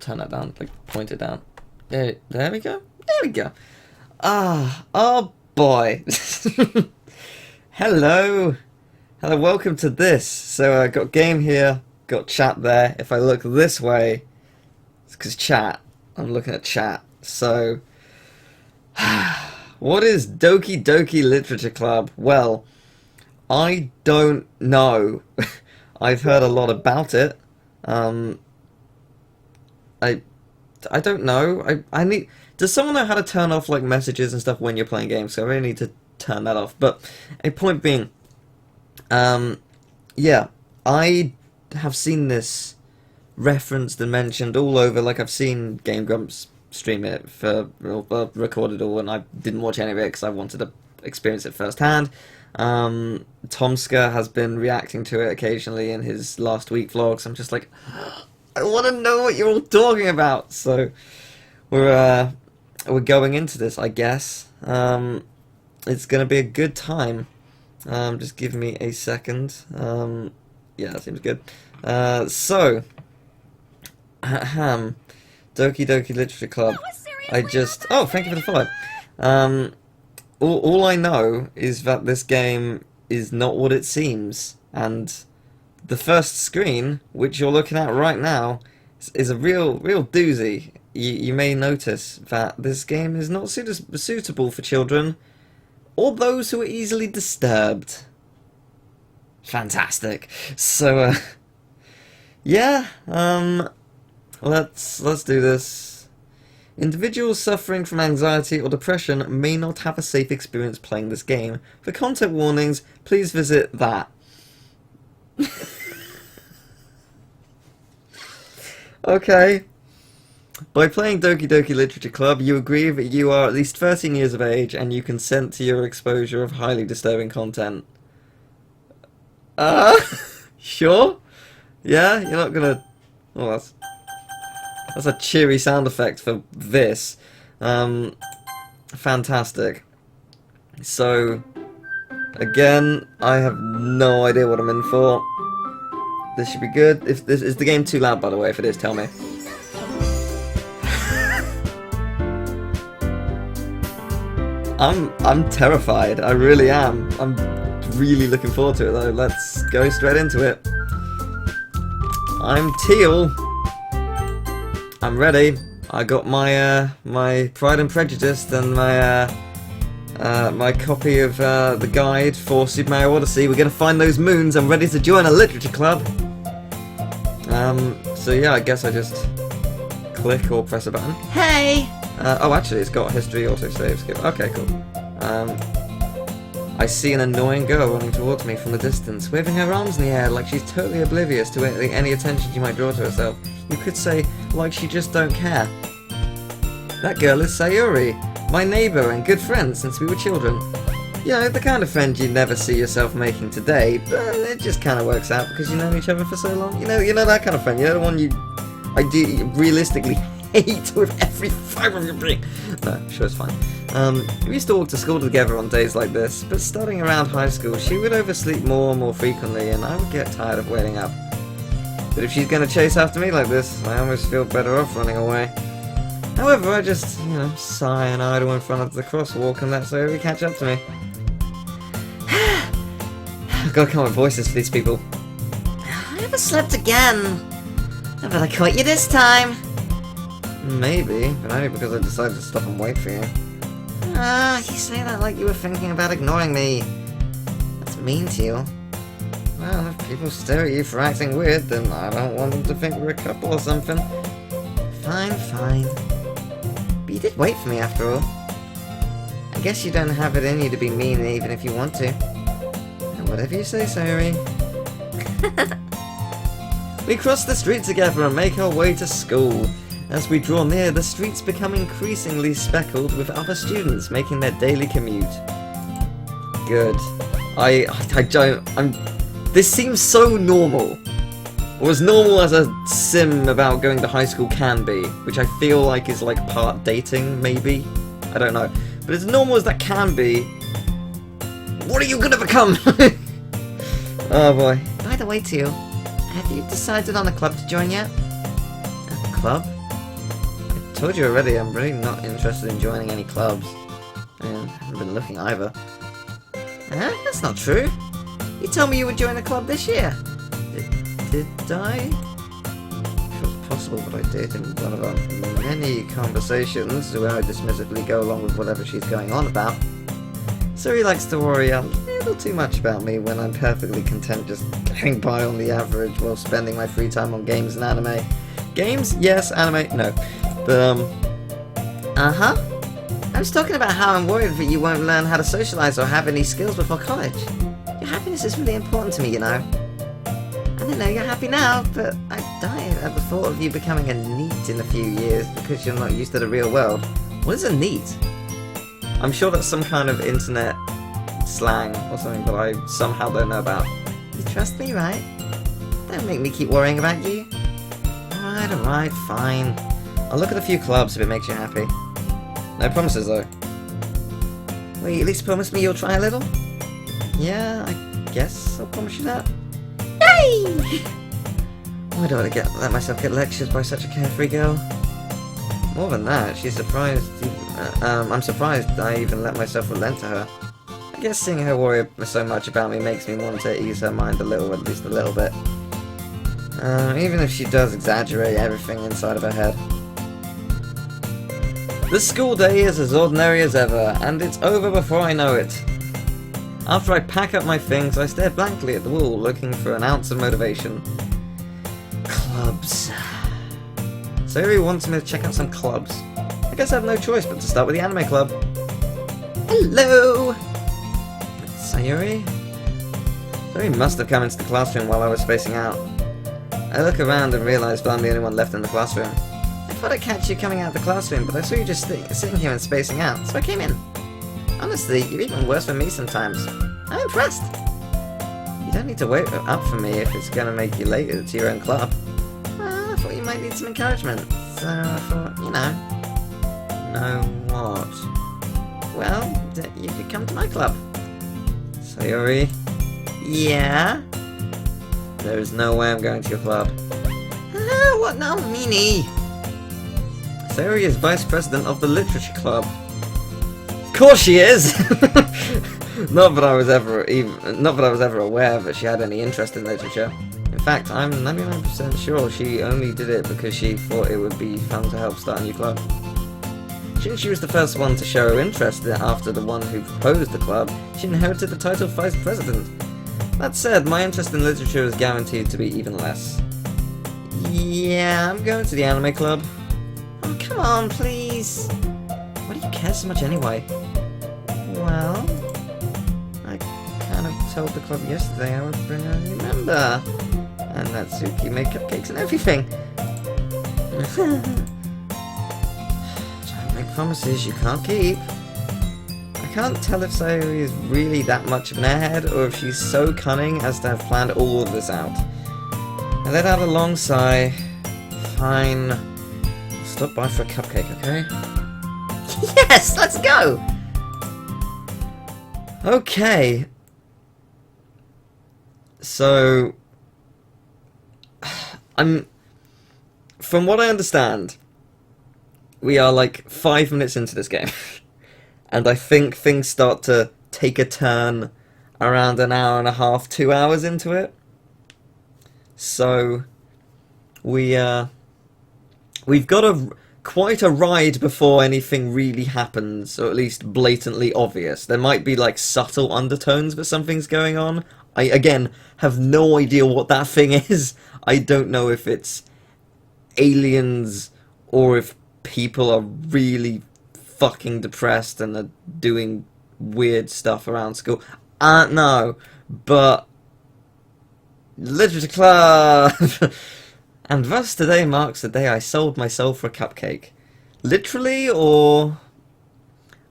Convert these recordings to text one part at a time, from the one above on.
turn that down, like point it down. There we go. There we go. Oh boy. Hello. Hello, welcome to this. So I got game here, got chat there. If I look this way, it's because chat. I'm looking at chat. So, what is Doki Doki Literature Club? Well, I don't know. I've heard a lot about it. I don't know. I need. Does someone know how to turn off like messages and stuff when you're playing games? So I really need to turn that off. But a point being, yeah, I have seen this referenced and mentioned all over. Like I've seen Game Grumps stream it record it all, and I didn't watch any of it because I wanted to experience it firsthand. Tomska has been reacting to it occasionally in his last week vlogs. I'm just like, I want to know what you're all talking about. So we're going into this, I guess. It's gonna be a good time. Just give me a second. Yeah, that seems good. So, Doki Doki Literature Club. I just... Oh, thank you for the follow. All I know is that this game is not what it seems, and the first screen, which you're looking at right now, is a real doozy. You may notice that this game is not suitable for children or those who are easily disturbed. Fantastic. So, yeah, let's do this. Individuals suffering from anxiety or depression may not have a safe experience playing this game. For content warnings, please visit that. Okay. By playing Doki Doki Literature Club, you agree that you are at least 13 years of age and you consent to your exposure of highly disturbing content. Sure? Yeah? You're not gonna... Oh, that's a cheery sound effect for this. Fantastic. So, again, I have no idea what I'm in for. This should be good. If this is the game too loud, by the way, if it is, tell me. I'm terrified. I really am. I'm really looking forward to it, though. Let's go straight into it. I'm Teal. I'm ready. I got my my Pride and Prejudice and my my copy of the guide for Super Mario Odyssey. We're gonna find those moons. I'm ready to join a literature club. So yeah, I guess I just click or press a button. Hey. Oh, actually, it's got history, autosave, skip. Okay, cool. I see an annoying girl running towards me from the distance, waving her arms in the air like she's totally oblivious to any attention she might draw to herself. You could say, like she just don't care. That girl is Sayuri, my neighbour and good friend since we were children. You know, the kind of friend you never see yourself making today, but it just kind of works out because you know each other for so long. You know that kind of friend. You know the one you realistically hate with every fibre of your being. No, sure, it's fine. We used to walk to school together on days like this, but starting around high school, she would oversleep more and more frequently, and I would get tired of waiting up. But if she's going to chase after me like this, I almost feel better off running away. However, I just, sigh and idle in front of the crosswalk and let Sayuri catch up to me. I've got to come up with voices for these people. I never slept again. I bet I caught you this time. Maybe, but only because I decided to stop and wait for you. You say that like you were thinking about ignoring me. That's mean to you. Well, if people stare at you for acting weird, then I don't want them to think we're a couple or something. Fine, fine. But you did wait for me after all. I guess you don't have it in you to be mean even if you want to. Whatever you say, Sayuri. We cross the street together and make our way to school. As we draw near, the streets become increasingly speckled with other students making their daily commute. Good. This seems so normal. Or as normal as a sim about going to high school can be, which I feel like is like part dating, maybe? I don't know. But as normal as that can be, what are you gonna become? Oh boy. By the way, Teal, have you decided on a club to join yet? A club? told you already, I'm really not interested in joining any clubs. And I haven't been looking either. Huh? That's not true. You told me you would join a club this year. Did I? If it was possible, but I did in one of our many conversations where I dismissively go along with whatever she's going on about. Suri likes to worry a little too much about me when I'm perfectly content just getting by on the average while spending my free time on games and anime. Games? Yes. Anime? No. But, Uh-huh. I was talking about how I'm worried that you won't learn how to socialize or have any skills before college. Your happiness is really important to me, you know. I don't know you're happy now, but I'd die at the thought of you becoming a NEET in a few years because you're not used to the real world. what is a NEET? I'm sure that's some kind of internet slang or something that I somehow don't know about. You trust me, right? Don't make me keep worrying about you. Alright, fine. I'll look at a few clubs if it makes you happy. No promises, though. Will you at least promise me you'll try a little? Yeah, I guess I'll promise you that. Yay! Why do I let myself get lectured by such a carefree girl? More than that, she's surprised. I'm surprised I even let myself relent to her. I guess seeing her worry so much about me makes me want to ease her mind a little, at least a little bit. Even if she does exaggerate everything inside of her head. The school day is as ordinary as ever, and it's over before I know it. After I pack up my things, I stare blankly at the wall, looking for an ounce of motivation. Clubs. Sayuri wants me to check out some clubs. I guess I have no choice but to start with the anime club. Hello! Sayuri? Sayuri must have come into the classroom while I was spacing out. I look around and realise that I'm the only one left in the classroom. I thought I'd catch you coming out of the classroom, but I saw you just sitting here and spacing out, so I came in. Honestly, you're even worse than me sometimes. I'm impressed. You don't need to wait up for me if it's going to make you later to your own club. Well, I thought you might need some encouragement, so I thought, you know. Know what? Well, you could come to my club. Sayuri, Yeah? there is no way I'm going to your club. What now, meanie? Sayuri is vice president of the literature club. Of course she is! Not that I was ever aware that she had any interest in literature. In fact, I'm 99% sure she only did it because she thought it would be fun to help start a new club. Since she was the first one to show interest after the one who proposed the club, she inherited the title of vice president. That said, my interest in literature is guaranteed to be even less. Yeah, I'm going to the anime club. Oh, come on, please. Why do you care so much anyway? Well, I kind of told the club yesterday I would bring a new member. And Natsuki made cupcakes and everything. Don't make promises you can't keep. I can't tell if Sayuri is really that much of an airhead or if she's so cunning as to have planned all of this out. I let out a long sigh. Fine. I'll stop by for a cupcake, okay? yes, let's go! Okay. So, from what I understand, we are like 5 minutes into this game. And I think things start to take a turn around an hour and a half, 2 hours into it. So, we've got quite a ride before anything really happens, or at least blatantly obvious. There might be like subtle undertones that something's going on. I, again, have no idea what that thing is. I don't know if it's aliens or if people are really fucking depressed and are doing weird stuff around school. I don't know, but literature club! And thus today marks the day I sold my soul for a cupcake. Literally, or...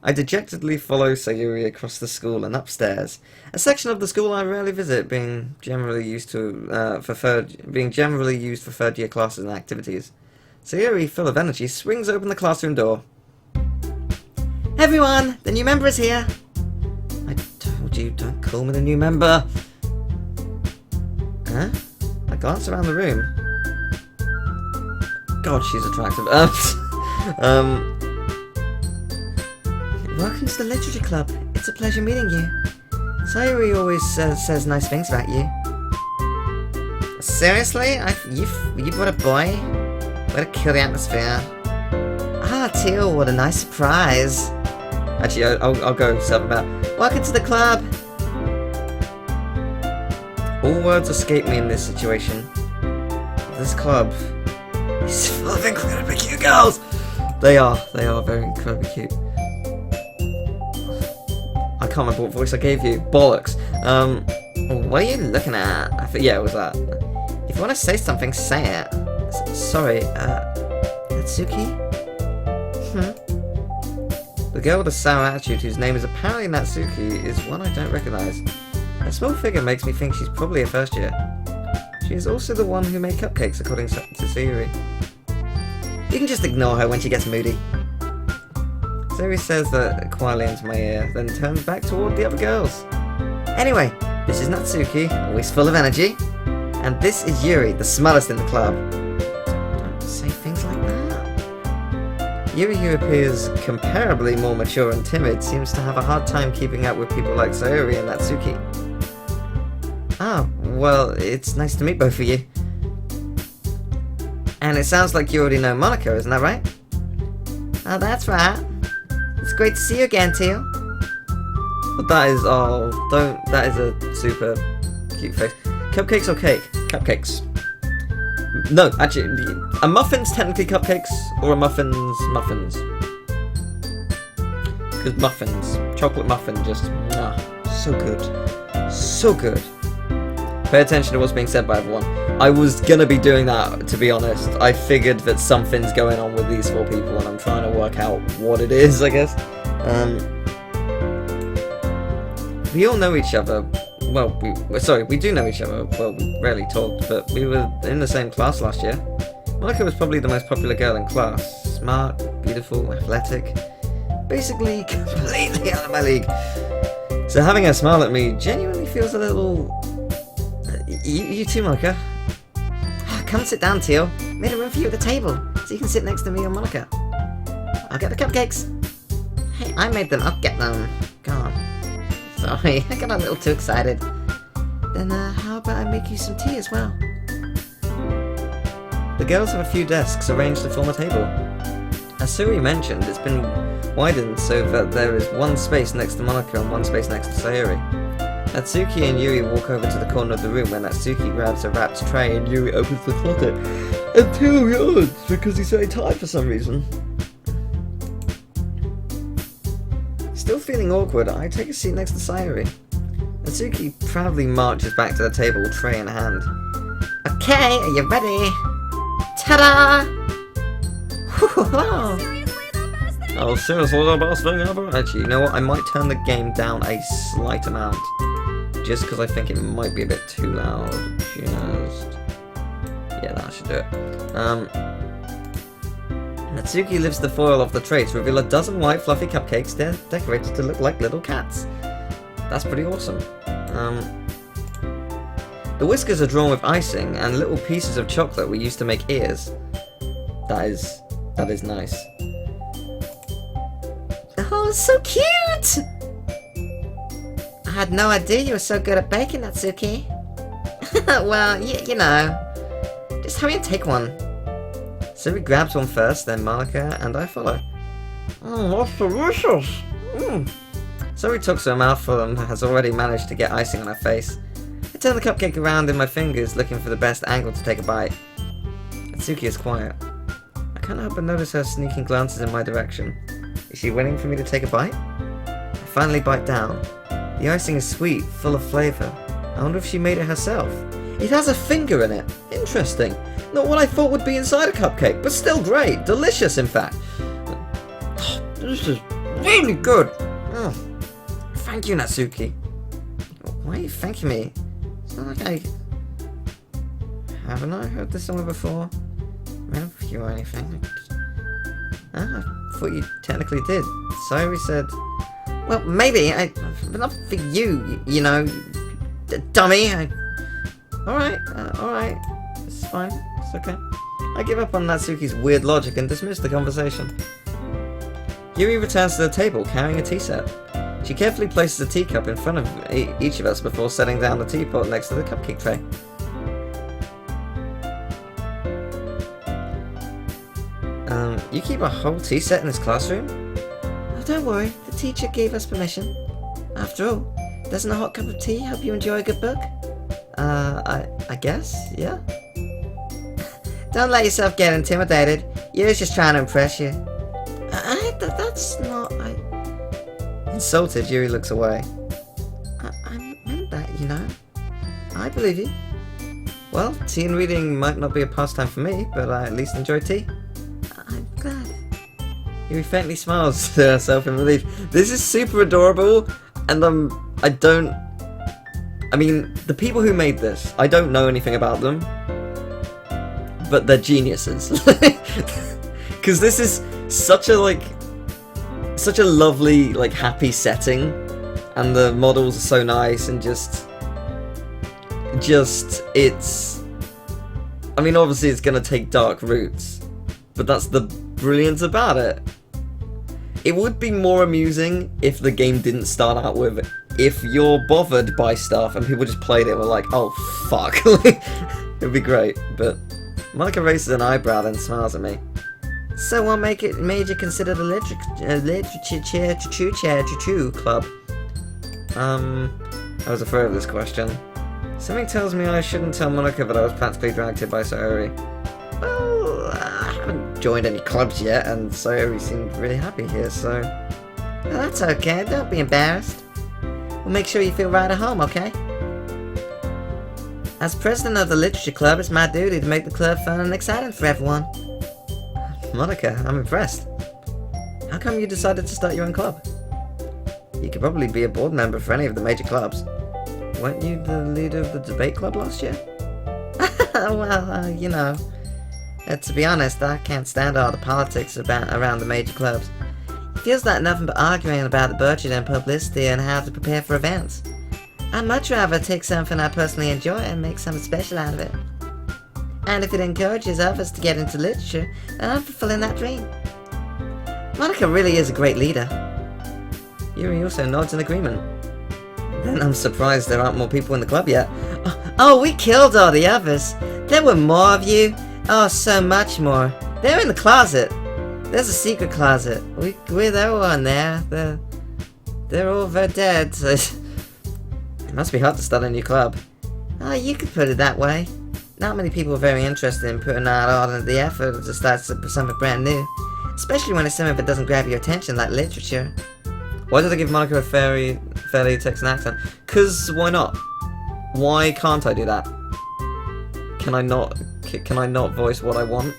I dejectedly follow Sayuri across the school and upstairs, a section of the school I rarely visit, being generally used for third year classes and activities. Sayuri, full of energy, swings open the classroom door. Everyone, the new member is here. I told you, don't call me the new member. Huh? I glance around the room. God, she's attractive. Welcome to the Literature Club. It's a pleasure meeting you. Sayuri always says nice things about you. Seriously? You brought a boy? Way to kill the atmosphere. Ah, Teal, what a nice surprise. Actually, I'll go self about. Welcome to the club. All words escape me in this situation. This club is full of incredibly cute girls. They are very incredibly cute. I can't remember what voice I gave you. Bollocks. What are you looking at? Yeah, it was that. If you want to say something, say it. Sorry, Natsuki? The girl with the sour attitude, whose name is apparently Natsuki, is one I don't recognise. Her small figure makes me think she's probably a first year. She is also the one who made cupcakes, according to Sayuri. You can just ignore her when she gets moody. Sayuri says that quietly into my ear, then turns back toward the other girls. Anyway, this is Natsuki, always full of energy. And this is Yuri, the smallest in the club. Don't say things like that. Yuri, who appears comparably more mature and timid, seems to have a hard time keeping up with people like Sayuri and Natsuki. Oh, well, it's nice to meet both of you. And it sounds like you already know Monica, isn't that right? Oh, that's right. It's great to see you again, Teal. But that is, that is a super cute face. Cupcakes or cake? Cupcakes. No, actually, are muffins technically cupcakes, or are muffins muffins? Because muffins, chocolate muffin, just, so good. So good. Pay attention to what's being said by everyone. I was gonna be doing that, to be honest. I figured that something's going on with these four people, and I'm trying to work out what it is, I guess. We all know each other. Well, we do know each other. Well, we rarely talked, but we were in the same class last year. Monica was probably the most popular girl in class. Smart, beautiful, athletic. Basically, completely out of my league. So having her smile at me genuinely feels a little... You too, Monica. Come sit down, Teal. Made a room for you at the table, so you can sit next to me or Monica. I'll get the cupcakes. Hey, I made them. I'll get them. God. Sorry, I got a little too excited. Then, how about I make you some tea as well? The girls have a few desks arranged to form a table. As Suri mentioned, it's been widened so that there is one space next to Monica and one space next to Sayuri. Natsuki and Yuri walk over to the corner of the room where Natsuki grabs a wrapped tray and Yuri opens the closet. And Teal yawns because he's very tired for some reason. Still feeling awkward, I take a seat next to Sayuri. Natsuki proudly marches back to the table, tray in hand. Okay, are you ready? Ta-da! Oh, seriously, the best thing ever? Actually, you know what? I might turn the game down a slight amount. Just because I think it might be a bit too loud. Just... yeah, that should do it. Natsuki lifts the foil off the tray to reveal a dozen white fluffy cupcakes decorated to look like little cats. That's pretty awesome. The whiskers are drawn with icing, and little pieces of chocolate were used to make ears. That is nice. Oh, so cute! I had no idea you were so good at baking, Natsuki. Well, you know. Just hurry and take one. Suri grabs one first, then Monica, and I follow. Oh, that's delicious! Suri tucks her mouthful and has already managed to get icing on her face. I turn the cupcake around in my fingers, looking for the best angle to take a bite. Natsuki is quiet. I can't help but notice her sneaking glances in my direction. Is she waiting for me to take a bite? I finally bite down. The icing is sweet, full of flavour. I wonder if she made it herself. It has a finger in it. Interesting. Not what I thought would be inside a cupcake, but still great. Delicious, in fact. Oh, this is really good. Oh, thank you, Natsuki. Why are you thanking me? It's not like I... haven't I heard this somewhere before? Remember you or anything? I thought you technically did. Sayuri said... well, maybe. But not for you, you know. Dummy. Alright. It's fine. It's okay. I give up on Natsuki's weird logic and dismiss the conversation. Yuri returns to the table carrying a tea set. She carefully places a teacup in front of each of us before setting down the teapot next to the cupcake tray. You keep a whole tea set in this classroom? Oh, don't worry, the teacher gave us permission. After all, doesn't a hot cup of tea help you enjoy a good book? I guess, yeah. Don't let yourself get intimidated. Yuri's just trying to impress you. That's not... Insulted, Yuri looks away. I meant that, you know. I believe you. Well, tea and reading might not be a pastime for me, but I at least enjoy tea. I'm glad. Yuri faintly smiles to herself in relief. This is super adorable, and I mean, the people who made this, I don't know anything about them, but they're geniuses. Because this is such a lovely, happy setting, and the models are so nice, and it's... I mean, obviously it's gonna take dark roots, but that's the brilliance about it. It would be more amusing if the game didn't start out with, if you're bothered by stuff and people just played it and were like, oh fuck. It'd be great, but Monica raises an eyebrow and smiles at me. So what made you consider the literature club? I was afraid of this question. Something tells me I shouldn't tell Monica that I was practically dragged here by Sayori. Well, I haven't joined any clubs yet, and Sayori seemed really happy here, so... Well, that's okay, don't be embarrassed. We'll make sure you feel right at home, okay? As president of the literature club, it's my duty to make the club fun and exciting for everyone. Monica, I'm impressed. How come you decided to start your own club? You could probably be a board member for any of the major clubs. Weren't you the leader of the debate club last year? Well, you know... to be honest, I can't stand all the politics around the major clubs. It feels like nothing but arguing about the budget and publicity and how to prepare for events. I'd much rather take something I personally enjoy and make something special out of it. And if it encourages others to get into literature, then I'm fulfilling that dream. Monica really is a great leader. Yuri also nods in agreement. Then I'm surprised there aren't more people in the club yet. Oh, we killed all the others. There were more of you. Oh, so much more. They're in the closet. There's a secret closet. They're all in there. They're all dead. So it must be hard to start a new club. Oh, you could put it that way. Not many people are very interested in putting out all of the effort to start something brand new. Especially when it's something that doesn't grab your attention, like literature. Why did I give Monica a fairly Texan accent? 'Cause why not? Why can't I do that? Can I not voice what I want?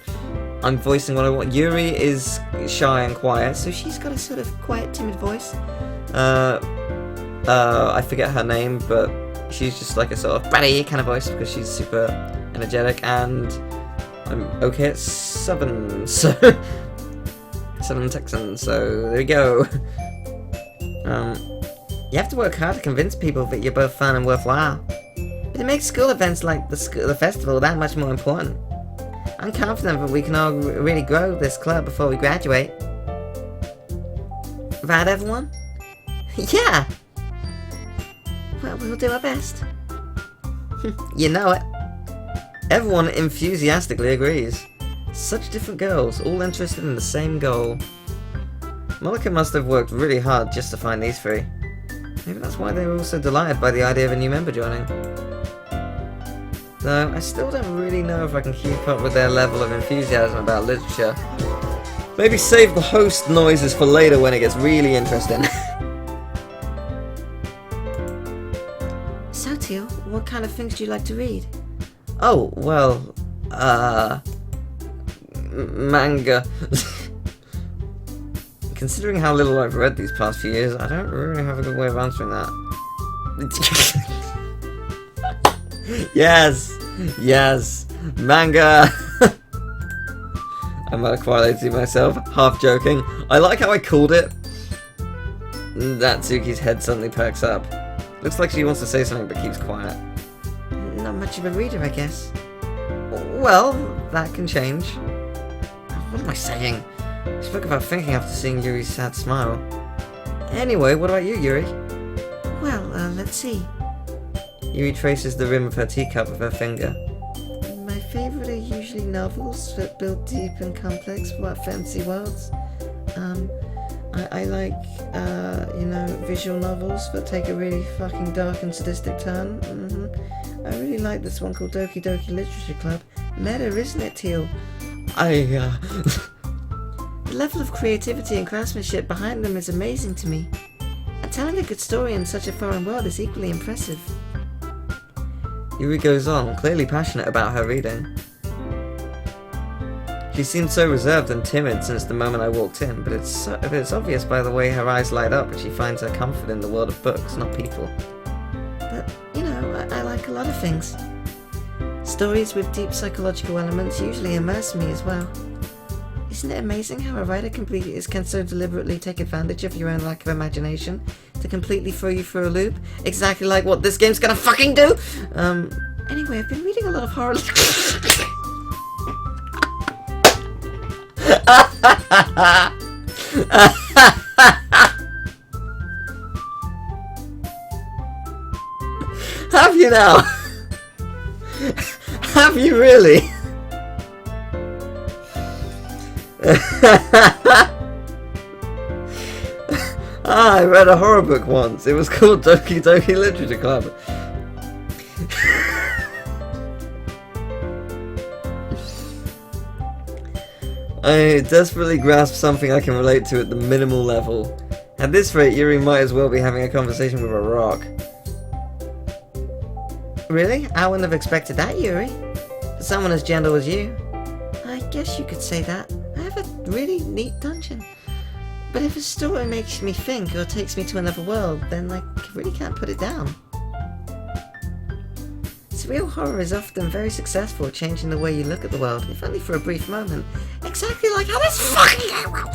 I'm voicing what I want. Yuri is shy and quiet, so she's got a sort of quiet, timid voice. I forget her name, but she's just like a sort of bratty kind of voice because she's super energetic, and I'm okay at Southern Texan, so there you go. You have to work hard to convince people that you're both fun and worthwhile. But it makes school events like the festival that much more important. I'm confident that we can all really grow this club before we graduate. Right, everyone? Yeah! Well, we'll do our best. You know it. Everyone enthusiastically agrees. Such different girls, all interested in the same goal. Monica must have worked really hard just to find these three. Maybe that's why they were all so delighted by the idea of a new member joining. Though, I still don't really know if I can keep up with their level of enthusiasm about literature. Maybe save the host noises for later when it gets really interesting. So, Teal, what kind of things do you like to read? Oh, well, manga. Considering how little I've read these past few years, I don't really have a good way of answering that. Yes, manga. I'm quite to myself, half joking. I like how I called it. Natsuki's head suddenly perks up. Looks like she wants to say something but keeps quiet. Not much of a reader, I guess. Well, that can change. What am I saying? I spoke about thinking after seeing Yuri's sad smile. Anyway, what about you, Yuri? Well, let's see. Yuri traces the rim of her teacup with her finger. My favorite are usually novels that build deep and complex fantasy worlds. I like, visual novels that take a really fucking dark and sadistic turn. I really like this one called Doki Doki Literature Club. Meta, isn't it, Teal? The level of creativity and craftsmanship behind them is amazing to me. And telling a good story in such a foreign world is equally impressive. Yuri goes on, clearly passionate about her reading. She seemed so reserved and timid since the moment I walked in, but it's obvious by the way her eyes light up that she finds her comfort in the world of books, not people. But, I like a lot of things. Stories with deep psychological elements usually immerse me as well. Isn't it amazing how a writer can so deliberately take advantage of your own lack of imagination to completely throw you for a loop? Exactly like what this game's gonna fucking do! Anyway, I've been reading a lot of horror... Have you now? Have you really? I read a horror book once. It was called Doki Doki Literature Club. I desperately grasp something I can relate to at the minimal level. At this rate, Yuri might as well be having a conversation with a rock. Really? I wouldn't have expected that, Yuri. For someone as gentle as you. I guess you could say that. I have a really neat dungeon. But if a story makes me think or takes me to another world, then I really can't put it down. Surreal horror is often very successful at changing the way you look at the world, if only for a brief moment. Exactly like how this fucking game will.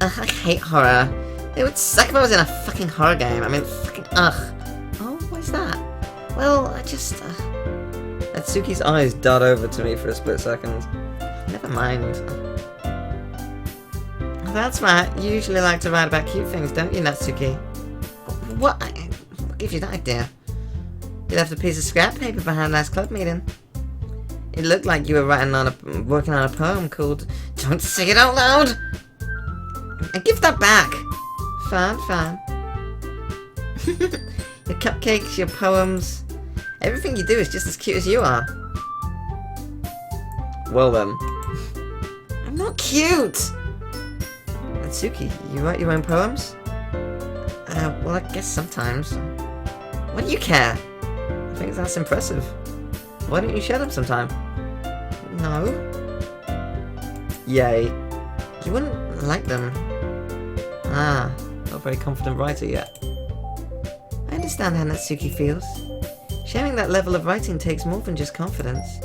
I hate horror. It would suck if I was in a fucking horror game. I mean, fucking ugh. Oh, what's that? Well, I just... Natsuki's eyes dart over to me for a split second. Never mind. That's right. You usually like to write about cute things, don't you, Natsuki? What gave you that idea? You left a piece of scrap paper behind last club meeting. It looked like you were working on a poem called "Don't Say It Out Loud." And give that back. Fine. Your cupcakes, your poems, everything you do is just as cute as you are. Well then. I'm not cute! Natsuki, you write your own poems? Well, I guess sometimes. What do you care? I think that's impressive. Why don't you share them sometime? No. Yay. You wouldn't like them. Not a very confident writer yet. I understand how Natsuki feels. Sharing that level of writing takes more than just confidence.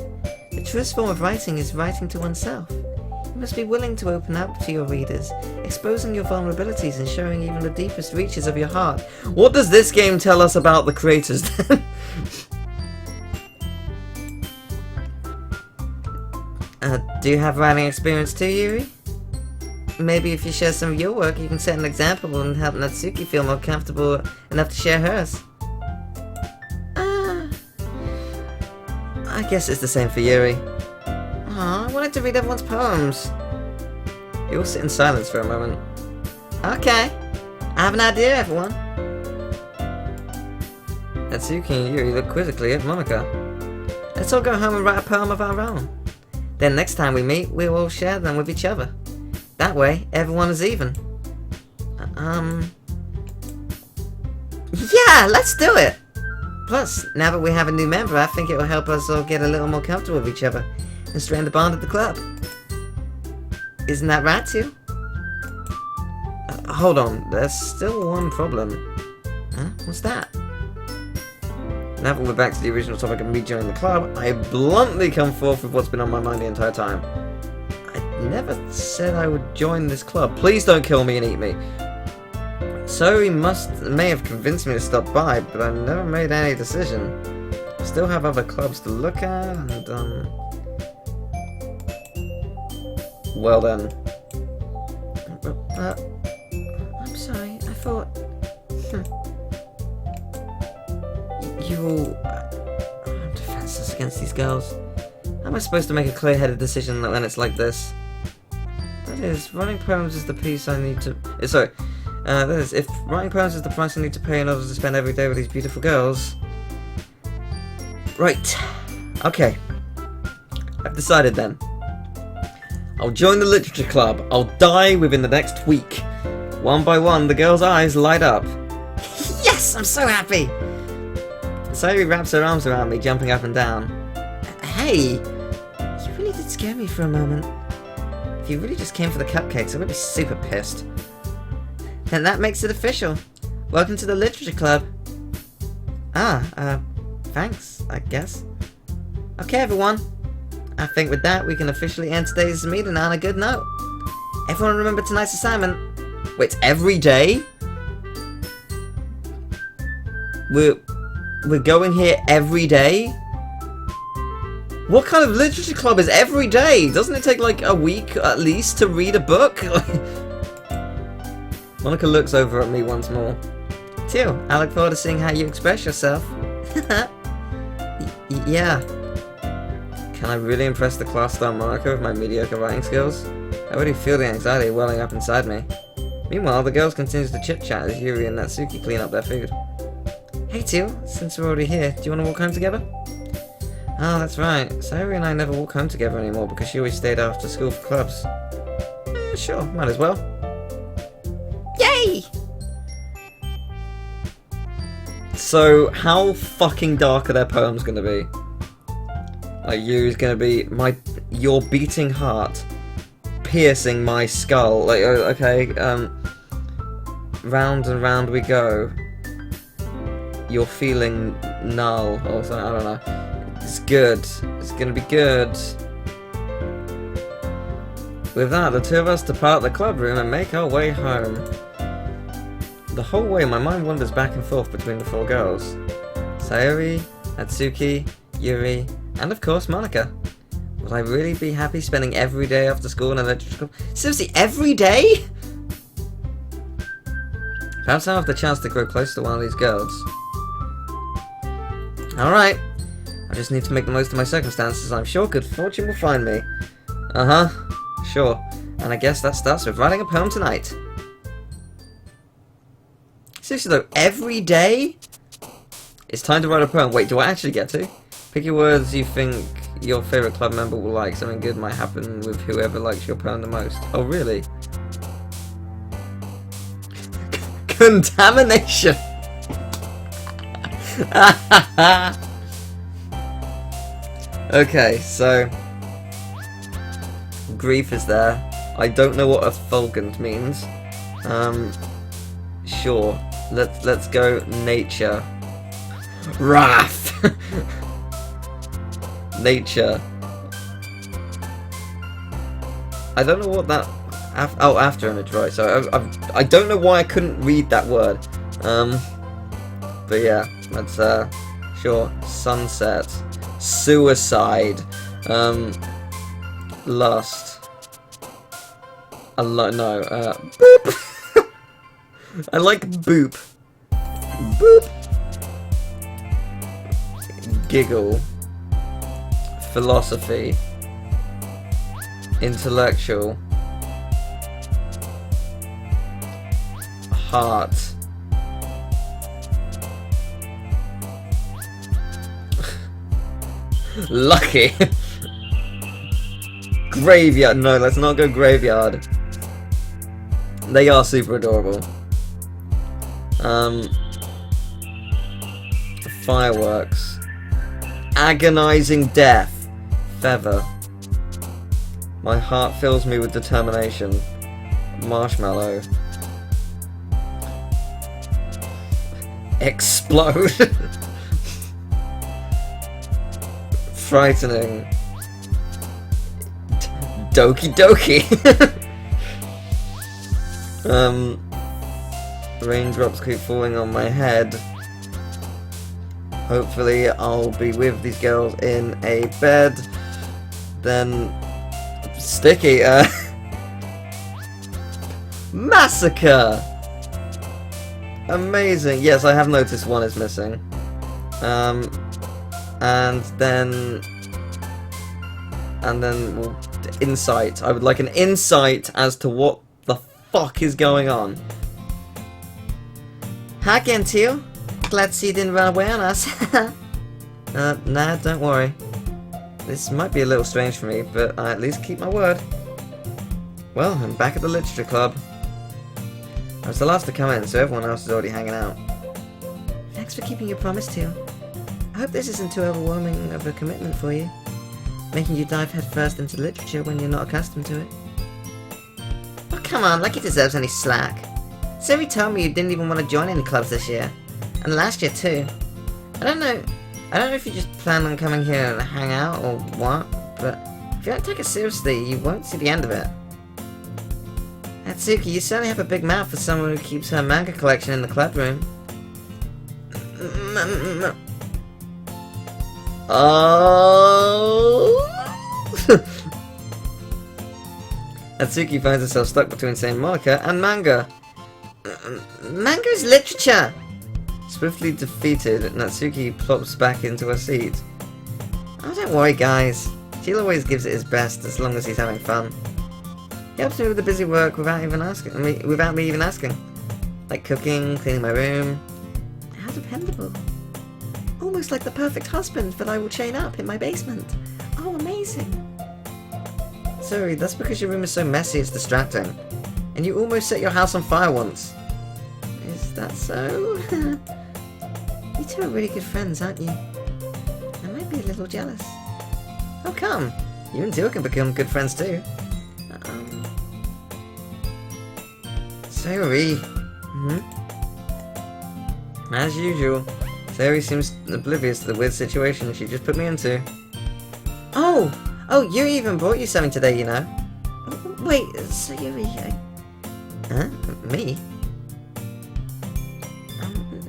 The truest form of writing is writing to oneself. You must be willing to open up to your readers, exposing your vulnerabilities and showing even the deepest reaches of your heart. What does this game tell us about the creators then? Do you have writing experience too, Yuri? Maybe if you share some of your work, you can set an example and help Natsuki feel more comfortable enough to share hers. I guess it's the same for Yuri. Aw, I wanted to read everyone's poems. You all sit in silence for a moment. Okay. I have an idea, everyone. Natsuki and Yuri look quizzically at Monika. Let's all go home and write a poem of our own. Then next time we meet, we will share them with each other. That way, everyone is even. Yeah, let's do it! Plus, now that we have a new member, I think it will help us all get a little more comfortable with each other and strengthen the bond at the club. Isn't that right, too? Hold on, there's still one problem. Huh? What's that? Now that we're back to the original topic of me joining the club, I bluntly come forth with what's been on my mind the entire time. I never said I would join this club. Please don't kill me and eat me. So he may have convinced me to stop by, but I never made any decision. I still have other clubs to look at, and Well then. I'm sorry, I thought... You all... I'm defenseless against these girls. How am I supposed to make a clear-headed decision when it's like this? That is, writing poems is the piece I need to... sorry. That is, if writing poems is the price I need to pay in order to spend every day with these beautiful girls... Right. Okay. I've decided then. I'll join the literature club. I'll die within the next week. One by one, the girls' eyes light up. Yes! I'm so happy! Sayuri wraps her arms around me, jumping up and down. Hey! You really did scare me for a moment. If you really just came for the cupcakes, I would be super pissed. Then that makes it official. Welcome to the literature club. Thanks, I guess. Okay, everyone. I think with that, we can officially end today's meeting on a good note. Everyone remember tonight's assignment. Wait, it's every day? We're going here every day? What kind of literature club is every day? Doesn't it take like a week at least to read a book? Monica looks over at me once more. Teal, I look forward to seeing how you express yourself. Yeah. Can I really impress the class star Monica with my mediocre writing skills? I already feel the anxiety welling up inside me. Meanwhile, the girls continue to chit-chat as Yuri and Natsuki clean up their food. Hey Teal, since we're already here, do you want to walk home together? Oh, that's right. Sayuri and I never walk home together anymore because she always stayed after school for clubs. Sure, might as well. Yay! So, how fucking dark are their poems gonna be? Like, Yuri's gonna be your beating heart, piercing my skull. Like, okay, round and round we go. You're feeling null, or something, I don't know. It's good. It's gonna be good. With that, the two of us depart the club room and make our way home. The whole way, my mind wanders back and forth between the four girls. Sayuri, Natsuki, Yuri, and of course Monica. Would I really be happy spending every day after school in a literature club? Seriously, every day? Perhaps I'll have the chance to grow close to one of these girls. Alright. I just need to make the most of my circumstances. I'm sure good fortune will find me. Uh-huh. Sure. And I guess that starts with writing a poem tonight. Seriously though, every day? It's time to write a poem. Wait, do I actually get to? Pick your words you think your favourite club member will like. Something good might happen with whoever likes your poem the most. Oh, really? Contamination! Okay, so... grief is there. I don't know what effulgent means. Sure. Let's go nature. Wrath! Nature. I don't know what that... after image, right. So I don't know why I couldn't read that word. But yeah, that's, sure. Sunset. Suicide. Lust. No, boop! I like boop. Boop! Giggle. Philosophy. Intellectual. Heart. Lucky. Graveyard. No, let's not go graveyard. They are super adorable. Fireworks. Agonizing death. Feather. My heart fills me with determination. Marshmallow. Explode. Frightening. Doki Doki. Raindrops keep falling on my head. Hopefully I'll be with these girls in a bed. Then... sticky, Massacre! Amazing. Yes, I have noticed one is missing. And then well, insight. I would like an insight as to what the fuck is going on. Hi, Gentile. Glad to see you didn't run away on us. Nah, don't worry. This might be a little strange for me, but I at least keep my word. Well, I'm back at the literature club. I was the last to come in, so everyone else is already hanging out. Thanks for keeping your promise, Teal. I hope this isn't too overwhelming of a commitment for you, making you dive headfirst into literature when you're not accustomed to it. Oh, come on, like he deserves any slack. Siri told me you didn't even want to join any clubs this year, and last year too. I don't know if you just plan on coming here and hang out or what, but if you don't take it seriously, you won't see the end of it. Atsuki, you certainly have a big mouth for someone who keeps her manga collection in the club room. Oh! Atsuki finds herself stuck between saying Monica and manga. Manga is literature! Swiftly defeated, Natsuki plops back into her seat. Oh, don't worry, guys. Teal always gives it his best as long as he's having fun. He helps me with the busy work without me even asking. Like cooking, cleaning my room. How dependable. Almost like the perfect husband that I will chain up in my basement. Oh, amazing. Sorry, that's because your room is so messy it's distracting. And you almost set your house on fire once. Is that so? You two are really good friends, aren't you? I might be a little jealous. How come? You and Teal can become good friends too. Sayori. As usual, Sayori seems oblivious to the weird situation she just put me into. Oh, Yuri even brought you something today, you know. Wait, Sayori, Huh? Me?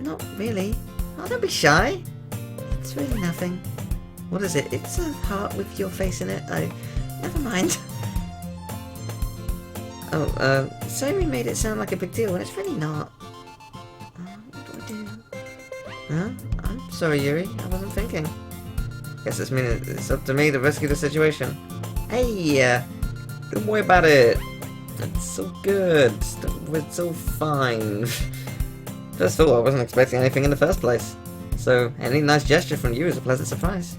Not really. Oh, don't be shy. It's really nothing. What is it? It's a heart with your face in it. Never mind. Sayori made it sound like a big deal when it's really not. What do I do? Huh? I'm sorry, Yuri. I wasn't thinking. Guess this means it's up to me to rescue the situation. Hey, don't worry about it. It's so good. It's all fine. First of all, I wasn't expecting anything in the first place. So, any nice gesture from you is a pleasant surprise.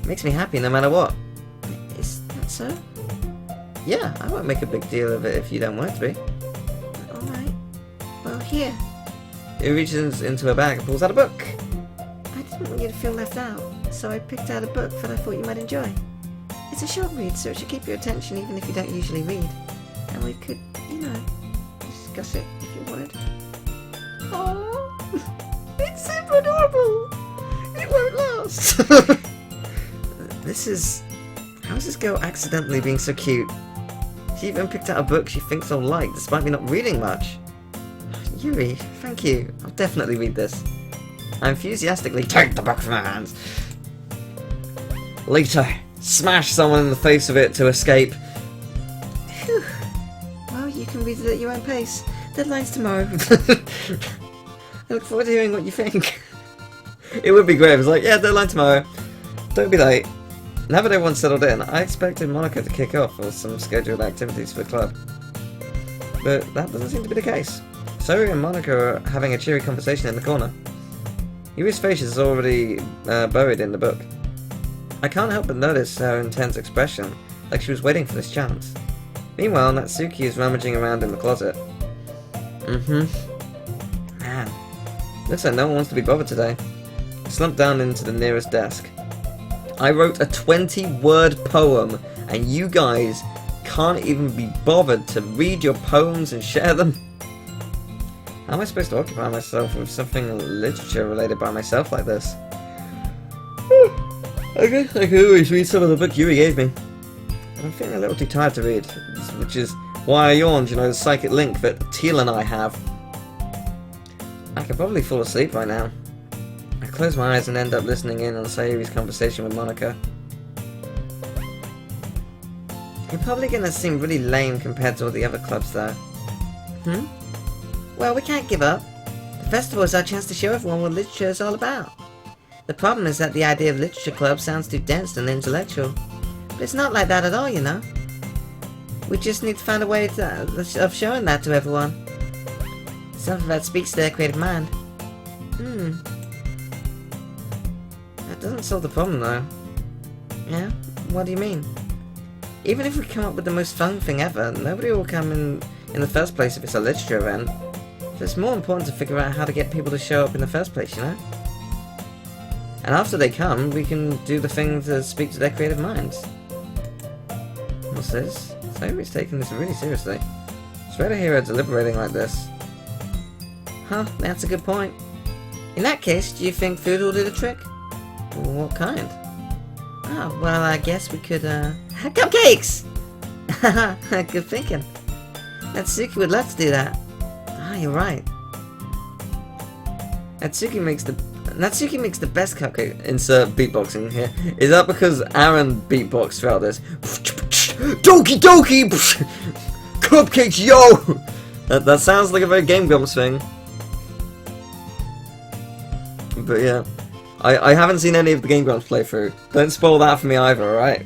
Makes me happy no matter what. Is that so? Yeah, I won't make a big deal of it if you don't want it to be. Alright. Well, here. He reaches into her bag and pulls out a book. I didn't want you to feel left out, so I picked out a book that I thought you might enjoy. It's a short read, so it should keep your attention even if you don't usually read. And we could, discuss it if you wanted. Oh, it's super adorable! It won't last! How's this girl accidentally being so cute? She even picked out a book she thinks I'll like, despite me not reading much. Yuri, thank you. I'll definitely read this. I enthusiastically take the book from her hands. Later, smash someone in the face with it to escape. Phew. Well, you can read it at your own pace. Deadline's tomorrow. I look forward to hearing what you think. It would be great if it was like, yeah, deadline tomorrow. Don't be late. Now that everyone's settled in, I expected Monica to kick off with some scheduled activities for the club. But that doesn't seem to be the case. Sayori and Monica are having a cheery conversation in the corner. Yuri's face is already buried in the book. I can't help but notice her intense expression, like she was waiting for this chance. Meanwhile, Natsuki is rummaging around in the closet. Man, looks like no one wants to be bothered today. I slumped down into the nearest desk. I wrote a 20-word poem, and you guys can't even be bothered to read your poems and share them? How am I supposed to occupy myself with something literature related by myself like this? I guess I could always read some of the book Yuri gave me. But I'm feeling a little too tired to read, which is why I yawned, the psychic link that Teal and I have. I could probably fall asleep right now. I close my eyes and end up listening in on Sayori's conversation with Monica. You're probably gonna seem really lame compared to all the other clubs though. Well, we can't give up. The festival is our chance to show everyone what literature is all about. The problem is that the idea of literature club sounds too dense and intellectual. But it's not like that at all, you know. We just need to find a way of showing that to everyone. Something that speaks to their creative mind. That doesn't solve the problem, though. Yeah? What do you mean? Even if we come up with the most fun thing ever, nobody will come in the first place if it's a literature event. So it's more important to figure out how to get people to show up in the first place, you know? And after they come, we can do the thing to speak to their creative minds. What's this? Sayori's taking this really seriously. It's rare to hear her deliberating like this. Huh, that's a good point. In that case, do you think food will do the trick? What kind? Oh, well, I guess we could, cupcakes! Haha, good thinking. Natsuki would love to do that. Ah, you're right. Natsuki makes the best cupcake. Insert beatboxing here. Is that because Aaron beatboxed throughout this? Doki Doki! Cupcakes, yo! That sounds like a very Game Grumps thing. But yeah. I haven't seen any of the Game Grumps playthrough. Don't spoil that for me either, alright?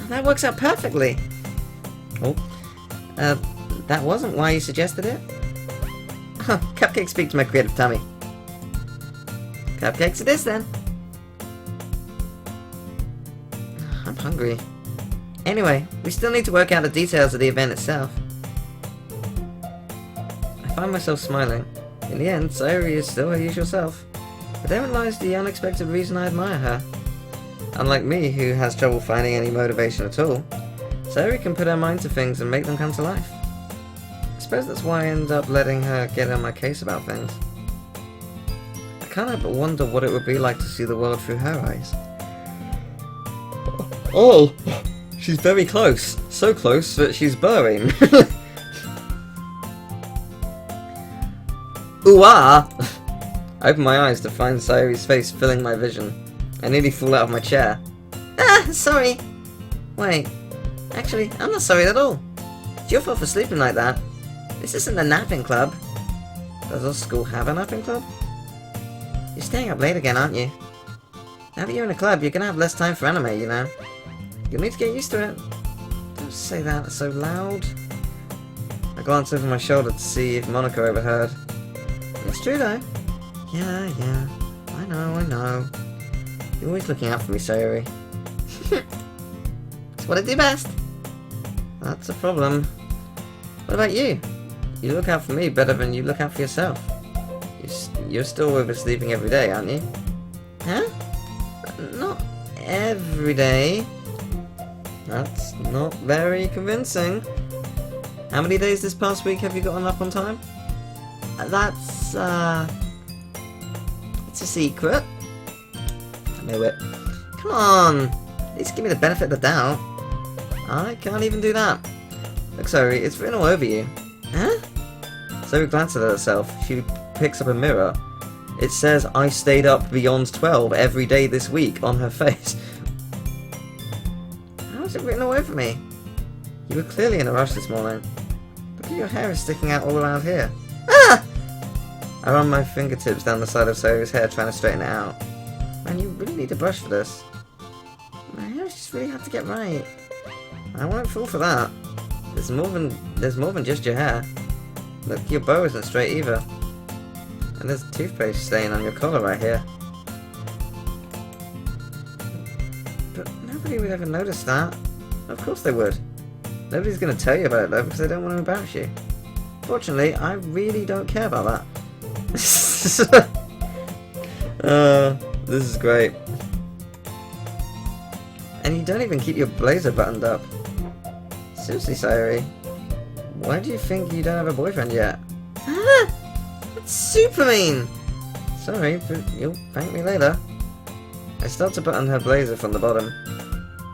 That works out perfectly. Oh. That wasn't why you suggested it? Huh, cupcakes speak to my creative tummy. Cupcakes it is then. I'm hungry. Anyway, we still need to work out the details of the event itself. I find myself smiling. In the end, Sayori is still her usual self. But therein lies the unexpected reason I admire her. Unlike me, who has trouble finding any motivation at all, Sayori can put her mind to things and make them come to life. I suppose that's why I end up letting her get on my case about things. I can't help but wonder what it would be like to see the world through her eyes. Oh! She's very close. So close that she's burrowing. Ooh-ah! I open my eyes to find Sayori's face filling my vision. I nearly fall out of my chair. Ah, sorry! Wait, actually, I'm not sorry at all. It's your fault for sleeping like that. This isn't a napping club. Does our school have a napping club? You're staying up late again, aren't you? Now that you're in a club, you're gonna have less time for anime, you know? You'll need to get used to it. Don't say that so loud. I glance over my shoulder to see if Monica overheard. It's true though. Yeah. I know. You're always looking out for me, Sayori. It's what I do best. That's a problem. What about you? You look out for me better than you look out for yourself. You're still oversleeping every day, aren't you? Huh? Not every day. That's not very convincing. How many days this past week have you gotten up on time? That's, it's a secret. I know it. Come on! At least give me the benefit of the doubt. I can't even do that. Look, sorry, it's written all over you. Huh? Zoe glances at herself. She picks up a mirror. It says, I stayed up beyond 12 every day this week on her face. How is it written all over me? You were clearly in a rush this morning. Look at your hair is sticking out all around here. Ah! I run my fingertips down the side of Zoe's hair trying to straighten it out. Man, you really need a brush for this. My hair is just really hard to get right. I won't fall for that. There's more than just your hair. Look, your bow isn't straight either. And there's a toothpaste stain on your collar right here. But nobody would ever notice that. Of course they would. Nobody's going to tell you about it though because they don't want to embarrass you. Fortunately, I really don't care about that. This is great. And you don't even keep your blazer buttoned up. Seriously, Sayori. Why do you think you don't have a boyfriend yet? Ah! That's super mean! Sorry, but you'll thank me later. I start to button her blazer from the bottom.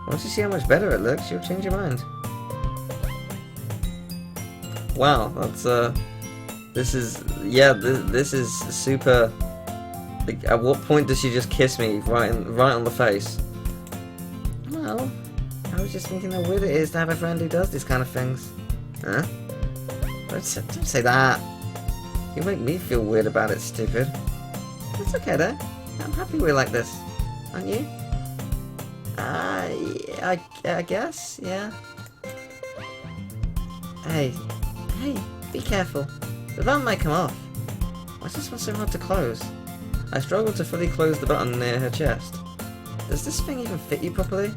Once you see how much better it looks, you'll change your mind. Wow, that's, this is super, like, at what point does she just kiss me right on the face? Well, I was just thinking how weird it is to have a friend who does these kind of things. Huh? Don't say that. You make me feel weird about it, stupid. It's okay though. I'm happy we're like this. Aren't you? I guess, yeah. Hey, be careful. The button might come off. Why is this one so hard to close? I struggle to fully close the button near her chest. Does this thing even fit you properly?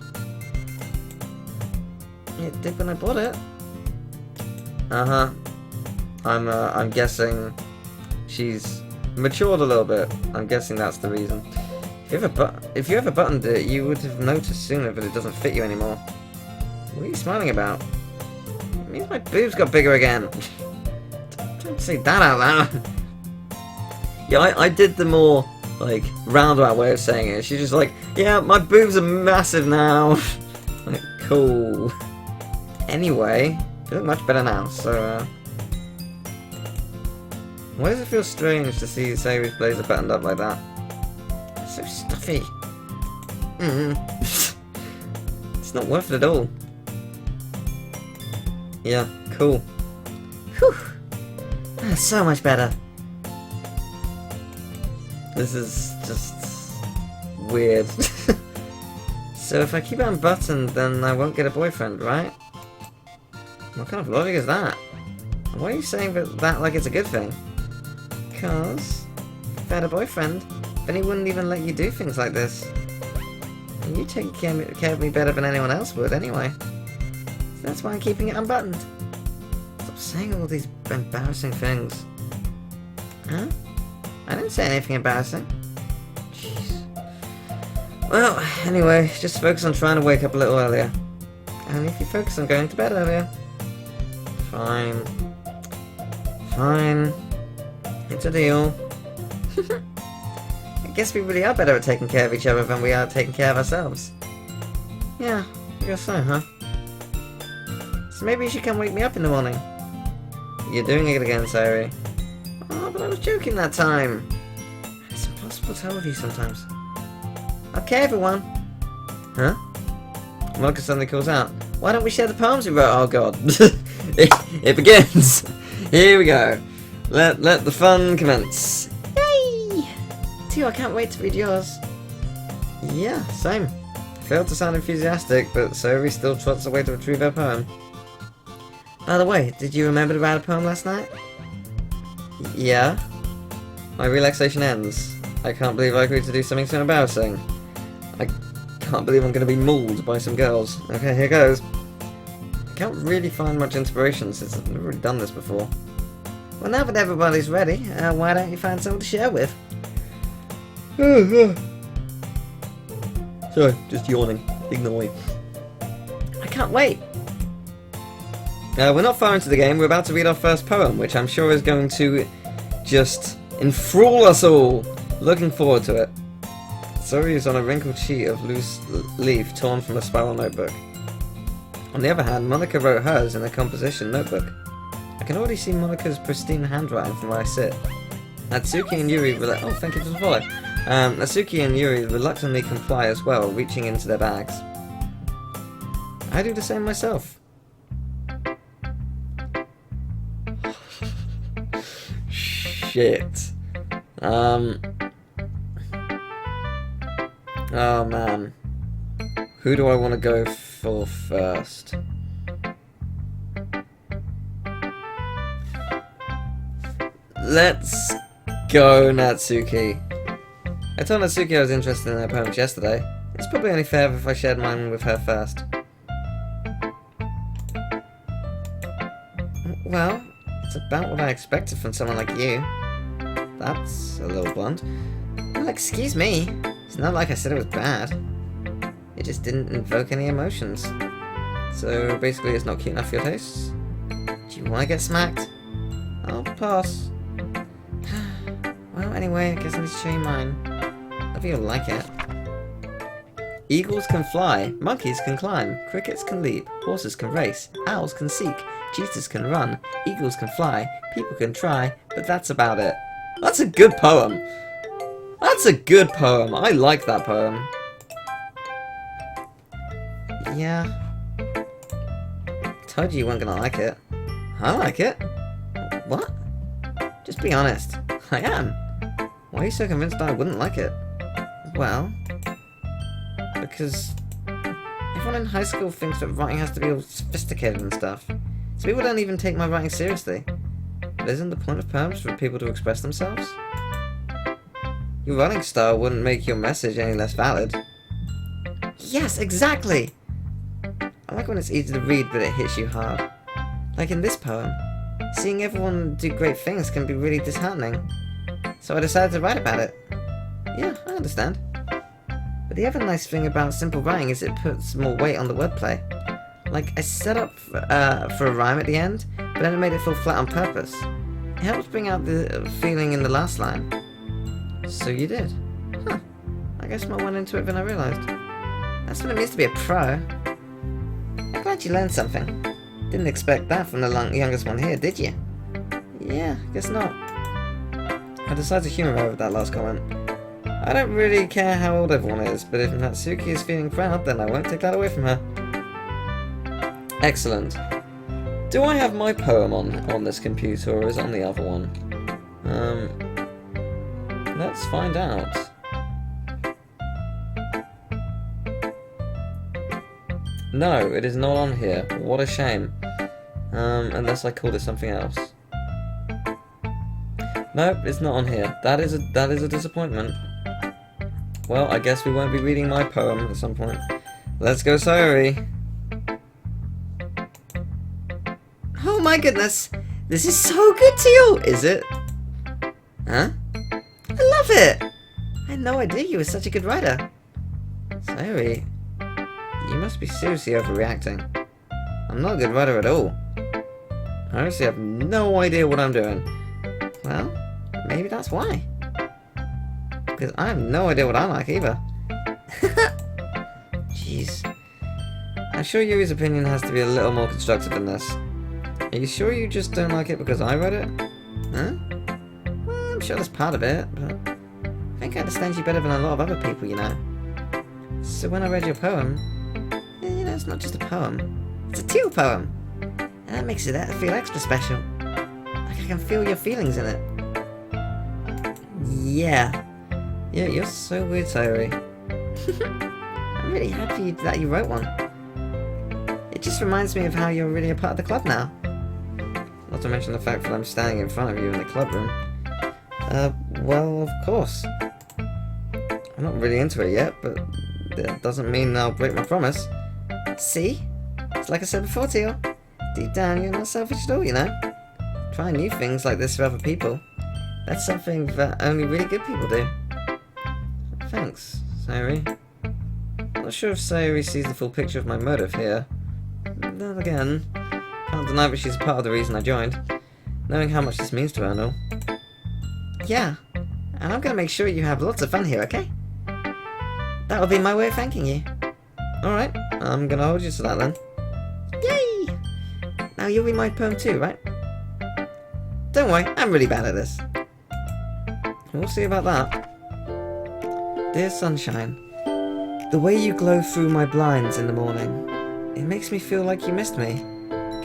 It did when I bought it. Uh-huh. I'm guessing she's matured a little bit. I'm guessing that's the reason. If you ever buttoned it, you would have noticed sooner that it doesn't fit you anymore. What are you smiling about? It means my boobs got bigger again. Don't say that out loud. Yeah, I did the more, like, roundabout way of saying it. She's just like, yeah, my boobs are massive now. Like, cool. Anyway, you look much better now, so, why does it feel strange to see Sayori's blazer buttoned up like that? It's so stuffy. It's not worth it at all. Yeah, cool. Whew. That's so much better. This is just weird. So if I keep it unbuttoned, then I won't get a boyfriend, right? What kind of logic is that? Why are you saying that like it's a good thing? Because if I had a boyfriend, then he wouldn't even let you do things like this. And you take care of me better than anyone else would, anyway. So that's why I'm keeping it unbuttoned. Stop saying all these embarrassing things. Huh? I didn't say anything embarrassing. Jeez. Well, anyway, just focus on trying to wake up a little earlier. And if you focus on going to bed earlier. Fine. Fine. It's a deal. I guess we really are better at taking care of each other than we are at taking care of ourselves. Yeah, I guess so, huh? So maybe you should come wake me up in the morning. You're doing it again, Sayori. Oh, but I was joking that time. It's impossible to tell with you sometimes. Okay, everyone. Huh? Mocha suddenly calls out. Why don't we share the poems we wrote? Oh god. it begins. Here we go. Let the fun commence. Yay! Too, I can't wait to read yours. Yeah, same. Failed to sound enthusiastic, but Sayori still trots away to retrieve her poem. By the way, did you remember to write a poem last night? Yeah. My relaxation ends. I can't believe I agreed to do something so embarrassing. I can't believe I'm going to be mauled by some girls. Okay, here goes. I can't really find much inspiration since I've never really done this before. Well, now that everybody's ready, why don't you find someone to share with? Sorry, just yawning. Ignore me. I can't wait. We're not far into the game. We're about to read our first poem, which I'm sure is going to just enthrall us all. Looking forward to it. Sayori is on a wrinkled sheet of loose leaf torn from a spiral notebook. On the other hand, Monica wrote hers in a composition notebook. I can already see Monica's pristine handwriting from where I sit. Natsuki and Yuri thank you for the follow. Natsuki and Yuri reluctantly comply as well, reaching into their bags. I do the same myself. Shit. Oh man. Who do I want to go for first? Let's go, Natsuki. I told Natsuki I was interested in her poems yesterday. It's probably only fair if I shared mine with her first. Well, it's about what I expected from someone like you. That's a little blunt. Well, excuse me. It's not like I said it was bad. It just didn't invoke any emotions. So basically it's not cute enough for your tastes? Do you want to get smacked? I'll pass. Well, anyway, I guess I need to show you mine. I think you'll like it. Eagles can fly, monkeys can climb, crickets can leap, horses can race, owls can seek, cheetahs can run, eagles can fly, people can try, but that's about it. That's a good poem. That's a good poem. I like that poem. Yeah. Told you weren't gonna like it. I like it. What? Just be honest. I am. Why are you so convinced I wouldn't like it? Well, because everyone in high school thinks that writing has to be all sophisticated and stuff. So people don't even take my writing seriously. But isn't the point of poems for people to express themselves? Your writing style wouldn't make your message any less valid. Yes, exactly! I like when it's easy to read but it hits you hard. Like in this poem. Seeing everyone do great things can be really disheartening. So I decided to write about it. Yeah, I understand. But the other nice thing about simple writing is it puts more weight on the wordplay. Like, I set up for a rhyme at the end, but then I made it feel flat on purpose. It helps bring out the feeling in the last line. So you did? Huh. I guess more went into it than I realised. That's what it means to be a pro. I'm glad you learned something. Didn't expect that from the youngest one here, did you? Yeah, guess not. I decided to humour her with that last comment. I don't really care how old everyone is, but if Natsuki is feeling proud, then I won't take that away from her. Excellent. Do I have my poem on this computer, or is it on the other one? Let's find out. No, it is not on here. What a shame. Unless I called it something else. Nope, it's not on here. That is a disappointment. Well, I guess we won't be reading my poem at some point. Let's go, Sayori. Oh my goodness! This is so good to you! Is it? Huh? I love it! I had no idea you were such a good writer. Sayori, you must be seriously overreacting. I'm not a good writer at all. I honestly have no idea what I'm doing. Well, maybe that's why. Because I have no idea what I like either. Jeez. I'm sure Yuri's opinion has to be a little more constructive than this. Are you sure you just don't like it because I wrote it? Huh? Well, I'm sure that's part of it, but I think I understand you better than a lot of other people, you know. So when I read your poem, you know, it's not just a poem. It's a teal poem. And that makes it feel extra special. Like I can feel your feelings in it. Yeah. Yeah, you're so weird, Sayori. I'm really happy that you wrote one. It just reminds me of how you're really a part of the club now. Not to mention the fact that I'm standing in front of you in the club room. Well, of course. I'm not really into it yet, but that doesn't mean I'll break my promise. See? It's like I said before, Teal. Deep down, you're not selfish at all, you know? Trying new things like this for other people. That's something that only really good people do. Thanks, Sayori. I'm not sure if Sayori sees the full picture of my motive here. Then again, can't deny that she's a part of the reason I joined. Knowing how much this means to her and all. Yeah, and I'm gonna make sure you have lots of fun here, okay? That'll be my way of thanking you. Alright, I'm gonna hold you to that then. Yay! Now you'll read my poem too, right? Don't worry, I'm really bad at this. We'll see about that. Dear sunshine, the way you glow through my blinds in the morning, it makes me feel like you missed me,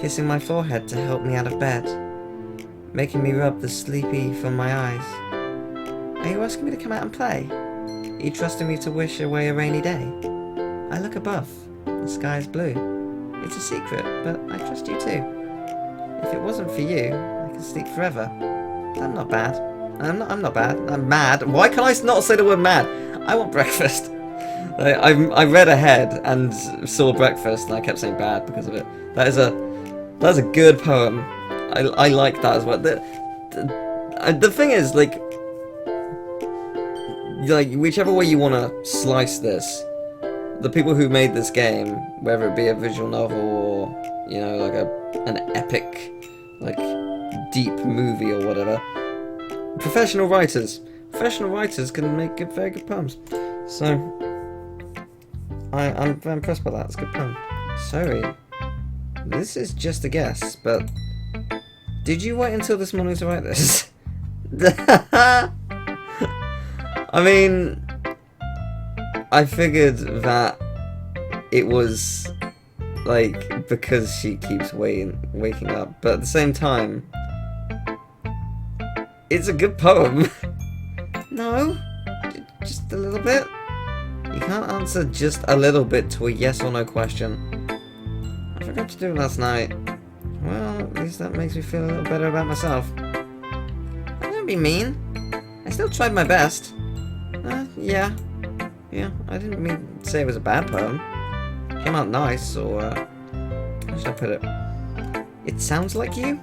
kissing my forehead to help me out of bed, making me rub the sleepy from my eyes. Are you asking me to come out and play? Are you trusting me to wish away a rainy day? I look above, the sky is blue. It's a secret, but I trust you too. If it wasn't for you, I could sleep forever. I'm not bad. I'm not bad. I'm mad. Why can't I not say the word mad? I want breakfast. I read ahead and saw breakfast, and I kept saying bad because of it. That's a good poem. I like that as well. The thing is, like whichever way you want to slice this, the people who made this game, whether it be a visual novel or, you know, like an epic, like deep movie or whatever, professional writers can make very good poems. So I'm very impressed by that. It's a good poem. Sorry, this is just a guess, but did you wait until this morning to write this? I mean, I figured that it was like because she keeps waking up, but at the same time, It's a good poem. No, just a little bit. You can't answer just a little bit to a yes or no question. I forgot to do it last night. Well, at least that makes me feel a little better about myself. Don't be mean. I still tried my best. Yeah. Yeah, I didn't mean to say it was a bad poem. It came out nice, or, how should I put it? It sounds like you?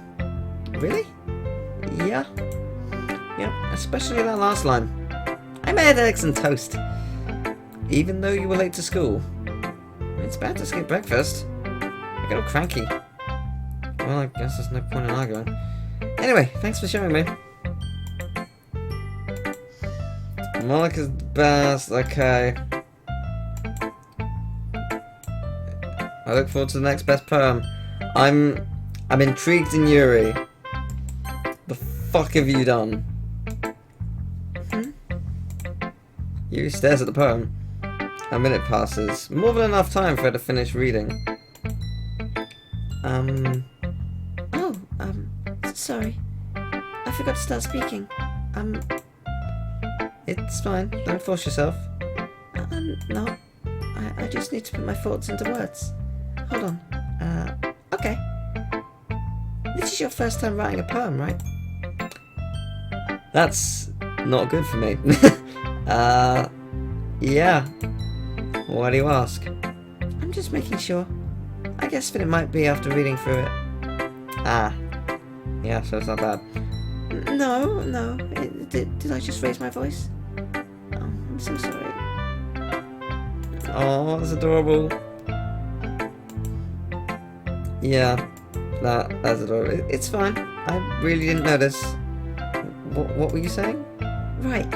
Really? Yeah. Yeah, especially that last line. I made eggs and toast. Even though you were late to school. It's bad to skip breakfast. I got all cranky. Well, I guess there's no point in arguing. Anyway, thanks for showing me. Monica's the best, okay. I look forward to the next best poem. I'm intrigued in Yuri. The fuck have you done? Yuri stares at the poem. A minute passes. More than enough time for her to finish reading. Sorry. I forgot to start speaking. It's fine. Don't force yourself. No. I just need to put my thoughts into words. Hold on. Okay. This is your first time writing a poem, right? That's not good for me. Yeah. Why do you ask? I'm just making sure. I guess that it might be after reading through it. Ah. Yeah, so it's not bad. No. Did I just raise my voice? Oh, I'm so sorry. Oh, that's adorable. Yeah. That's adorable. It's fine. I really didn't notice. What were you saying? Right,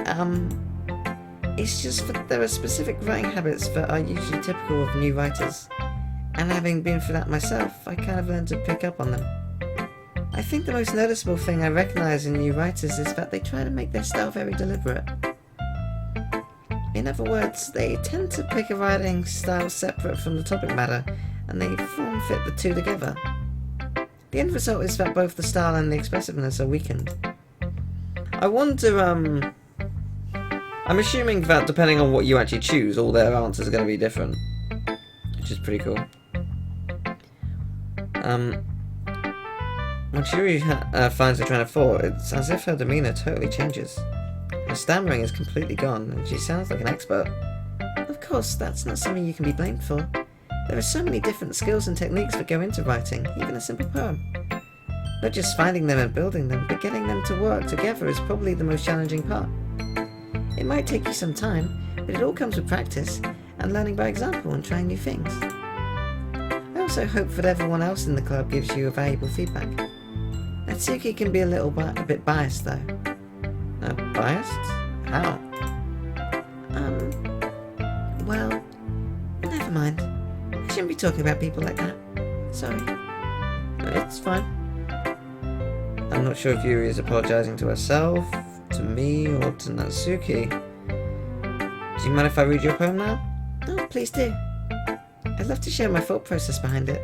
it's just that there are specific writing habits that are usually typical of new writers. And having been through that myself, I kind of learned to pick up on them. I think the most noticeable thing I recognise in new writers is that they try to make their style very deliberate. In other words, they tend to pick a writing style separate from the topic matter, and they form fit the two together. The end result is that both the style and the expressiveness are weakened. I wonder, I'm assuming that depending on what you actually choose, all their answers are going to be different. Which is pretty cool. When Shuri finds her train of thought, it's as if her demeanour totally changes. Her stammering is completely gone, and she sounds like an expert. Of course, that's not something you can be blamed for. There are so many different skills and techniques that go into writing, even a simple poem. Not just finding them and building them, but getting them to work together is probably the most challenging part. It might take you some time, but it all comes with practice, and learning by example and trying new things. I also hope that everyone else in the club gives you valuable feedback. Natsuki can be a bit biased though. Biased? How? Well, never mind. I shouldn't be talking about people like that. Sorry. It's fine. I'm not sure if Yuri is apologising to herself, to me, or to Natsuki. Do you mind if I read your poem now? Oh, please do. I'd love to share my thought process behind it.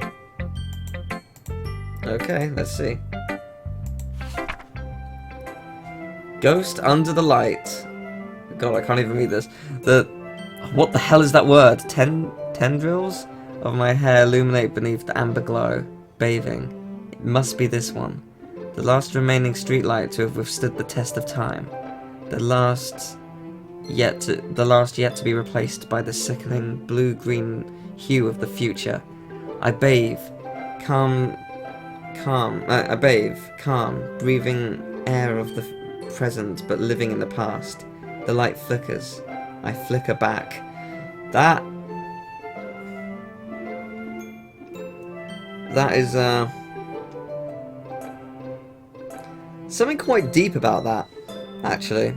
Okay, let's see. Ghost under the light. God, I can't even read this. What the hell is that word? Tendrils of my hair illuminate beneath the amber glow, bathing. It must be this one. The last remaining streetlight to have withstood the test of time. The last yet to be replaced by the sickening blue-green hue of the future. I bathe, calm, breathing air of the present, but living in the past. The light flickers. I flicker back. That is something quite deep about that, actually.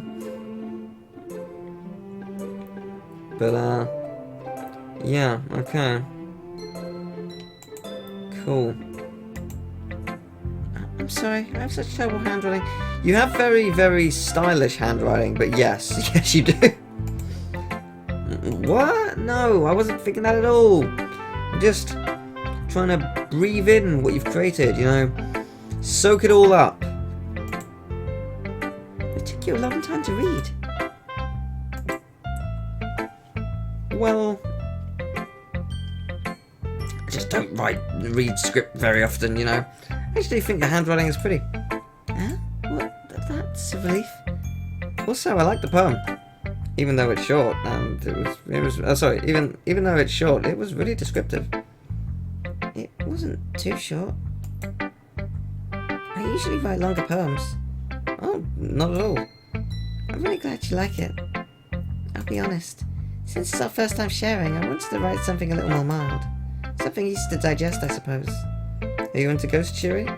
But yeah, okay. Cool. I'm sorry, I have such terrible handwriting. You have very, very stylish handwriting, but yes, yes you do. What? No, I wasn't thinking that at all. I'm just trying to breathe in what you've created, you know. Soak it all up. you a long time to read. Well, I just don't read script very often, you know. I actually think the handwriting is pretty. Huh? Well, that's a relief. Also, I like the poem, even though it's short. And even though it's short, it was really descriptive. It wasn't too short. I usually write longer poems. Oh, not at all. I'm really glad you like it. I'll be honest. Since it's our first time sharing, I wanted to write something a little more mild. Something easy to digest, I suppose. Are you into ghost cheery?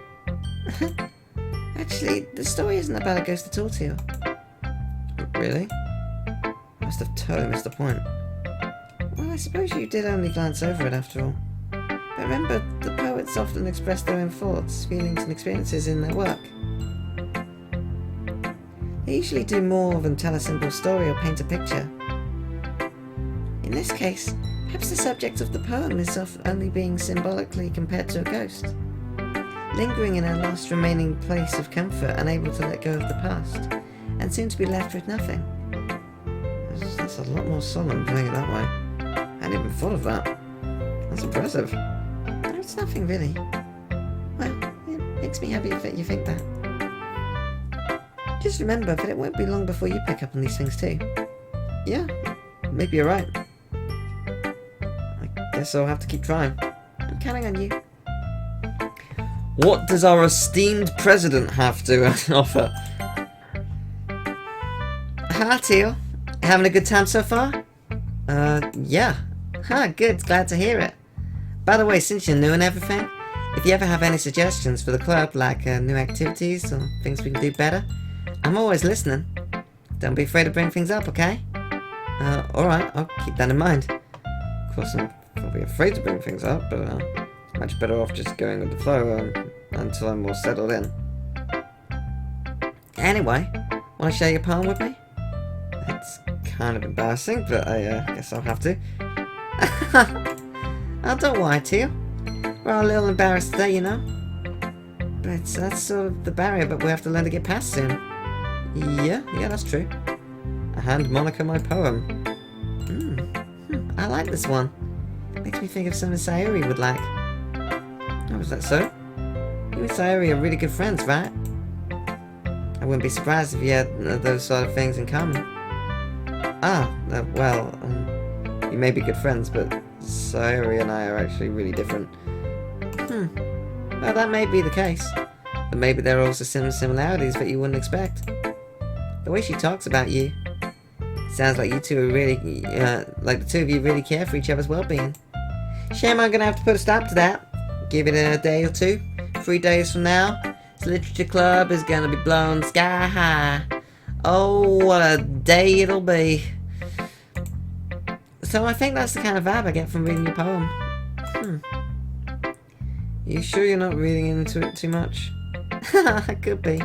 Actually, the story isn't about a ghost at all, Teal. Really? Must have totally missed the point. Well, I suppose you did only glance over it after all. But remember, the poets often express their own thoughts, feelings and experiences in their work. They usually do more than tell a simple story or paint a picture. In this case, perhaps the subject of the poem is of only being symbolically compared to a ghost, lingering in a last remaining place of comfort, unable to let go of the past, and soon to be left with nothing. That's a lot more solemn putting it that way. I hadn't even thought of that. That's impressive. No, it's nothing really. Well, it makes me happy that you think that. Just remember that it won't be long before you pick up on these things too. Yeah, maybe you're right. I guess I'll have to keep trying. I'm counting on you. What does our esteemed president have to offer? Hi, Teal. Having a good time so far? Yeah. Good. Glad to hear it. By the way, since you're new and everything, if you ever have any suggestions for the club, like new activities or things we can do better, I'm always listening. Don't be afraid to bring things up, okay? Alright, I'll keep that in mind. Of course, I'm probably afraid to bring things up, but much better off just going with the flow until I'm more settled in. Anyway, want to share your poem with me? It's kind of embarrassing, but I guess I'll have to. Oh, don't worry, Teal. We're all a little embarrassed today, you know. But that's sort of the barrier, but we have to learn to get past soon. Yeah, that's true. A hand Monica my poem. I like this one. Makes me think of something Sayuri would like. Oh, is that so? You and Sayuri are really good friends, right? I wouldn't be surprised if you had those sort of things in common. You may be good friends, but Sayuri and I are actually really different. Well, that may be the case. But maybe there are also some similarities that you wouldn't expect. The way she talks about you, sounds like you two are really, like the two of you really care for each other's well-being. Shame I'm gonna have to put a stop to that. Give it a day or two. 3 days from now, this literature club is gonna be blown sky high. Oh, what a day it'll be. So I think that's the kind of vibe I get from reading your poem. You sure you're not reading into it too much? I could be.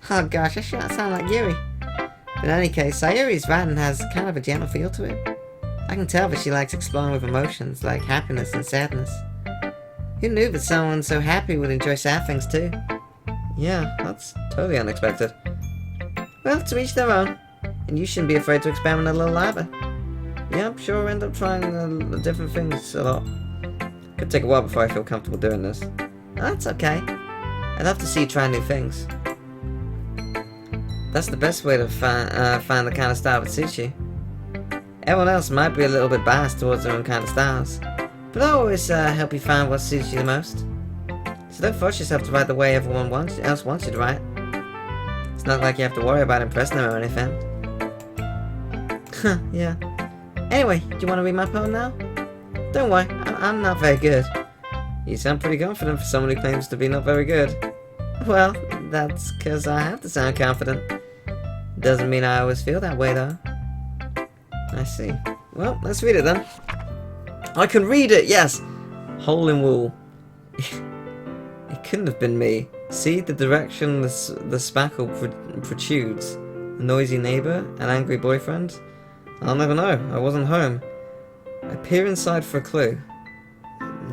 Oh gosh, I should not sound like Yuri. But in any case, Sayuri's writing has kind of a gentle feel to it. I can tell that she likes exploring with emotions like happiness and sadness. Who knew that someone so happy would enjoy sad things too? Yeah, that's totally unexpected. Well, to each their own. And you shouldn't be afraid to experiment a little either. Yeah, I'm sure I'll end up trying different things a lot. Could take a while before I feel comfortable doing this. That's okay. I'd love to see you try new things. That's the best way to find the kind of style that suits you. Everyone else might be a little bit biased towards their own kind of styles, but I'll always help you find what suits you the most. So don't force yourself to write the way everyone else wants you to write. It's not like you have to worry about impressing them or anything. Yeah. Anyway, do you want to read my poem now? Don't worry, I'm not very good. You sound pretty confident for someone who claims to be not very good. Well, that's because I have to sound confident. Doesn't mean I always feel that way, though. I see. Well, let's read it then. I can read it, yes! Hole in wall. It couldn't have been me. See the direction the spackle protrudes. A noisy neighbour? An angry boyfriend? I'll never know. I wasn't home. I peer inside for a clue.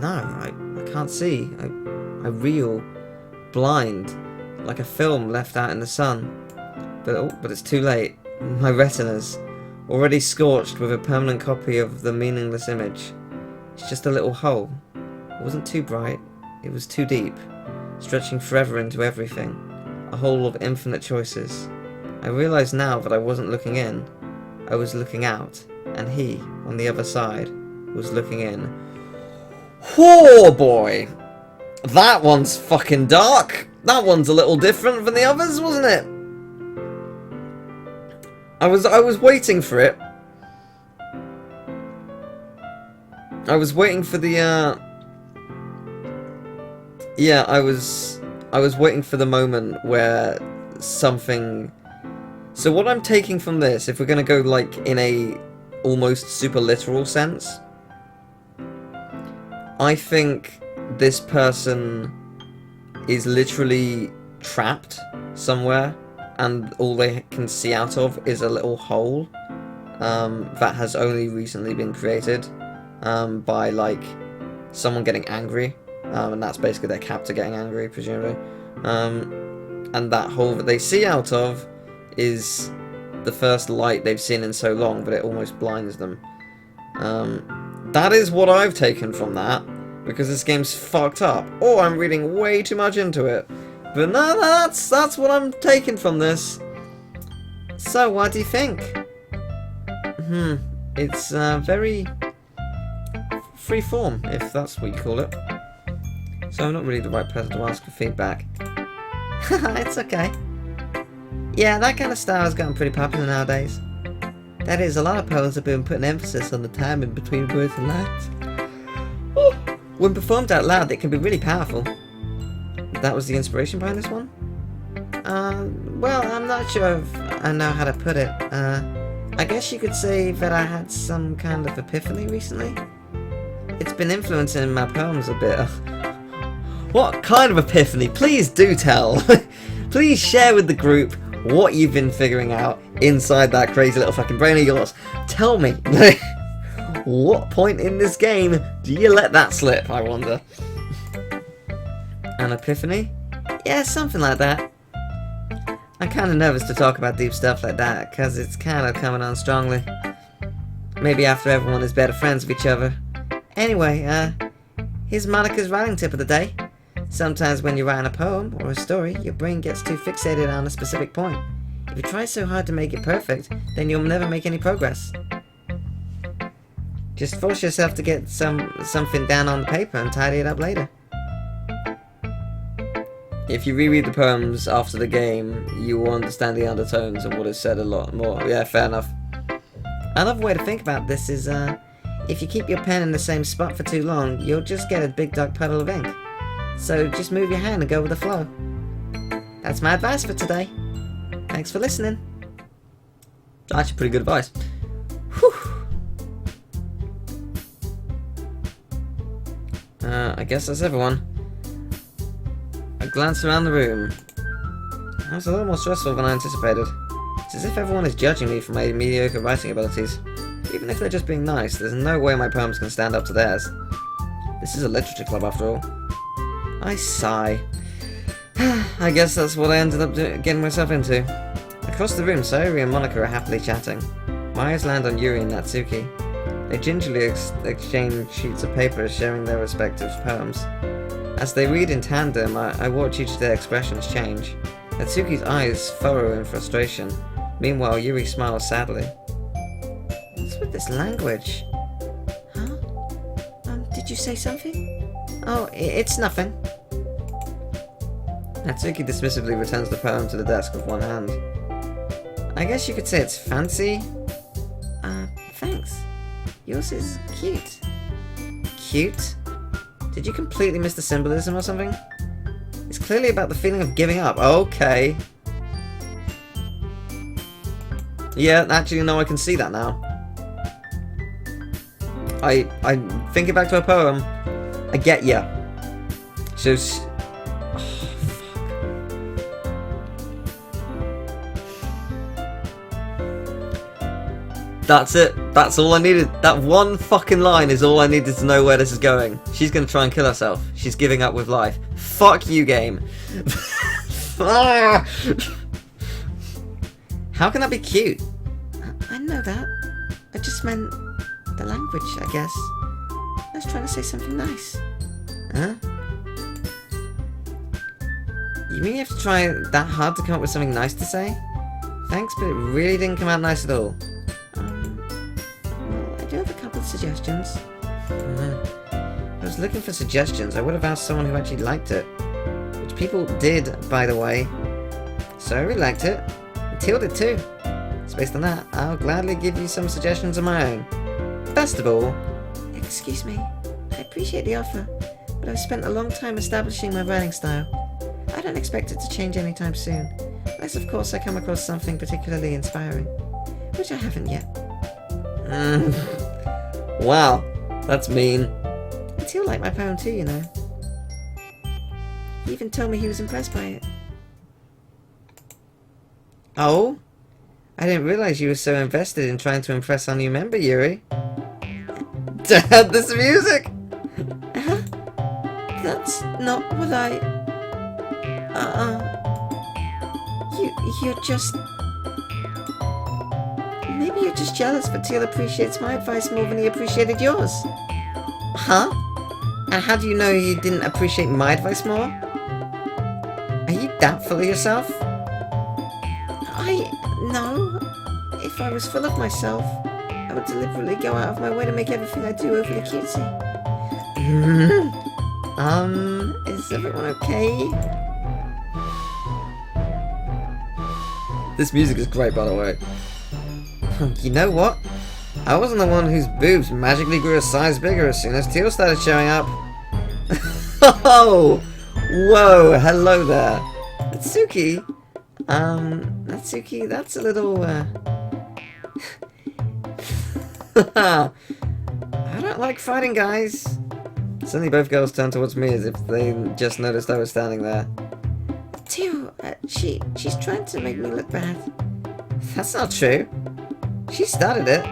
No, I can't see. I reel. Blind. Like a film left out in the sun. But it's too late. My retina's already scorched with a permanent copy of the meaningless image. It's just a little hole. It wasn't too bright. It was too deep, stretching forever into everything. A hole of infinite choices. I realize now that I wasn't looking in. I was looking out, and he, on the other side, was looking in. Whoa, boy! That one's fucking dark! That one's a little different than the others, wasn't it? I was waiting for it. I was waiting for the, yeah, I was waiting for the moment where something... So what I'm taking from this, if we're gonna go, like, in a almost super literal sense, I think this person is literally trapped somewhere, and all they can see out of is a little hole that has only recently been created by, like, someone getting angry, and that's basically their captor getting angry, presumably. And that hole that they see out of is the first light they've seen in so long, but it almost blinds them. That is what I've taken from that, because this game's fucked up. Or I'm reading way too much into it. But no, that's what I'm taking from this. So, what do you think? It's very free form, if that's what you call it. So I'm not really the right person to ask for feedback. It's okay. Yeah, that kind of style has gotten pretty popular nowadays. That is, a lot of poems have been putting emphasis on the time in between words and lines. When performed out loud, it can be really powerful. That was the inspiration behind this one? Well, I'm not sure if I know how to put it. I guess you could say that I had some kind of epiphany recently. It's been influencing my poems a bit. What kind of epiphany? Please do tell. Please share with the group what you've been figuring out inside that crazy little fucking brain of yours. Tell me. What point in this game do you let that slip, I wonder? An epiphany? Yeah, something like that. I'm kind of nervous to talk about deep stuff like that, because it's kind of coming on strongly. Maybe after everyone is better friends with each other. Anyway, here's Monica's writing tip of the day. Sometimes when you're writing a poem or a story, your brain gets too fixated on a specific point. If you try so hard to make it perfect, then you'll never make any progress. Just force yourself to get something down on the paper and tidy it up later. If you reread the poems after the game, you will understand the undertones of what is said a lot more. Yeah, fair enough. Another way to think about this is, if you keep your pen in the same spot for too long, you'll just get a big dark puddle of ink. So just move your hand and go with the flow. That's my advice for today. Thanks for listening. Actually, pretty good advice. Whew. I guess that's everyone. I glanced around the room. That was a little more stressful than I anticipated. It's as if everyone is judging me for my mediocre writing abilities. Even if they're just being nice, there's no way my poems can stand up to theirs. This is a literature club after all. I sigh. I guess that's what I ended up getting myself into. Across the room, Sayori and Monica are happily chatting. My eyes land on Yuri and Natsuki. They gingerly exchange sheets of paper, sharing their respective poems. As they read in tandem, I watch each of their expressions change. Natsuki's eyes furrow in frustration. Meanwhile, Yuri smiles sadly. What's with this language? Huh? Did you say something? Oh, it's nothing. Natsuki dismissively returns the poem to the desk with one hand. I guess you could say it's fancy. Thanks. Yours is cute. Cute? Did you completely miss the symbolism or something? It's clearly about the feeling of giving up. Okay. Yeah, actually, no, I can see that now. I thinking back to a poem. I get ya. So, that's it. That's all I needed. That one fucking line is all I needed to know where this is going. She's gonna try and kill herself. She's giving up with life. Fuck you, game. How can that be cute? I know that. I just meant the language, I guess. I was trying to say something nice. Huh? You mean you have to try that hard to come up with something nice to say? Thanks, but it really didn't come out nice at all. Well, I do have a couple of suggestions. I was looking for suggestions. I would have asked someone who actually liked it. Which people did, by the way. So I really liked it. And Teal did too. So based on that, I'll gladly give you some suggestions of my own. First of all... Excuse me. I appreciate the offer, but I've spent a long time establishing my writing style. I don't expect it to change anytime soon. Unless, of course, I come across something particularly inspiring. Which I haven't yet. Wow, that's mean. And Teal liked my poem too, you know. He even told me he was impressed by it. Oh? I didn't realize you were so invested in trying to impress our new member, Yuri. Dad, this music! That's not what I... You're just... Maybe you're just jealous, but Teal appreciates my advice more than he appreciated yours. Huh? And how do you know you didn't appreciate my advice more? Are you that full of yourself? No. If I was full of myself, I would deliberately go out of my way to make everything I do overly cutesy. Is everyone okay? This music is great, by the way. You know what? I wasn't the one whose boobs magically grew a size bigger as soon as Teal started showing up. Oh! Whoa, hello there. Natsuki? Natsuki, that's a little, I don't like fighting, guys. Suddenly both girls turned towards me as if they just noticed I was standing there. Teal, she's trying to make me look bad. That's not true. She started it.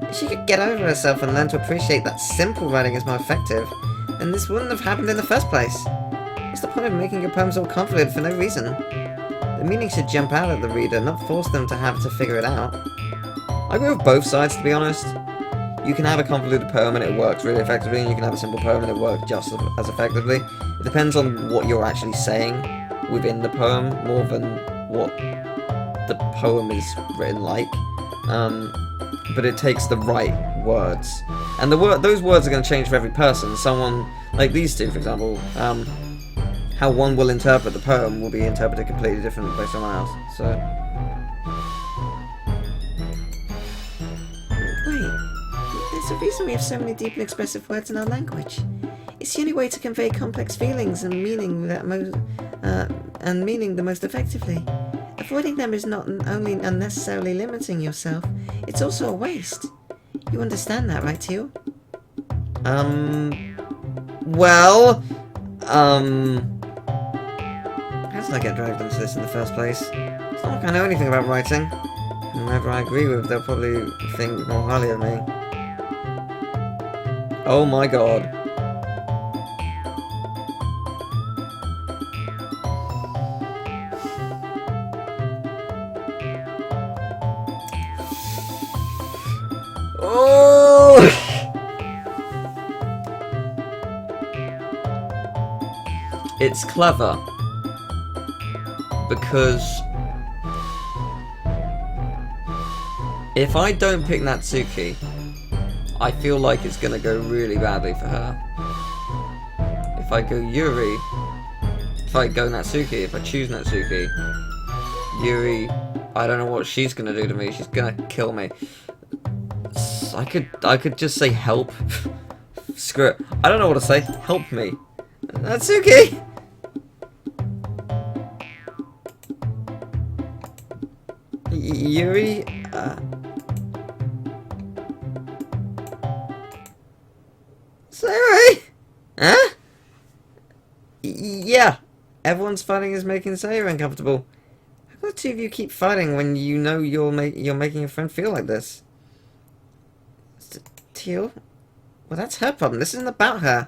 If she could get over herself and learn to appreciate that simple writing is more effective, then this wouldn't have happened in the first place. What's the point of making your poems all convoluted for no reason? The meaning should jump out at the reader, not force them to have to figure it out. I agree with both sides, to be honest. You can have a convoluted poem and it works really effectively, and you can have a simple poem and it works just as effectively. It depends on what you're actually saying within the poem, more than what the poem is written like. But it takes the right words. And those words are going to change for every person. Someone, like these two, for example, how one will interpret the poem will be interpreted completely different by someone else. So... There's a reason we have so many deep and expressive words in our language. It's the only way to convey complex feelings and meaning the most effectively. Avoiding them is not only unnecessarily limiting yourself, it's also a waste. You understand that, right, Teal? How did I get dragged into this in the first place? It's not like I know anything about writing. Whoever I agree with, they'll probably think more highly of me. Oh my god. Oh! It's clever. Because if I don't pick Natsuki, I feel like it's gonna go really badly for her. If I go Yuri, if I go Natsuki, if I choose Natsuki, Yuri, I don't know what she's gonna do to me. She's gonna kill me. I could just say help. Screw it. I don't know what to say. Help me. Natsuki! Yuri? Sayori? Huh? Yeah. Everyone's fighting is making Sayori uncomfortable. How come the two of you keep fighting when you know you're making your friend feel like this? Teal? Well, that's her problem. This isn't about her.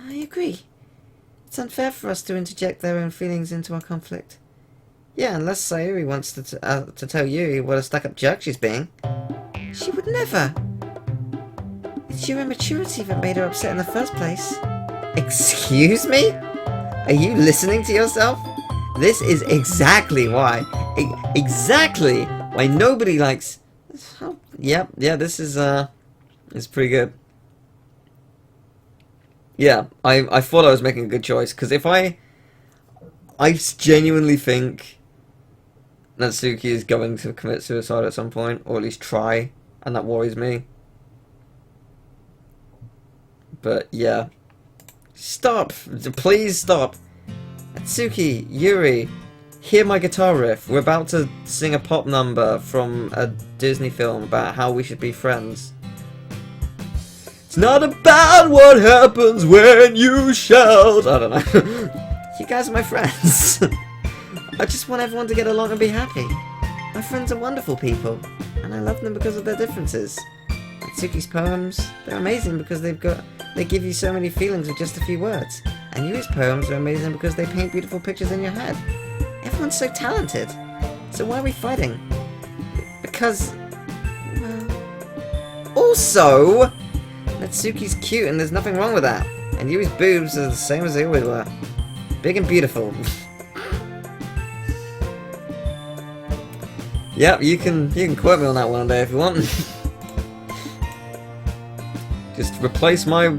I agree. It's unfair for us to interject their own feelings into our conflict. Yeah, unless Sayuri wants to tell Yuri what a stuck-up jerk she's being. She would never. It's your immaturity that made her upset in the first place. Excuse me? Are you listening to yourself? This is exactly why. Exactly why nobody likes... Oh, yeah, this is, it's pretty good. Yeah, I thought I was making a good choice, because if I genuinely think Natsuki is going to commit suicide at some point, or at least try, and that worries me. But, yeah. Stop! Please stop! Natsuki, Yuri, hear my guitar riff. We're about to sing a pop number from a Disney film about how we should be friends. It's not about what happens when you shout. I don't know. You guys are my friends. I just want everyone to get along and be happy. My friends are wonderful people, and I love them because of their differences. Natsuki's poems, they're amazing because they give you so many feelings with just a few words. And Yuri's poems are amazing because they paint beautiful pictures in your head. Everyone's so talented. So why are we fighting? Because, well... Also, Natsuki's cute and there's nothing wrong with that. And Yuri's boobs are the same as they always were. Big and beautiful. Yep, you can quote me on that one day if you want. Just replace their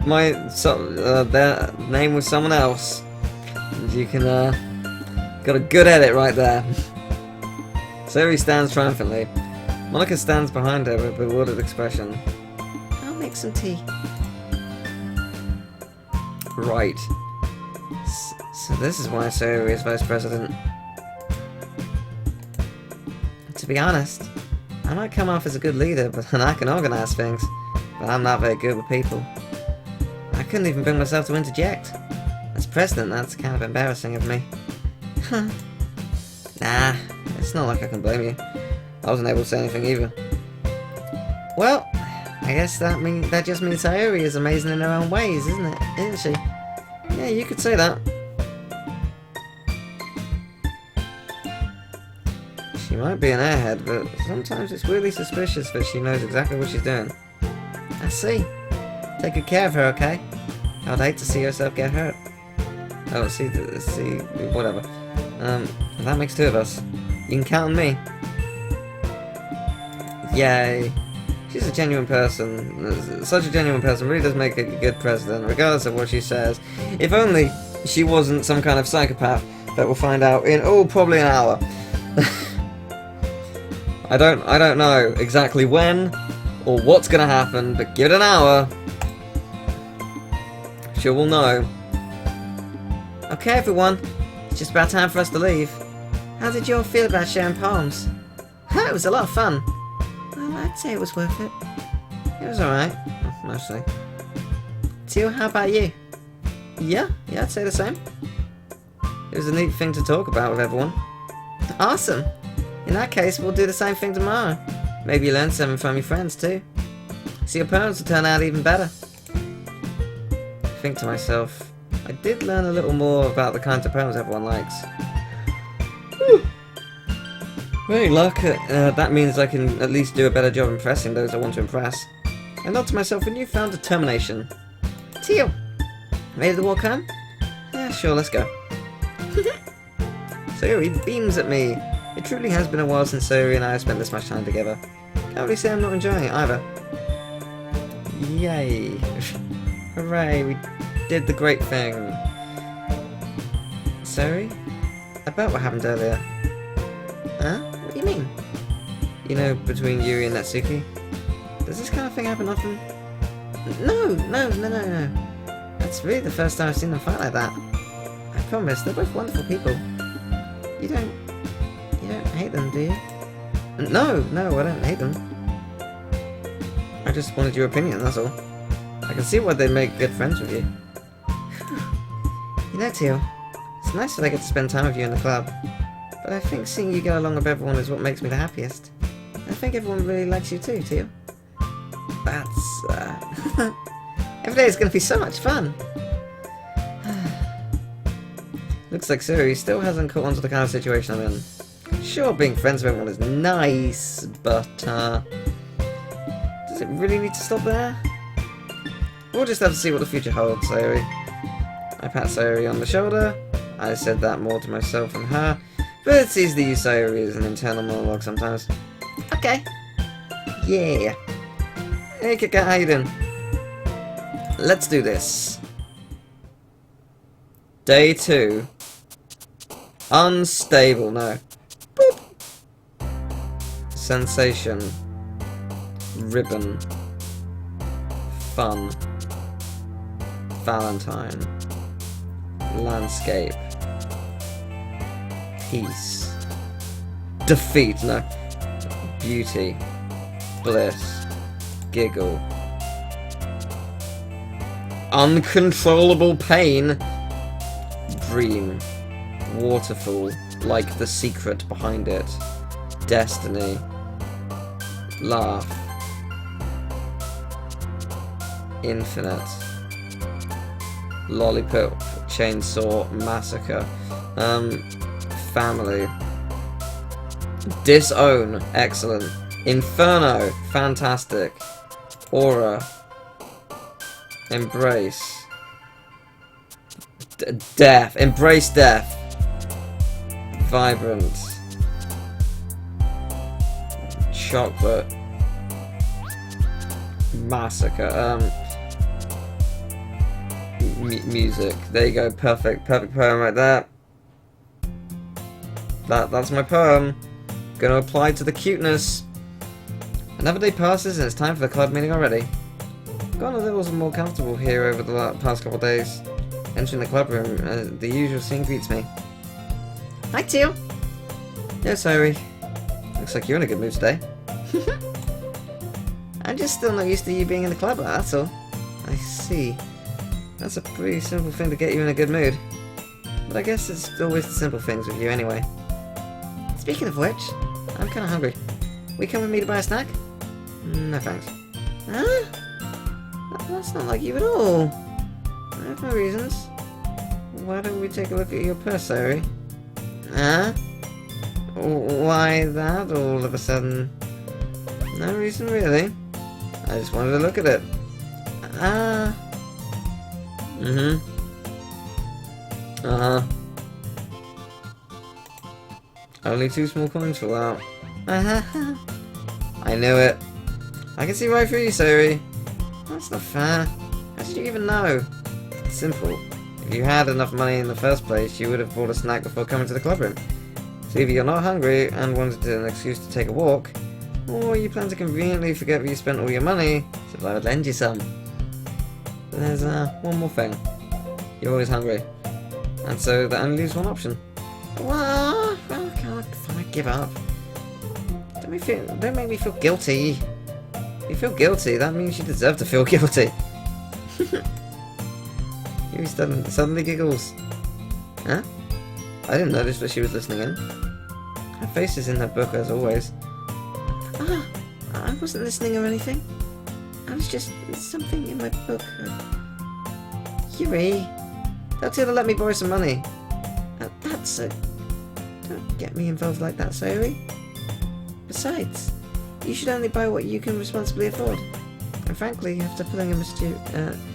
name with someone else. And you can, got a good edit right there. Sayuri stands triumphantly. Monica stands behind her with a bewildered expression. I'll make some tea. Right. So this is why Sayuri is vice president. To be honest, I might come off as a good leader, and I can organize things. But I'm not very good with people. I couldn't even bring myself to interject. As president, that's kind of embarrassing of me. Nah, it's not like I can blame you. I wasn't able to say anything either. Well, I guess that just means Sayuri is amazing in her own ways, isn't it? Isn't she? Yeah, you could say that. She might be an airhead, but sometimes it's really suspicious that she knows exactly what she's doing. I see. Take good care of her, okay? I would hate to see yourself get hurt. Oh, see, whatever. That makes two of us. You can count on me. Yay. She's a genuine person. Such a genuine person really does make a good president, regardless of what she says. If only she wasn't some kind of psychopath that we'll find out in, probably an hour. I don't know exactly when or what's gonna happen, but give it an hour. Sure we'll know. Okay everyone, it's just about time for us to leave. How did you all feel about sharing poems? It was a lot of fun. Well, I'd say it was worth it. It was alright, mostly. Teal, how about you? Yeah, I'd say the same. It was a neat thing to talk about with everyone. Awesome! In that case, we'll do the same thing tomorrow. Maybe you learn something from your friends too. So your poems will turn out even better. I think to myself, I did learn a little more about the kinds of poems everyone likes. Whew. Very luck. That means I can at least do a better job impressing those I want to impress. I nod to myself with newfound determination. Teal, ready to walk home? Yeah, sure, let's go. Sayuri beams at me. It truly has been a while since Sayuri and I have spent this much time together. Can't really say I'm not enjoying it either. Yay. Hooray, we did the great thing. Sayuri? About what happened earlier. Huh? What do you mean? You know, between Yuri and Natsuki? Does this kind of thing happen often? No. That's really the first time I've seen them fight like that. I promise, they're both wonderful people. You don't hate them, do you? No, I don't hate them. I just wanted your opinion, that's all. I can see why they'd make good friends with you. You know, Teal, it's nice that I get to spend time with you in the club. But I think seeing you get along with everyone is what makes me the happiest. I think everyone really likes you too, Teal. That's, every day is going to be so much fun. Looks like Sayuri still hasn't caught on to the kind of situation I'm in. Sure, being friends with everyone is nice, but, does it really need to stop there? We'll just have to see what the future holds, Sayori. I pat Sayori on the shoulder. I said that more to myself than her, but it's easy to use Sayori as an internal monologue sometimes. Okay. Yeah. Hey, Kika, how you doing? Let's do this. Day 2. Unstable, no. Boop. Sensation. Ribbon. Fun. Valentine. Landscape. Peace. Defeat, no. Beauty. Bliss. Giggle. Uncontrollable pain. Dream. Waterfall, like the secret behind it. Destiny. Laugh. Infinite. Lollipop. Chainsaw. Massacre. Family. Disown. Excellent. Inferno. Fantastic. Aura. Embrace. Death. Embrace death. Vibrant. Chocolate. Massacre. Music. There you go. Perfect. Perfect poem right there. That's my poem. Gonna apply to the cuteness. Another day passes and it's time for the club meeting already. Gotten a little more comfortable here over the past couple of days. Entering the club room, the usual scene greets me. Hi, Teal. Yes, Sayori. Looks like you're in a good mood today. I'm just still not used to you being in the club, that's all. I see. That's a pretty simple thing to get you in a good mood. But I guess it's always the simple things with you anyway. Speaking of which, I'm kinda hungry. will you come with me to buy a snack? No thanks. Huh? That's not like you at all. I have no reasons. Why don't we take a look at your purse, Sayori? Huh? Why that all of a sudden? No reason really. I just wanted to look at it. Uh-huh. Only 2 small coins fall out. Uh-huh. I knew it. I can see right through you, Sayori. That's not fair. How did you even know? It's simple. If you had enough money in the first place, you would have bought a snack before coming to the club room. So either you're not hungry and wanted an excuse to take a walk, or you plan to conveniently forget where you spent all your money, so I would lend you some. But there's one more thing. You're always hungry. And so that only leaves one option. What? Well, fine, give up. Don't make me feel guilty. If you feel guilty, that means you deserve to feel guilty. Yuri suddenly giggles. Huh? I didn't notice that she was listening in. Her face is in her book as always. Ah, I wasn't listening or anything. I was just something in my book. Yuri, Tell Tia to let me borrow some money. that's a... Don't get me involved like that, Sayori. Besides, you should only buy what you can responsibly afford. And frankly, after pulling a mischievous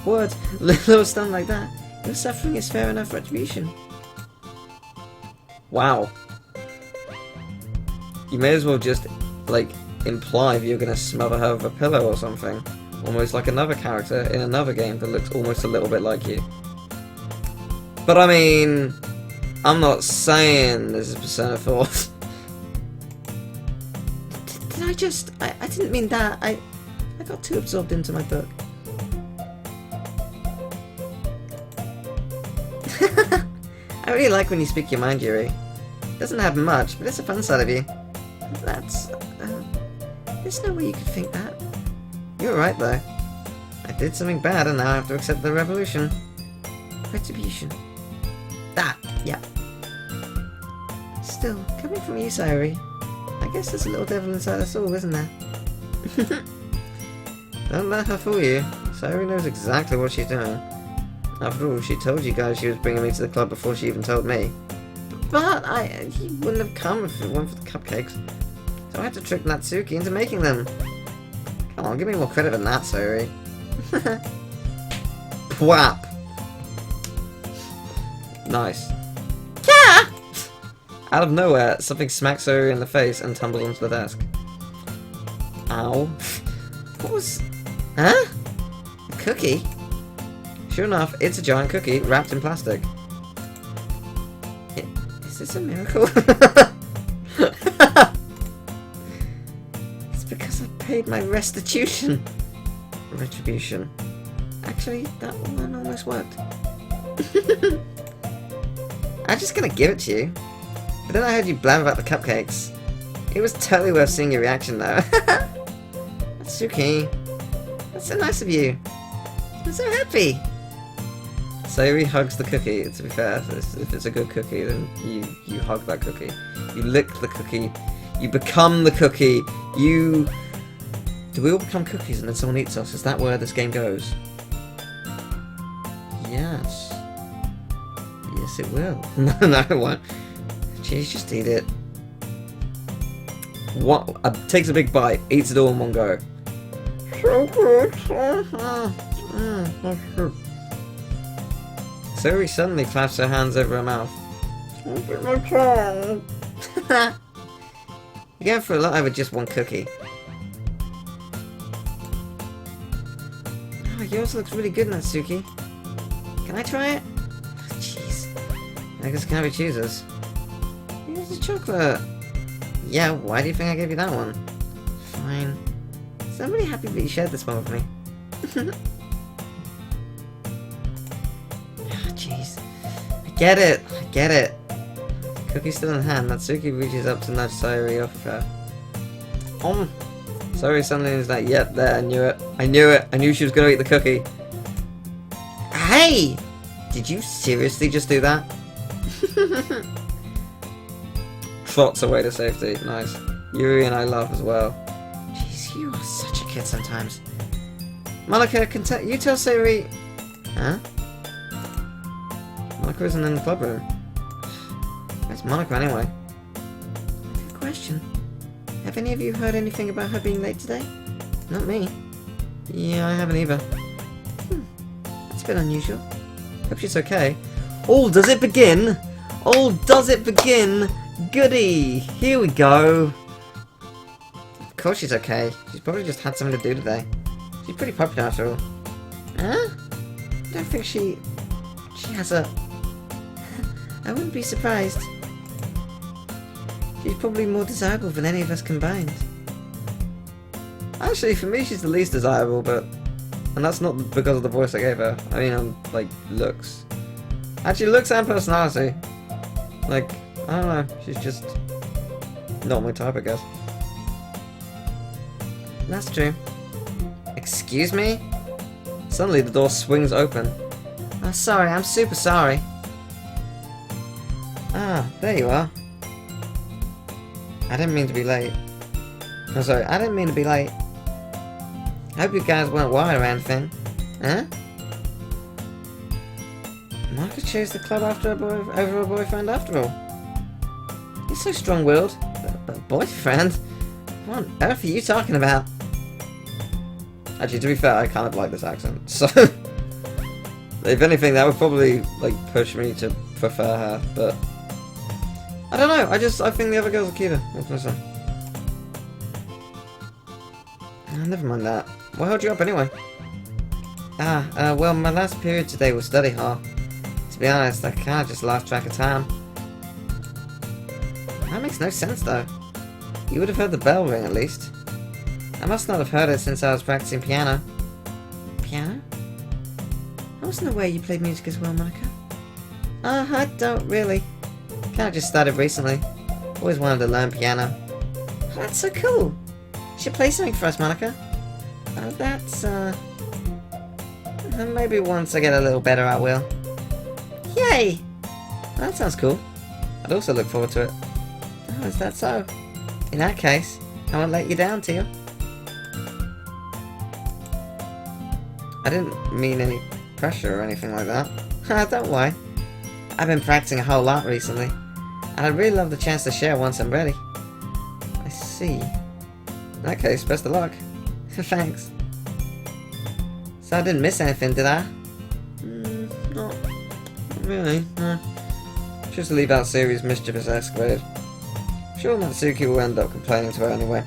word, little stunt like that, your suffering is fair enough retribution. Wow. You may as well just, like, imply that you're gonna smother her with a pillow or something. Almost like another character in another game that looks almost a little bit like you. But I mean, I'm not saying this is Persona 4. Did I just... I didn't mean that. I got too absorbed into my book. I really like when you speak your mind, Yuri. Doesn't happen much, but it's a fun side of you. That's... there's no way you could think that. You're right, though. I did something bad and now I have to accept the revolution. Retribution. That, yeah. Still, coming from you, Sayori, I guess there's a little devil inside us all, isn't there? Don't let her fool you. Sayori knows exactly what she's doing. After all, she told you guys she was bringing me to the club before she even told me. But he wouldn't have come if it weren't for the cupcakes. So I had to trick Natsuki into making them. Come on, give me more credit than that, Sayori. Pwap! Nice. Yeah! Out of nowhere, something smacks Sayori in the face and tumbles onto the desk. Ow. What was... Huh? A cookie? Sure enough, it's a giant cookie wrapped in plastic. Is this a miracle? It's because I paid my restitution. Retribution. Actually, that one almost worked. I'm just gonna give it to you. But then I heard you blab about the cupcakes. It was totally worth seeing your reaction though. Natsuki. That's so nice of you. I'm so happy. Sayori hugs the cookie, to be fair. If it's a good cookie, then you hug that cookie. You lick the cookie. You become the cookie. Do we all become cookies and then someone eats us? Is that where this game goes? Yes. Yes, it will. No, it won't. Jeez, just eat it. What? Takes a big bite, eats it all in one go. So good. Sayori suddenly claps her hands over her mouth. You're going for a lot over just one cookie. Oh, yours looks really good, Natsuki. Can I try it? Jeez. I guess can have choosers. Here's the chocolate. Yeah, why do you think I gave you that one? Fine. So I'm really happy that you shared this one with me. Jeez. I get it. Cookie still in hand, Natsuki reaches up to nudge Sayori off of her. Sayori suddenly is like, yep, there, I knew it. I knew she was gonna eat the cookie. Hey! Did you seriously just do that? Trots away to safety. Nice. Yuri and I laugh as well. Jeez, you are such a kid sometimes. Monica, you tell Sayori... Huh? Monica isn't in the club room. Where's Monica anyway? Good question. Have any of you heard anything about her being late today? Not me. Yeah, I haven't either. That's a bit unusual. Hope she's okay. Oh, does it begin? Oh, does it begin? Goody! Here we go. Of course she's okay. She's probably just had something to do today. She's pretty popular after all. Huh? I don't think she has a... I wouldn't be surprised. She's probably more desirable than any of us combined. Actually, for me, she's the least desirable, but... And that's not because of the voice I gave her. I mean, like, looks. Actually, looks and personality. Like, I don't know. She's just... not my type, I guess. That's true. Excuse me? Suddenly, the door swings open. Oh, sorry. I'm super sorry. Ah, there you are. I didn't mean to be late. I'm sorry, I didn't mean to be late. I hope you guys weren't worried or anything. Huh? Monica chose the club over her boyfriend after all. You're so strong-willed. But boyfriend? What on earth are you talking about? Actually, to be fair, I kind of like this accent, so... if anything, that would probably, like, push me to prefer her, but... I don't know, I think the other girls are cuter. What can I say? Never mind that. What held you up anyway? Well, my last period today was study hall. To be honest, I kinda just lost track of time. That makes no sense though. You would have heard the bell ring at least. I must not have heard it since I was practicing piano. Piano? I wasn't aware you played music as well, Monica. I don't really. Kinda just started recently. Always wanted to learn piano. Oh, that's so cool. You should play something for us, Monica. Maybe once I get a little better, I will. Yay! That sounds cool. I'd also look forward to it. Oh, is that so? In that case, I won't let you down, Teal. I didn't mean any pressure or anything like that. Don't worry. I've been practicing a whole lot recently. And I'd really love the chance to share once I'm ready. I see. In that case, best of luck. Thanks. So I didn't miss anything, did I? Not really, no. Just to leave out Sayori's mischievous escapade. Sure, Natsuki will end up complaining to her anyway.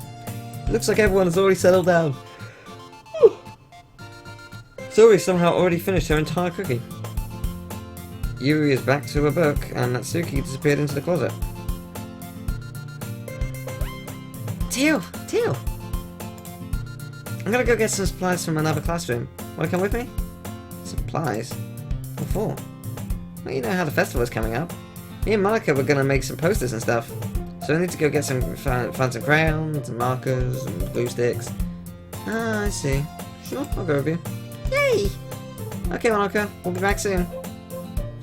It looks like everyone has already settled down. Sayori somehow already finished her entire cookie. Yuri is back to her book, and Natsuki disappeared into the closet. Teal! I'm gonna go get some supplies from another classroom. Wanna come with me? Supplies? What for? Well, you know how the festival is coming up. Me and Monica were gonna make some posters and stuff. So I need to go get some fancy crayons and markers and glue sticks. Ah, I see. Sure, I'll go with you. Yay! Okay, Monica, we'll be back soon.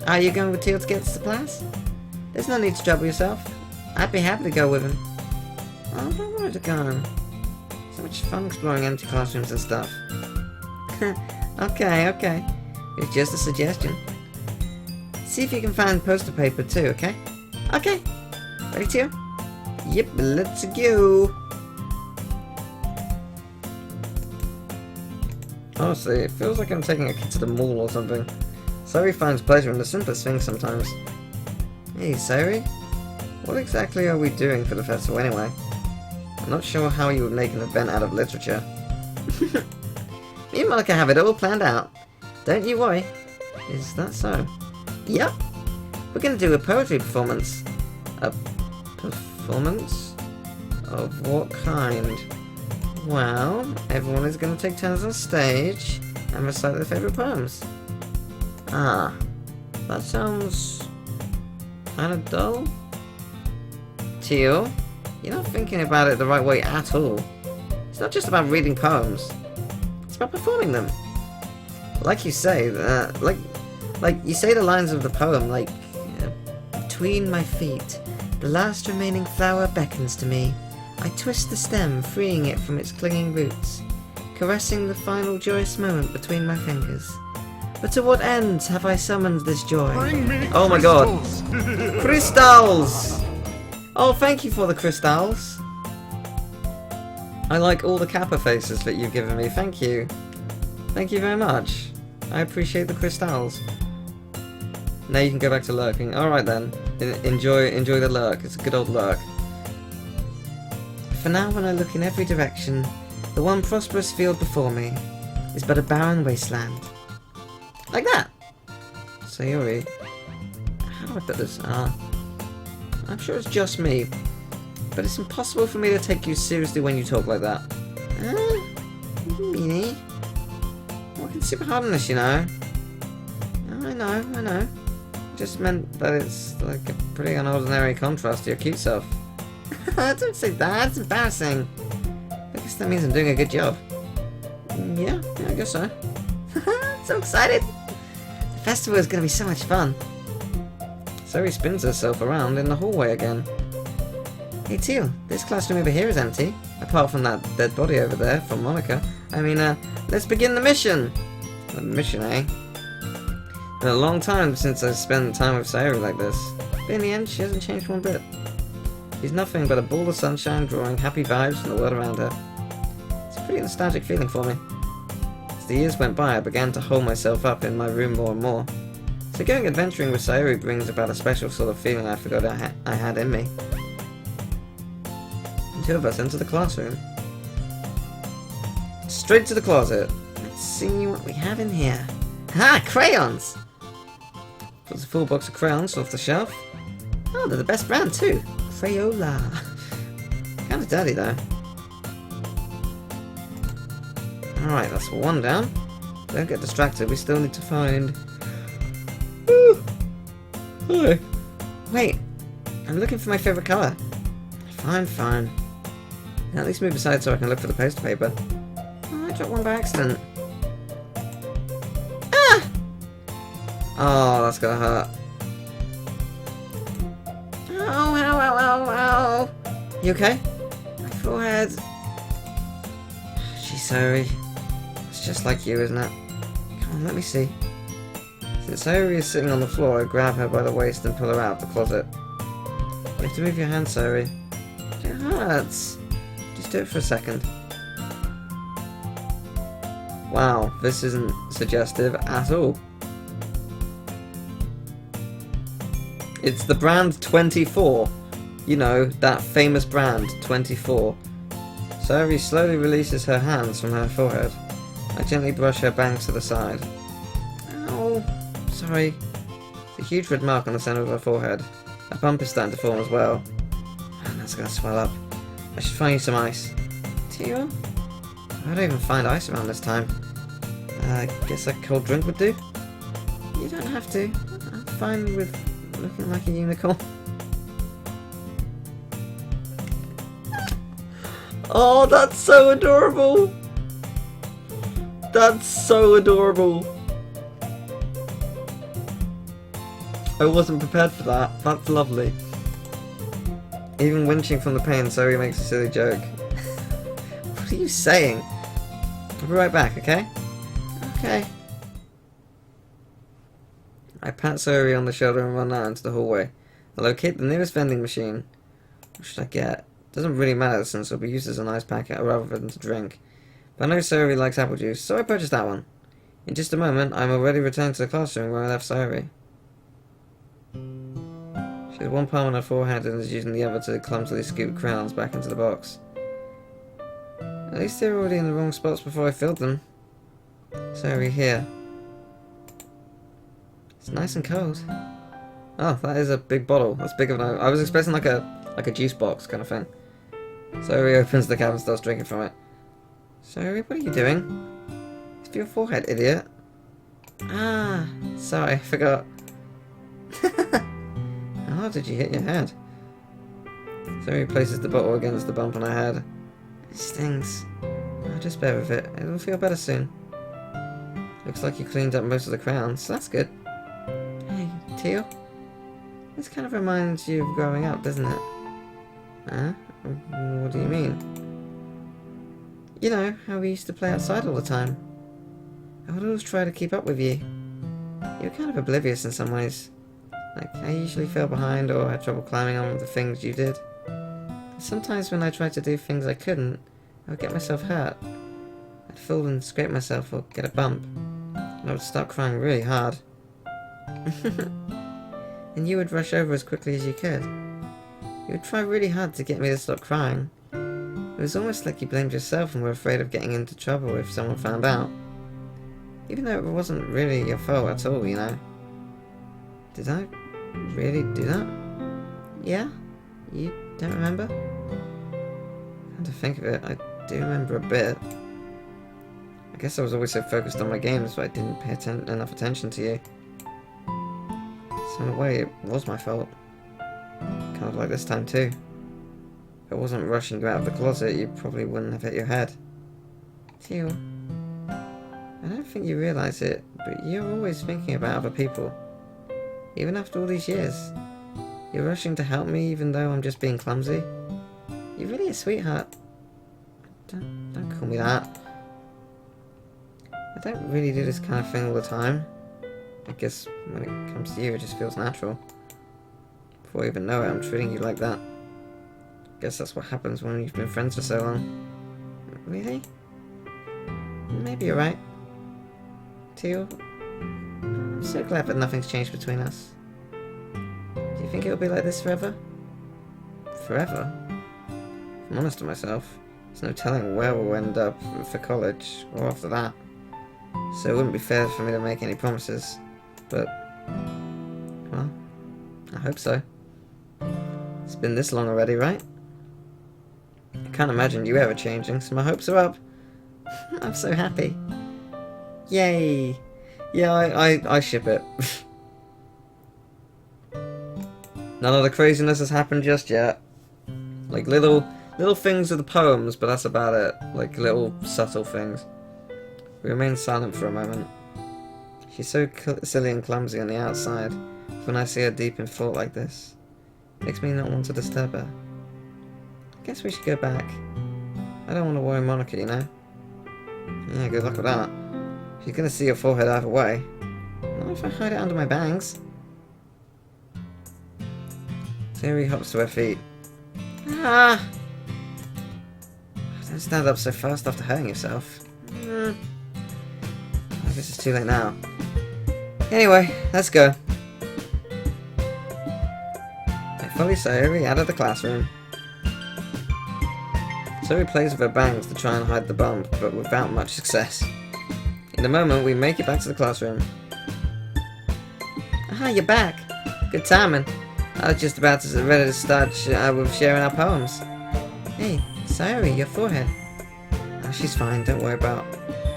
Are you going with Teal to get the supplies? There's no need to trouble yourself. I'd be happy to go with him. Oh, I wanted to go. So much fun exploring empty classrooms and stuff. Okay. It's just a suggestion. See if you can find poster paper too, okay? Okay. Ready, Teal? Yep, let's go. Honestly, it feels like I'm taking a kid to the mall or something. Sayori finds pleasure in the simplest things sometimes. Hey, Sayori? What exactly are we doing for the festival anyway? I'm not sure how you would make an event out of literature. Me and Monica have it all planned out. Don't you worry. Is that so? Yep. We're gonna do a poetry performance. A performance? Of what kind? Well, everyone is gonna take turns on stage and recite their favourite poems. Ah, that sounds kinda dull. Teal, you're not thinking about it the right way at all. It's not just about reading poems. It's about performing them. Like you say, like you say the lines of the poem, like, between my feet, the last remaining flower beckons to me. I twist the stem, freeing it from its clinging roots, caressing the final joyous moment between my fingers. But to what ends have I summoned this joy? Oh my god. Crystals! Oh, thank you for the crystals. I like all the Kappa faces that you've given me. Thank you. Thank you very much. I appreciate the crystals. Now you can go back to lurking. Alright then. Enjoy the lurk. It's a good old lurk. For now, when I look in every direction, the one prosperous field before me is but a barren wasteland. Like that! Sayori. How do I put this? I'm sure it's just me, but it's impossible for me to take you seriously when you talk like that. Meanie. Working super hard on this, you know. I know. Just meant that it's like a pretty unordinary contrast to your cute self. Don't say that, it's embarrassing. I guess that means I'm doing a good job. Yeah, I guess so. So excited! The festival is going to be so much fun. Sayori spins herself around in the hallway again. Hey Teal, this classroom over here is empty, apart from that dead body over there from Monica. I mean, let's begin the mission! The mission, eh? Been a long time since I spent time with Sayori like this, but in the end she hasn't changed one bit. She's nothing but a ball of sunshine drawing happy vibes from the world around her. It's a pretty nostalgic feeling for me. As the years went by, I began to hold myself up in my room more and more. So going adventuring with Sayori brings about a special sort of feeling I forgot I had in me. The two of us enter the classroom. Straight to the closet. Let's see what we have in here. Ah, crayons! Pulls a full box of crayons off the shelf. Oh, they're the best brand too. Crayola. Kind of dirty though. Alright, that's one down. Don't get distracted, we still need to find... Hi. Wait, I'm looking for my favourite colour. Fine. Now at least move aside so I can look for the poster paper. Oh, I dropped one by accident. Ah! Oh, that's gonna hurt. Ow. You okay? My forehead. She's sorry. It's just like you, isn't it? Come on, let me see. Since Sayori is sitting on the floor, I grab her by the waist and pull her out of the closet. You have to move your hand, Sari. It hurts. Just do it for a second. Wow, this isn't suggestive at all. It's the brand 24. You know, that famous brand, 24. Sari slowly releases her hands from her forehead. I gently brush her bangs to the side. Ow. Sorry. A huge red mark on the centre of her forehead. A bump is starting to form as well. Man, that's gonna swell up. I should find you some ice. Teal? I don't even find ice around this time. I guess a cold drink would do? You don't have to. I'm fine with looking like a unicorn. Oh, that's so adorable! That's so adorable! I wasn't prepared for that. That's lovely. Even winching from the pain, Sari makes a silly joke. What are you saying? I'll be right back, okay? Okay. I pat Sari on the shoulder and run out into the hallway. I locate the nearest vending machine. What should I get? Doesn't really matter since it'll be used as an ice packet rather than to drink. But I know Sari likes apple juice, so I purchased that one. In just a moment, I'm already returned to the classroom where I left Sari. She has one palm on her forehead and is using the other to clumsily scoop crayons back into the box. At least they were already in the wrong spots before I filled them. Sari, here. It's nice and cold. Oh, that is a big bottle. That's big of an... I was expecting like a juice box kind of thing. Sari opens the cap and starts drinking from it. Sari, what are you doing? It's for your forehead, idiot. Ah, sorry, I forgot. How hard did you hit your head? Sari places the bottle against the bump on her head. It stings. I'll just bear with it. It'll feel better soon. Looks like you cleaned up most of the crayons, so that's good. Hey, Teal? This kind of reminds you of growing up, doesn't it? Huh? What do you mean? You know, how we used to play outside all the time. I would always try to keep up with you. You were kind of oblivious in some ways. Like, I usually fell behind or had trouble climbing on the things you did. Sometimes when I tried to do things I couldn't, I would get myself hurt. I'd fall and scrape myself or get a bump. And I would start crying really hard. And you would rush over as quickly as you could. You would try really hard to get me to stop crying. It was almost like you blamed yourself and were afraid of getting into trouble if someone found out. Even though it wasn't really your fault at all, you know. Did I really do that? Yeah? You don't remember? Come to think of it, I do remember a bit. I guess I was always so focused on my games, but I didn't pay enough attention to you. So in a way, it was my fault. Kind of like this time too. If I wasn't rushing you out of the closet, you probably wouldn't have hit your head. Teal, I don't think you realise it, but you're always thinking about other people. Even after all these years. You're rushing to help me even though I'm just being clumsy. You're really a sweetheart. Don't call me that. I don't really do this kind of thing all the time. I guess when it comes to you, it just feels natural. Before I even know it, I'm treating you like that. Guess that's what happens when you've been friends for so long. Really? Maybe you're right. Teal, I'm so glad that nothing's changed between us. Do you think it'll be like this forever? Forever? If I'm honest with myself, there's no telling where we'll end up for college or after that. So it wouldn't be fair for me to make any promises. But, well, I hope so. It's been this long already, right? I can't imagine you ever changing, so my hopes are up. I'm so happy. Yay! Yeah, I ship it. None of the craziness has happened just yet. Like little things of the poems, but that's about it. Like little subtle things. We remain silent for a moment. She's so silly and clumsy on the outside. When I see her deep in thought like this, it makes me not want to disturb her. I guess we should go back. I don't want to worry Monica, you know. Yeah, good luck with that. She's gonna see your forehead either way. Not if I hide it under my bangs. Sayori hops to her feet. Ah! Don't stand up so fast after hurting yourself. I guess it's too late now. Anyway, let's go. They follow Sayori out of the classroom. Sayori plays with her bangs to try and hide the bump, but without much success. In a moment, we make it back to the classroom. Aha, you're back. Good timing. I was just about to ready to start with sharing our poems. Hey, sorry, your forehead. Oh, she's fine, don't worry about.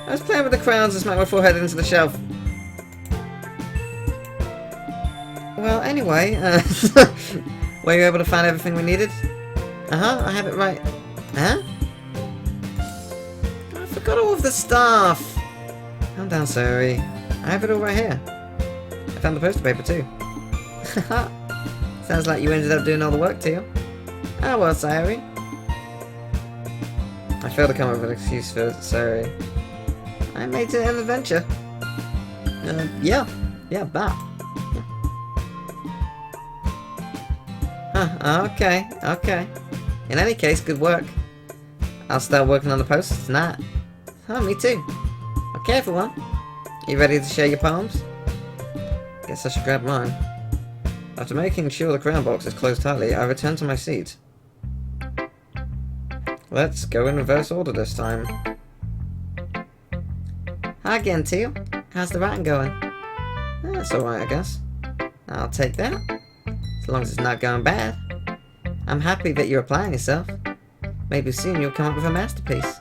I was playing with the crayons and smacked my forehead into the shelf. Well, anyway, were you able to find everything we needed? Uh-huh, I have it right. Huh? I forgot all of the stuff. Calm down, Sayori. I have it all right here. I found the poster paper too. Sounds like you ended up doing all the work, too. Oh well, Sayori. I failed to come up with an excuse for Sayori. I made it an adventure. Yeah, that. Huh, okay. In any case, good work. I'll start working on the posters tonight. Oh, me too. Okay, everyone. You ready to share your poems? Guess I should grab mine. After making sure the crayon box is closed tightly, I return to my seat. Let's go in reverse order this time. Hi again, Teal. How's the writing going? That's alright, I guess. I'll take that. As long as it's not going bad. I'm happy that you're applying yourself. Maybe soon you'll come up with a masterpiece.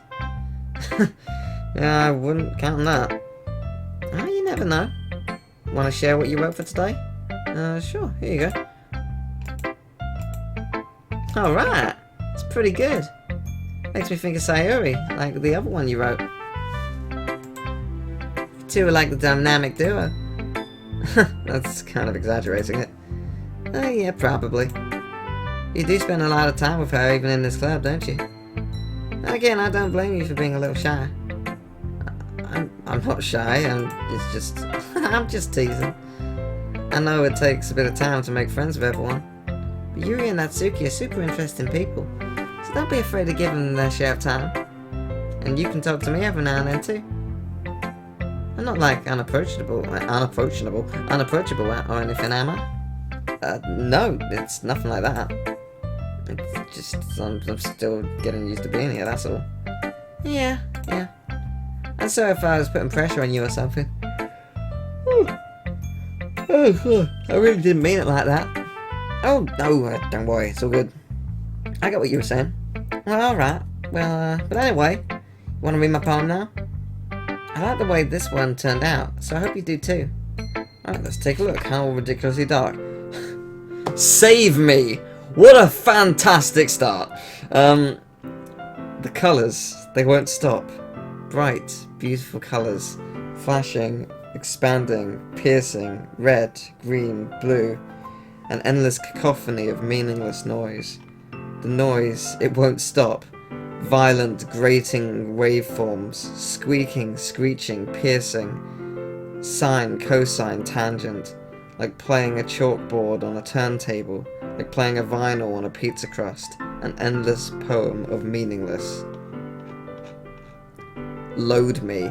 Yeah, I wouldn't count on that. Oh, you never know. Want to share what you wrote for today? Sure, here you go. Alright, it's pretty good. Makes me think of Sayori, like the other one you wrote. You two are like the dynamic duo. That's kind of exaggerating it. Yeah, probably. You do spend a lot of time with her even in this club, don't you? And again, I don't blame you for being a little shy. I'm not shy, it's just... I'm just teasing. I know it takes a bit of time to make friends with everyone, but Yuri and Natsuki are super interesting people, so don't be afraid to give them their share of time. And you can talk to me every now and then too. I'm not like unapproachable or anything, am I? No, it's nothing like that. It's just, I'm still getting used to being here, that's all. Yeah. And so if I was putting pressure on you or something. Oh, I really didn't mean it like that. Oh, no, don't worry, it's all good. I got what you were saying. Well, alright. Well, but anyway, you want to read my poem now? I like the way this one turned out, so I hope you do too. Alright, let's take a look. How ridiculously dark. Save me! What a fantastic start! The colours, they won't stop. Bright, beautiful colours. Flashing, expanding, piercing, red, green, blue. An endless cacophony of meaningless noise. The noise, it won't stop. Violent, grating waveforms. Squeaking, screeching, piercing. Sine, cosine, tangent. Like playing a chalkboard on a turntable. Like playing a vinyl on a pizza crust. An endless poem of meaningless. Load me.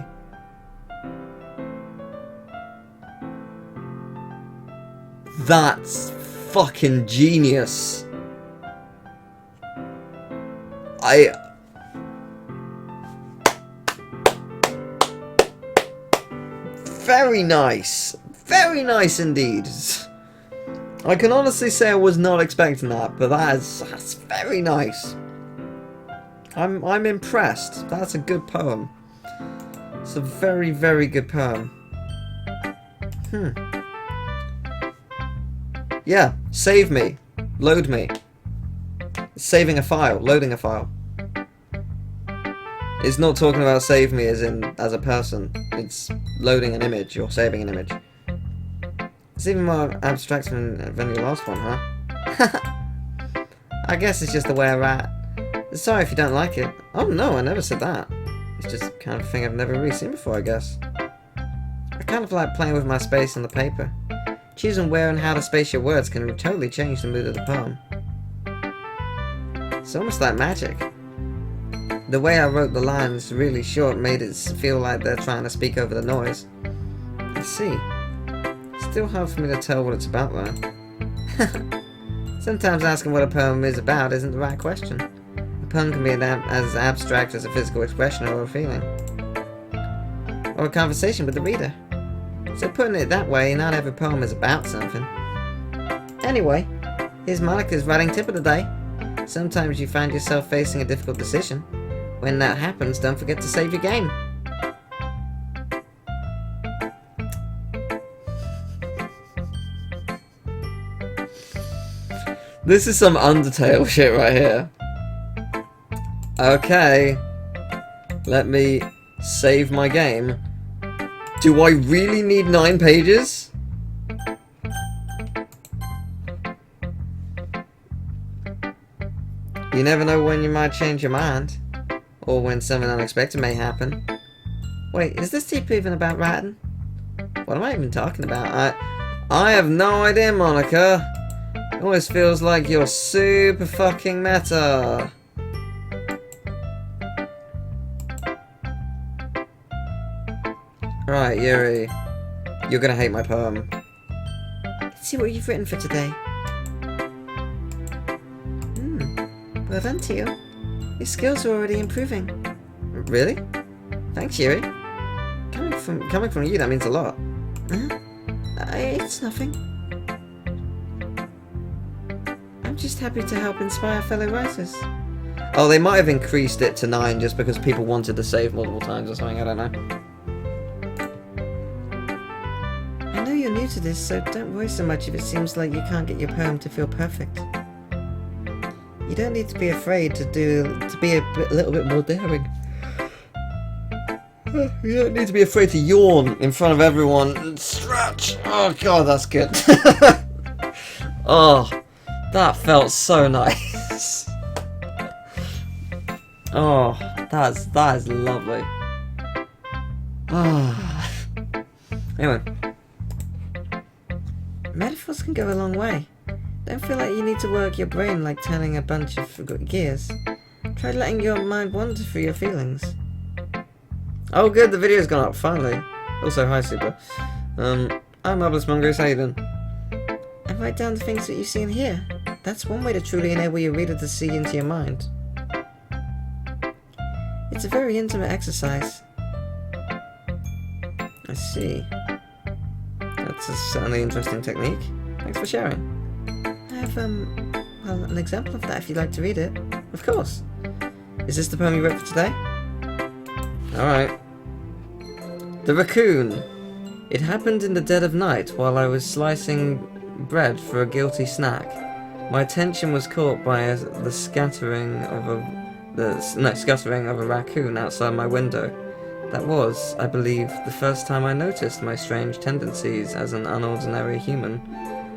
That's fucking genius. Very nice. Very nice indeed. I can honestly say I was not expecting that, but that's very nice. I'm impressed. That's a good poem. It's a very, very good poem. Yeah, save me. Load me. Saving a file. Loading a file. It's not talking about save me as in as a person. It's loading an image or saving an image. It's even more abstract than your last one, huh? I guess it's just the way I write. Sorry if you don't like it. Oh no, I never said that. It's just the kind of thing I've never really seen before, I guess. I kind of like playing with my space on the paper. Choosing where and how to space your words can totally change the mood of the poem. It's almost like magic. The way I wrote the lines really short made it feel like they're trying to speak over the noise. I see. Still hard for me to tell what it's about though. Sometimes asking what a poem is about isn't the right question. A poem can be as abstract as a physical expression or a feeling. Or a conversation with the reader. So putting it that way, not every poem is about something. Anyway, here's Monica's writing tip of the day. Sometimes you find yourself facing a difficult decision. When that happens, don't forget to save your game. This is some Undertale shit right here. Okay. Let me save my game. Do I really need 9 pages? You never know when you might change your mind. Or when something unexpected may happen. Wait, is this tip even about writing? What am I even talking about? I have no idea, Monica. It always feels like you're super fucking meta. Right, Yuri. You're gonna hate my poem. Let's see what you've written for today. Well done to you. Your skills are already improving. Really? Thanks, Yuri. Coming from you, that means a lot. Huh? It's nothing. I'm just happy to help inspire fellow writers. Oh, they might have increased it to 9 just because people wanted to save multiple times or something, I don't know. I know you're new to this, so don't worry so much if it seems like you can't get your poem to feel perfect. You don't need to be afraid to be a little bit more daring. You don't need to be afraid to yawn in front of everyone and stretch. Oh god, that's good. Oh, that felt so nice. Oh, that is lovely. Ah. Anyway. Metaphors can go a long way. Don't feel like you need to work your brain like turning a bunch of gears. Try letting your mind wander through your feelings. Oh good, the video's gone up, finally. Also, hi Super. I'm Marvelous Mongoose, how you doing? And write down the things that you see and hear. That's one way to truly enable your reader to see into your mind. It's a very intimate exercise. I see. That's certainly an interesting technique. Thanks for sharing. I have, well, an example of that if you'd like to read it. Of course. Is this the poem you wrote for today? Alright. The Raccoon. It happened in the dead of night while I was slicing bread for a guilty snack. My attention was caught by the scattering of a raccoon outside my window. That was, I believe, the first time I noticed my strange tendencies as an unordinary human.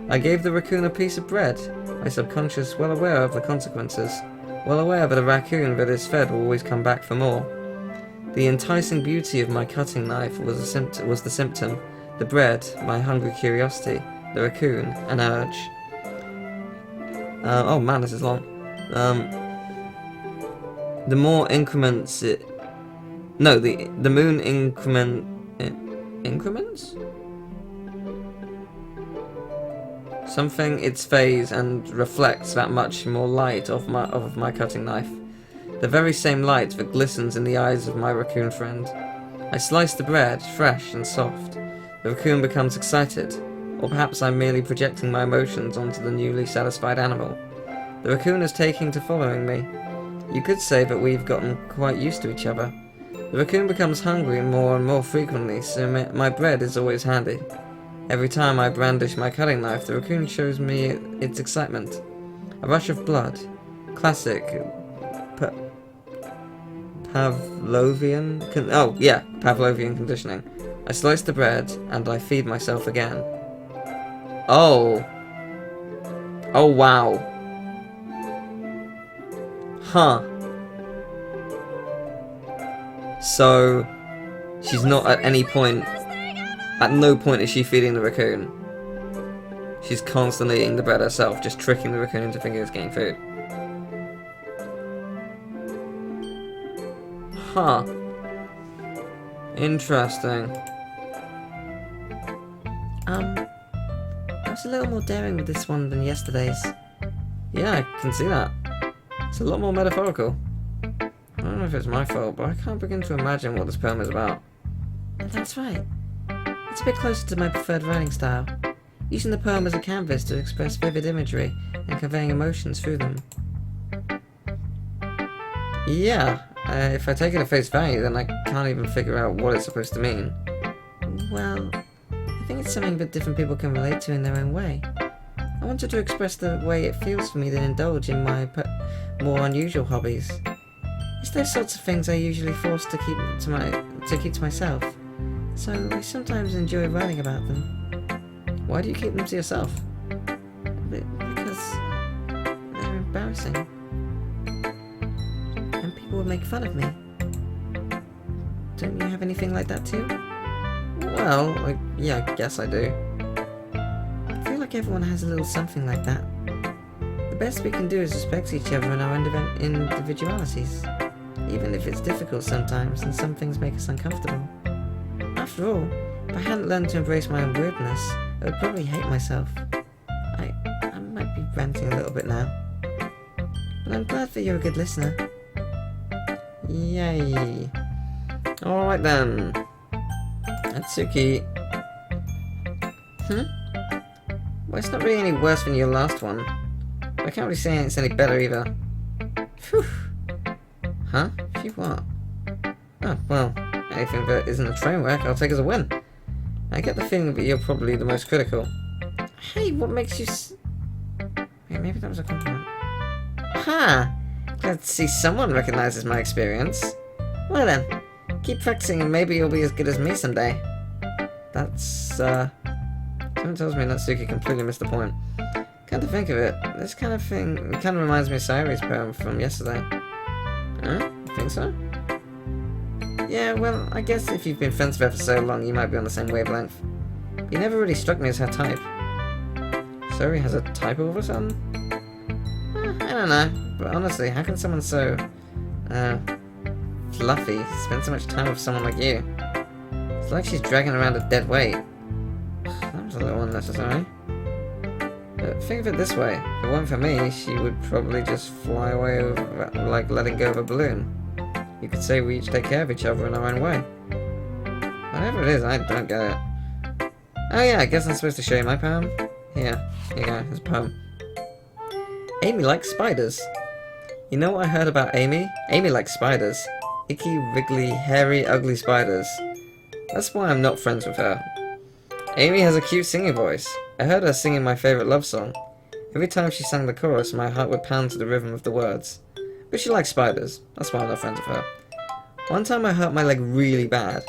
I gave the raccoon a piece of bread, my subconscious well aware of the consequences, well aware that a raccoon that is fed will always come back for more. The enticing beauty of my cutting knife was the symptom, the bread, my hungry curiosity, the raccoon, an urge. Oh man, this is long. The more increments it... No, the moon increments? Something its phase and reflects that much more light of my cutting knife. The very same light that glistens in the eyes of my raccoon friend. I slice the bread, fresh and soft. The raccoon becomes excited, or perhaps I'm merely projecting my emotions onto the newly satisfied animal. The raccoon is taking to following me. You could say that we've gotten quite used to each other. The raccoon becomes hungry more and more frequently, so my bread is always handy. Every time I brandish my cutting knife, the raccoon shows me its excitement. A rush of blood. Classic Pavlovian conditioning. I slice the bread, and I feed myself again. Oh. Oh, wow. Huh. So, she's not at any point... At no point is she feeding the raccoon. she's constantly eating the bread herself, just tricking the raccoon into thinking it's getting food. Huh. Interesting. I was a little more daring with this one than yesterday's. Yeah, I can see that. It's a lot more metaphorical. I don't know if it's my fault, but I can't begin to imagine what this poem is about. That's right. It's a bit closer to my preferred writing style, using the poem as a canvas to express vivid imagery and conveying emotions through them. Yeah, if I take it at face value, then I can't even figure out what it's supposed to mean. Well, I think it's something that different people can relate to in their own way. I wanted to express the way it feels for me to indulge in my more unusual hobbies. It's those sorts of things I usually force to keep to myself, so I sometimes enjoy writing about them. Why do you keep them to yourself? Because they're embarrassing, and people would make fun of me. Don't you have anything like that too? Well, yeah, I guess I do. I feel like everyone has a little something like that. The best we can do is respect each other and our individualities, even if it's difficult sometimes and some things make us uncomfortable. After all, if I hadn't learned to embrace my own weirdness, I would probably hate myself. I might be ranting a little bit now, but I'm glad that you're a good listener. Yay. Alright then. Atsuki. Well, it's not really any worse than your last one. But I can't really say it's any better either. Phew. Huh? Phew what? Oh, well, anything that isn't a train wreck I'll take as a win. I get the feeling that you're probably the most critical. Hey, what makes you Wait, maybe that was a compliment. Ha! Glad to see someone recognizes my experience. Well then, keep practicing and maybe you'll be as good as me someday. That's, someone tells me Natsuki completely missed the point. Come to think of it, this kind of thing kind of reminds me of Sayori's poem from yesterday. Huh? You think so? Yeah, well, I guess if you've been friends with her for so long, you might be on the same wavelength. You never really struck me as her type. Sayori has a type all of a sudden? I don't know, but honestly, how can someone so, fluffy spend so much time with someone like you? It's like she's dragging around a dead weight. That was a little unnecessary. But think of it this way, if it weren't for me, she would probably just fly away like letting go of a balloon. You could say we each take care of each other in our own way. Whatever it is, I don't get it. Oh yeah, I guess I'm supposed to show you my poem? Here you go, it's a poem. Amy likes spiders. You know what I heard about Amy? Amy likes spiders. Icky, wriggly, hairy, ugly spiders. That's why I'm not friends with her. Amy has a cute singing voice. I heard her singing my favourite love song. Every time she sang the chorus, my heart would pound to the rhythm of the words. But she likes spiders. That's why I'm not friends with her. One time I hurt my leg really bad.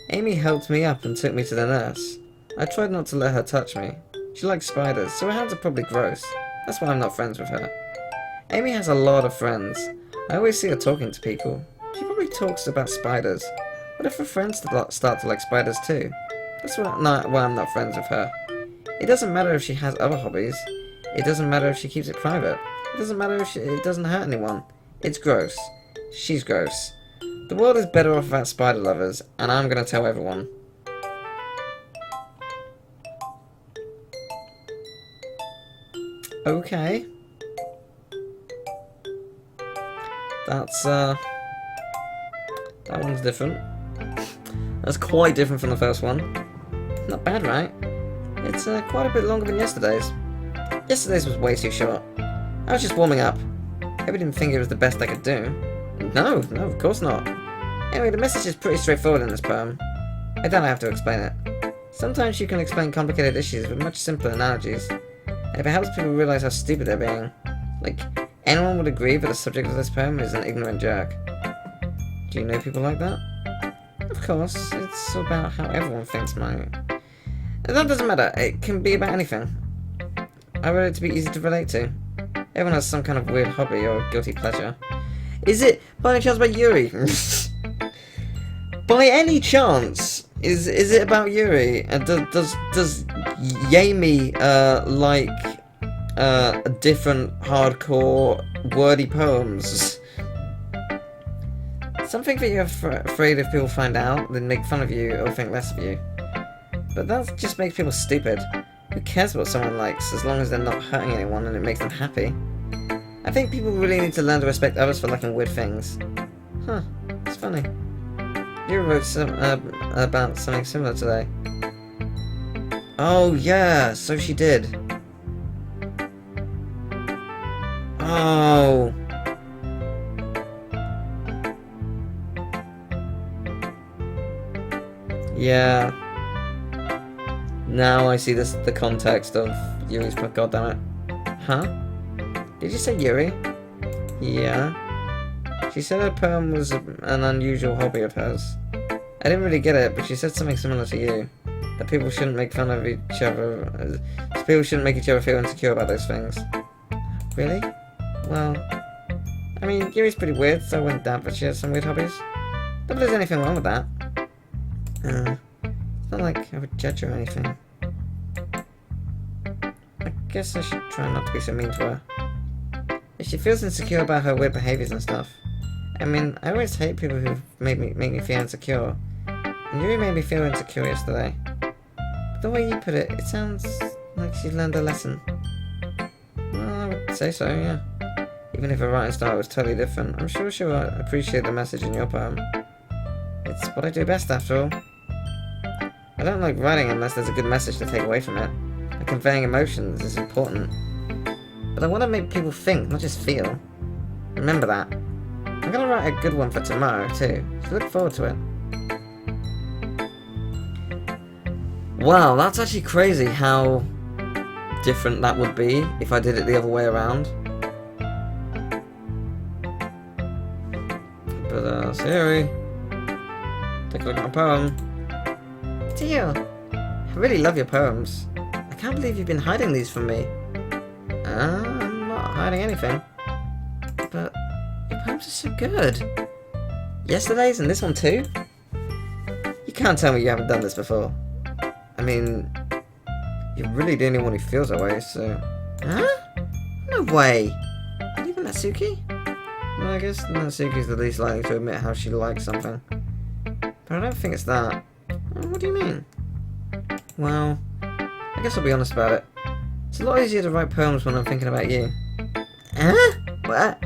Amy helped me up and took me to the nurse. I tried not to let her touch me. She likes spiders, so her hands are probably gross. That's why I'm not friends with her. Amy has a lot of friends. I always see her talking to people. She probably talks about spiders. What if her friends start to like spiders too? That's why I'm not friends with her. It doesn't matter if she has other hobbies. It doesn't matter if she keeps it private. It doesn't matter if it doesn't hurt anyone. It's gross. She's gross. The world is better off without spider lovers, and I'm gonna tell everyone. Okay. That's, that one's different. That's quite different from the first one. Not bad, right? It's quite a bit longer than yesterday's. Yesterday's was way too short. I was just warming up. I didn't think it was the best I could do. No, of course not. Anyway, the message is pretty straightforward in this poem. I don't have to explain it. Sometimes you can explain complicated issues with much simpler analogies. And if it helps people realize how stupid they're being. Like, anyone would agree that the subject of this poem is an ignorant jerk. Do you know people like that? Of course, it's about how everyone thinks might. That doesn't matter, it can be about anything. I wrote it to be easy to relate to. Everyone has some kind of weird hobby or guilty pleasure. Is it, by any chance, about Yuri? By any chance, is it about Yuri? Does yay me, like, different hardcore wordy poems. Something that you're afraid if people find out, then make fun of you or think less of you. But that just makes people stupid. Who cares what someone likes, as long as they're not hurting anyone and it makes them happy? I think people really need to learn to respect others for liking weird things. Huh, it's funny. You wrote about something similar today. Oh yeah, so she did. Oh. Yeah. Now I see the context of Yuri's book, goddammit. Huh? Did you say Yuri? Yeah. She said her poem was an unusual hobby of hers. I didn't really get it, but she said something similar to you. That people shouldn't make fun of each other. People shouldn't make each other feel insecure about those things. Really? Well, I mean, Yuri's pretty weird, so I wouldn't doubt that she has some weird hobbies. Not that there's anything wrong with that. It's not like I would judge her or anything. I guess I should try not to be so mean to her. If she feels insecure about her weird behaviors and stuff. I mean, I always hate people who make me feel insecure. And Yuri made me feel insecure yesterday. But the way you put it, it sounds like she learned a lesson. Well, I would say so, yeah. Even if her writing style was totally different, I'm sure she'll appreciate the message in your poem. It's what I do best, after all. I don't like writing unless there's a good message to take away from it. Like conveying emotions is important. But I want to make people think, not just feel. Remember that. I'm gonna write a good one for tomorrow, too, so look forward to it. Wow, that's actually crazy how different that would be if I did it the other way around. But, Siri, take a look at my poem. Teal, I really love your poems. I can't believe you've been hiding these from me. I'm not hiding anything. But your poems are so good. Yesterday's and this one too? You can't tell me you haven't done this before. I mean, you're really the only one who feels that way, so... Huh? No way! Even Natsuki? Well, I guess Natsuki's the least likely to admit how she likes something. But I don't think it's that. What do you mean? Well, I guess I'll be honest about it. It's a lot easier to write poems when I'm thinking about you. Huh? What?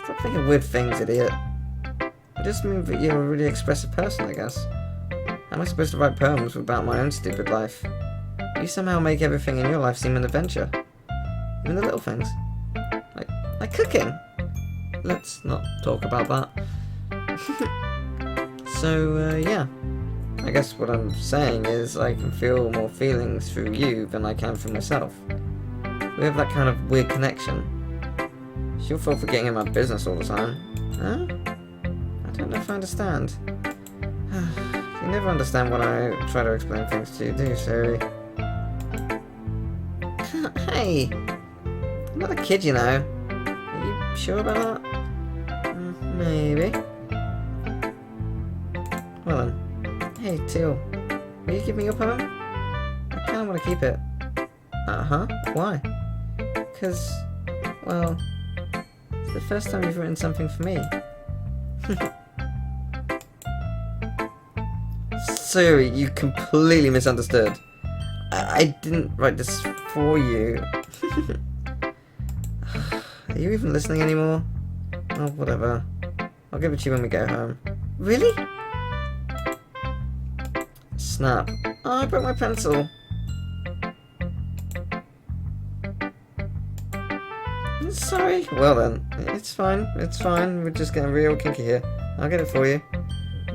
Stop thinking weird things, idiot. I just mean that you're a really expressive person, I guess. How am I supposed to write poems about my own stupid life? You somehow make everything in your life seem an adventure. Even the little things. Like cooking. Let's not talk about that. So, yeah. I guess what I'm saying is I can feel more feelings through you than I can through myself. We have that kind of weird connection. It's your fault for getting in my business all the time. Huh? I don't know if I understand. You never understand when I try to explain things to you, do you, Siri? Hey! I'm not a kid, you know. Are you sure about that? Maybe. Well then. Hey, Teal. Will you give me your poem? I kinda wanna keep it. Uh-huh. Why? Because, well, it's the first time you've written something for me. Siri, you completely misunderstood. I didn't write this for you. Are you even listening anymore? Oh, whatever. I'll give it to you when we go home. Really? Snap. Oh, I broke my pencil. Sorry. Well then, it's fine. It's fine. We're just getting real kinky here. I'll get it for you.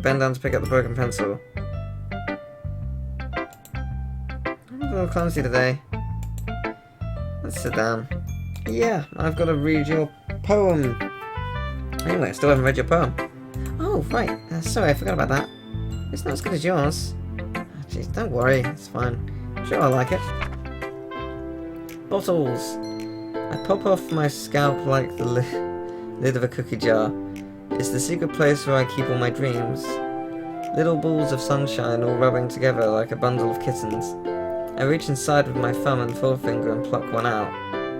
Bend down to pick up the broken pencil. I'm a little clumsy today. Let's sit down. Yeah, I've got to read your poem. Anyway, I still haven't read your poem. Oh, right. Sorry, I forgot about that. It's not as good as yours. Jeez, don't worry. It's fine. Sure, I like it. Bottles. I pop off my scalp like the lid of a cookie jar. It's the secret place where I keep all my dreams. Little balls of sunshine all rubbing together like a bundle of kittens. I reach inside with my thumb and forefinger and pluck one out.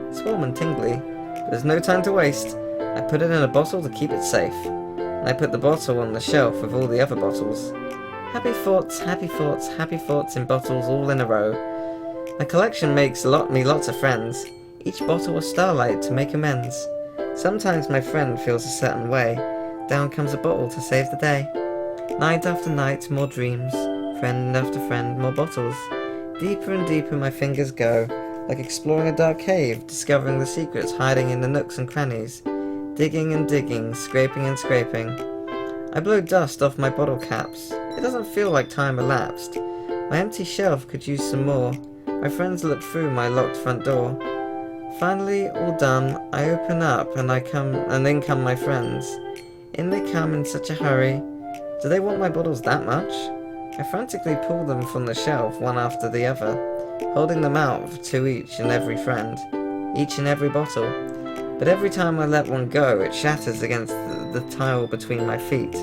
It's warm and tingly, but there's no time to waste. I put it in a bottle to keep it safe. And I put the bottle on the shelf with all the other bottles. Happy thoughts, happy thoughts, happy thoughts in bottles all in a row. My collection makes me lots of friends. Each bottle a starlight to make amends. Sometimes my friend feels a certain way. Down comes a bottle to save the day. Night after night, more dreams. Friend after friend, more bottles. Deeper and deeper my fingers go, like exploring a dark cave, discovering the secrets hiding in the nooks and crannies. Digging and digging, scraping and scraping. I blow dust off my bottle caps. It doesn't feel like time elapsed. My empty shelf could use some more. My friends look through my locked front door. Finally, all done, I open up and in come my friends. In they come in such a hurry. Do they want my bottles that much? I frantically pull them from the shelf, one after the other, holding them out to each and every friend, each and every bottle. But every time I let one go, it shatters against the tile between my feet.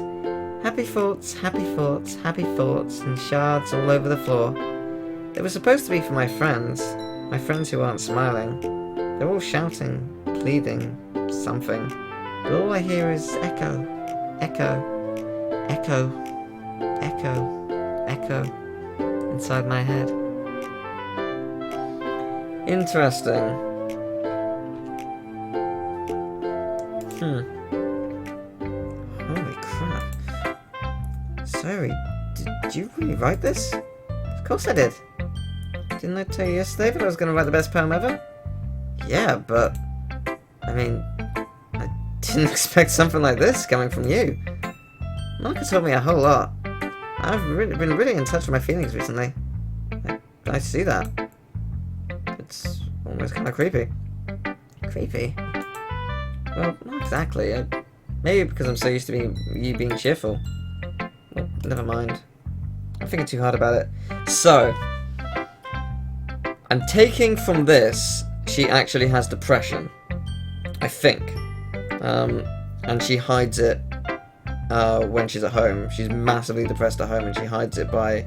Happy thoughts, happy thoughts, happy thoughts, and shards all over the floor. They were supposed to be for my friends who aren't smiling. They're all shouting, pleading, something. But all I hear is echo, echo, echo, echo, echo, inside my head. Interesting. Holy crap. Sorry, did you really write this? Of course I did. Didn't I tell you yesterday that I was going to write the best poem ever? Yeah, but I mean, I didn't expect something like this coming from you. Monica told me a whole lot. I've been really in touch with my feelings recently. I see that. It's almost kind of creepy. Creepy? Well, not exactly. Maybe because I'm so used to you being cheerful. Well, never mind. I'm thinking too hard about it. So, I'm taking from this, she actually has depression. I think. And she hides it when she's at home. She's massively depressed at home and she hides it by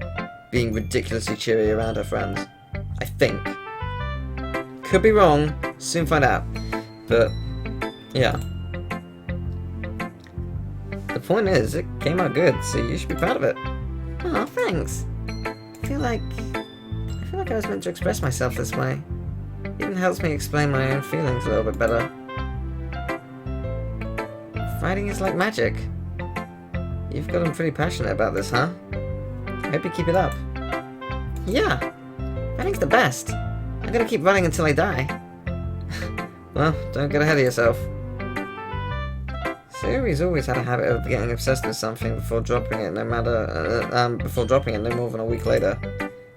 being ridiculously cheery around her friends. I think. Could be wrong. Soon find out. But, yeah. The point is, it came out good, so you should be proud of it. Oh, thanks. I feel like I was meant to express myself this way. It even helps me explain my own feelings a little bit better. Writing is like magic. You've gotten pretty passionate about this, huh? I hope you keep it up. Yeah, writing's the best. I'm gonna keep writing until I die. Well, don't get ahead of yourself. Sayori's always had a habit of getting obsessed with something before dropping it, no more than a week later.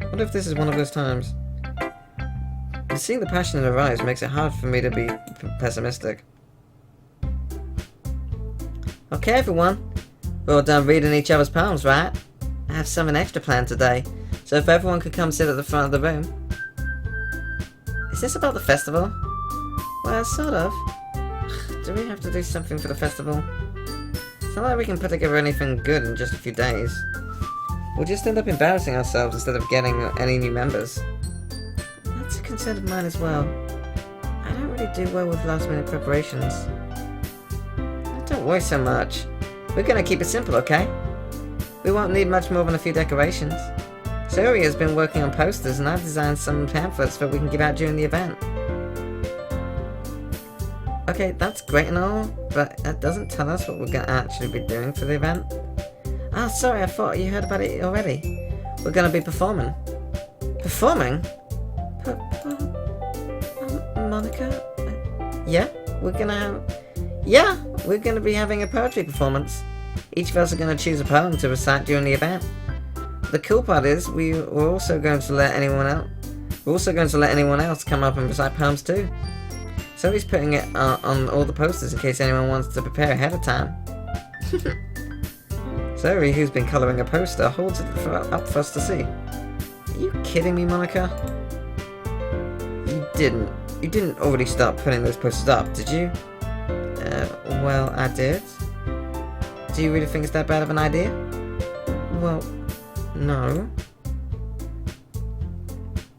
I wonder if this is one of those times. Seeing the passion in her eyes makes it hard for me to be pessimistic. Okay, everyone. We're all done reading each other's poems, right? I have something extra planned today, so if everyone could come sit at the front of the room. Is this about the festival? Well, sort of. Do we have to do something for the festival? It's not like we can put together anything good in just a few days. We'll just end up embarrassing ourselves instead of getting any new members. That's a concern of mine as well. I don't really do well with last minute preparations. Don't worry so much. We're gonna keep it simple, okay? We won't need much more than a few decorations. Sayori has been working on posters and I've designed some pamphlets that we can give out during the event. Okay, that's great and all, but that doesn't tell us what we're gonna actually be doing for the event. Ah, sorry, I thought you heard about it already. We're gonna be performing. Performing? Monica? Yeah? We're gonna be having a poetry performance. Each of us are gonna choose a poem to recite during the event. The cool part is, we're also going to let anyone else come up and recite poems too. So he's putting it on all the posters in case anyone wants to prepare ahead of time. Zoe, who's been colouring a poster, holds it up for us to see. Are you kidding me, Monica? You didn't already start putting those posters up, did you? Well, I did. Do you really think it's that bad of an idea? Well, no.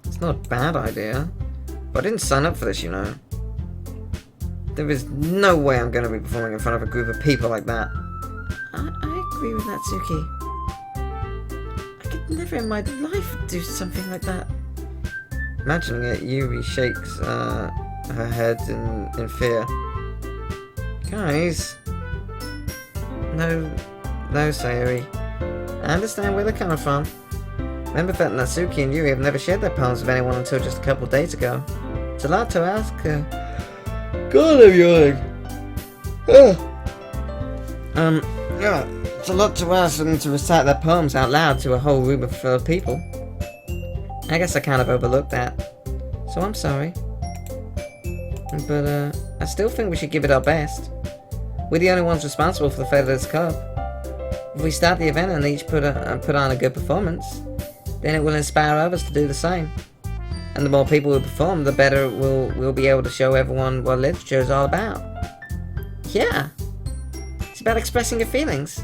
It's not a bad idea. But I didn't sign up for this, you know. There is no way I'm going to be performing in front of a group of people like that. I agree with Natsuki. I could never in my life do something like that. Imagining it, Yuri shakes her head in fear. Guys. No, Sayuri. I understand where they're coming from. Remember that Natsuki and Yuri have never shared their poems with anyone until just a couple of days ago. It's a lot to ask. God, I'm yawning. Yeah, it's a lot to ask them to recite their poems out loud to a whole room of people. I guess I kind of overlooked that. So I'm sorry. But, I still think we should give it our best. We're the only ones responsible for the fate of this club. If we start the event and each put on a good performance, then it will inspire others to do the same. And the more people who perform, the better we'll be able to show everyone what literature is all about. Yeah. It's about expressing your feelings,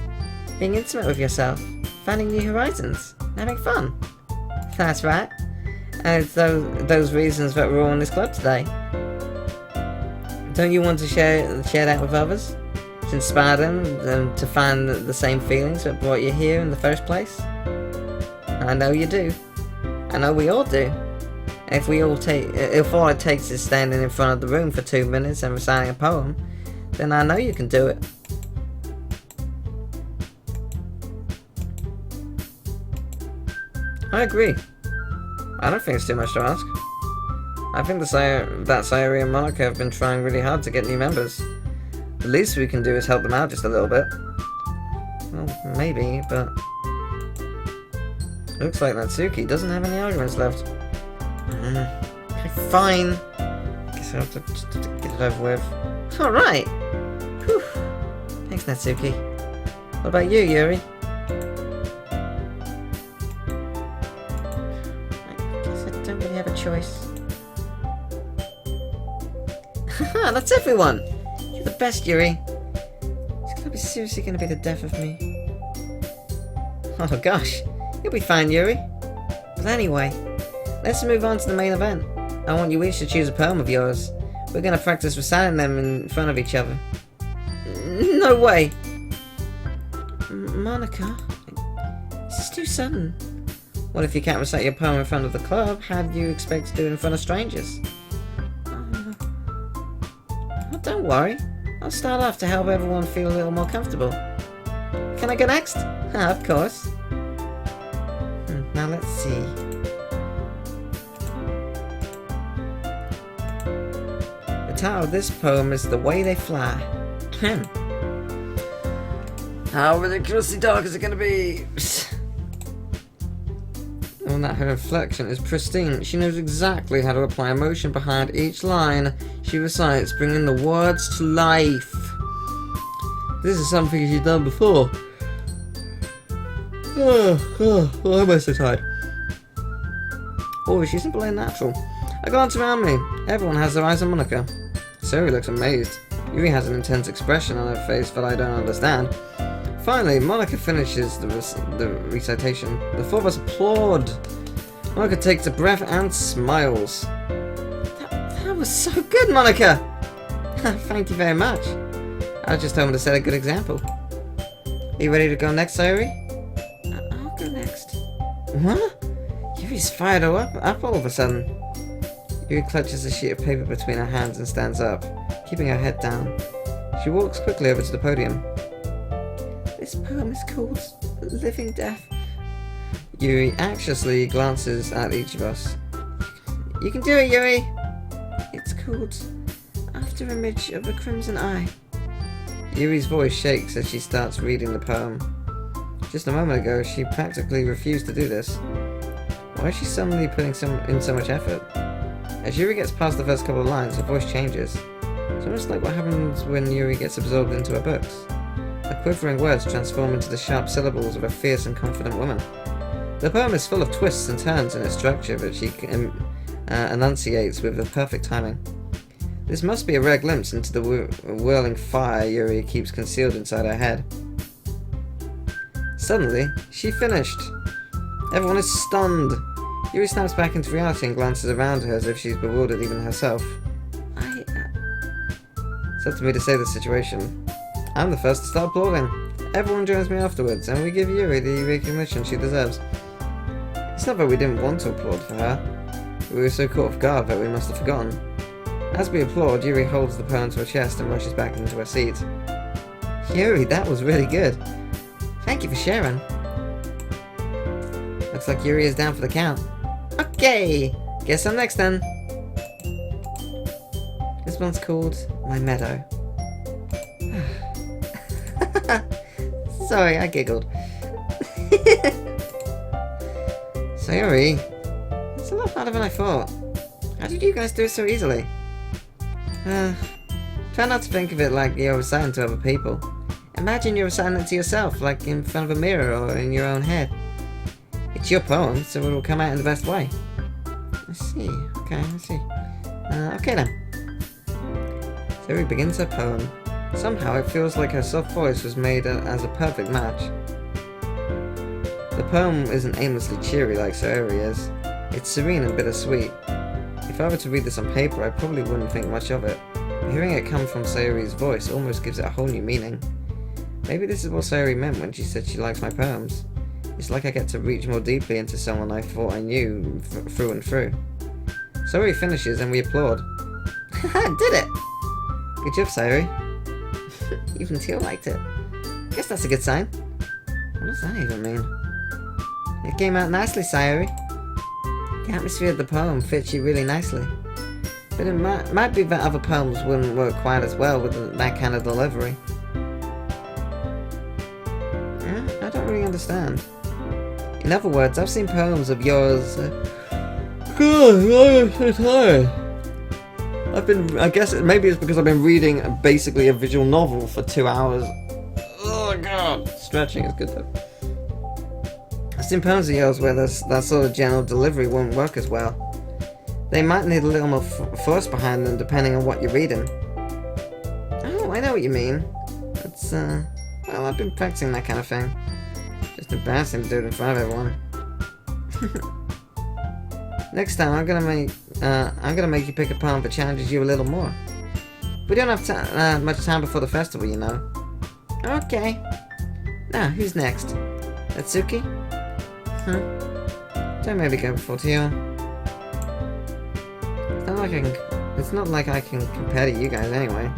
being intimate with yourself, finding new horizons, and having fun. That's right. And it's those reasons that we're all in this club today. Don't you want to share that with others? To inspire them to find the same feelings that brought you here in the first place? I know you do. I know we all do. And if all it takes is standing in front of the room for 2 minutes and reciting a poem, then I know you can do it. I agree. I don't think it's too much to ask. I think that Sayuri and Monica have been trying really hard to get new members. The least we can do is help them out just a little bit. Well, maybe, but... Looks like Natsuki doesn't have any arguments left. Okay, fine. Guess I'll have to get it over with. Alright! Whew. Thanks, Natsuki. What about you, Yuri? I guess I don't really have a choice. Haha, that's everyone! You're the best, Yuri. It's seriously gonna be the death of me. Oh gosh, you'll be fine, Yuri. But anyway, let's move on to the main event. I want you each to choose a poem of yours. We're gonna practice reciting them in front of each other. No way! Monica, this is too sudden. What if you can't recite your poem in front of the club? How do you expect to do it in front of strangers? Well, don't worry. I'll start off to help everyone feel a little more comfortable. Can I go next? Of course. Now let's see. The title of this poem is The Way They Fly. How ridiculously dark is it going to be? Well, that her inflection is pristine. She knows exactly how to apply emotion behind each line she recites, bringing the words to life. This is something she's done before. Why am I so tired? Oh, she's simple and natural. I glance around me. Everyone has their eyes on Monica. Sayuri looks amazed. Yuri has an intense expression on her face that I don't understand. Finally, Monica finishes the recitation. The four of us applaud. Monica takes a breath and smiles. That was so good, Monica! Thank you very much. I was just hoping to set a good example. Are you ready to go next, Sayuri? I'll go next. What? Yuri's fired her up all of a sudden. Yuri clutches a sheet of paper between her hands and stands up, keeping her head down. She walks quickly over to the podium. This poem is called Living Death. Yuri anxiously glances at each of us. You can do it, Yuri! It's called After Image of a Crimson Eye. Yuri's voice shakes as she starts reading the poem. Just a moment ago, she practically refused to do this. Why is she suddenly putting in so much effort? As Yuri gets past the first couple of lines, her voice changes. It's almost like what happens when Yuri gets absorbed into her books. Her quivering words transform into the sharp syllables of a fierce and confident woman. The poem is full of twists and turns in its structure that she enunciates with the perfect timing. This must be a rare glimpse into the whirling fire Yuri keeps concealed inside her head. Suddenly, she finished. Everyone is stunned. Yuri snaps back into reality and glances around her as if she's bewildered even herself. It's up to me to save the situation. I'm the first to start applauding. Everyone joins me afterwards, and we give Yuri the recognition she deserves. It's not that we didn't want to applaud for her. We were so caught off guard that we must have forgotten. As we applaud, Yuri holds the poem to her chest and rushes back into her seat. Yuri, that was really good. Thank you for sharing. Looks like Yuri is down for the count. Okay, guess I'm next then. This one's called My Meadow. Sorry, I giggled. So Yuri, it's a lot harder than I thought. How did you guys do it so easily? Try not to think of it like you're reciting to other people. Imagine you're reciting it to yourself, like in front of a mirror or in your own head. It's your poem, so it will come out in the best way. I see. Okay, I see. Okay then. So Yuri begins her poem. Somehow it feels like her soft voice was made as a perfect match. The poem isn't aimlessly cheery like Sayori is. It's serene and bittersweet. If I were to read this on paper, I probably wouldn't think much of it. But hearing it come from Sayori's voice almost gives it a whole new meaning. Maybe this is what Sayori meant when she said she likes my poems. It's like I get to reach more deeply into someone I thought I knew through and through. Sayori finishes and we applaud. Haha, did it! Good job, Sayori. Even Teal liked it. Guess that's a good sign. What does that even mean? It came out nicely, Sayori. The atmosphere of the poem fits you really nicely. But it might be that other poems wouldn't work quite as well with that kind of delivery. I don't really understand. In other words, I've seen poems of yours. God, I'm so tired. I guess maybe it's because I've been reading basically a visual novel for 2 hours. Oh god, stretching is good though. I've seen poems of yours where that sort of general delivery won't work as well. They might need a little more force behind them depending on what you're reading. Oh, I know what you mean. It's, well, I've been practicing that kind of thing. Just embarrassing to do it in front of everyone. Next time, I'm gonna make you pick a poem that challenges you a little more. We don't have much time before the festival, you know. Okay. Now, who's next? Atsuki? Don't maybe go before Teal. It's not like I can compare to you guys anyway.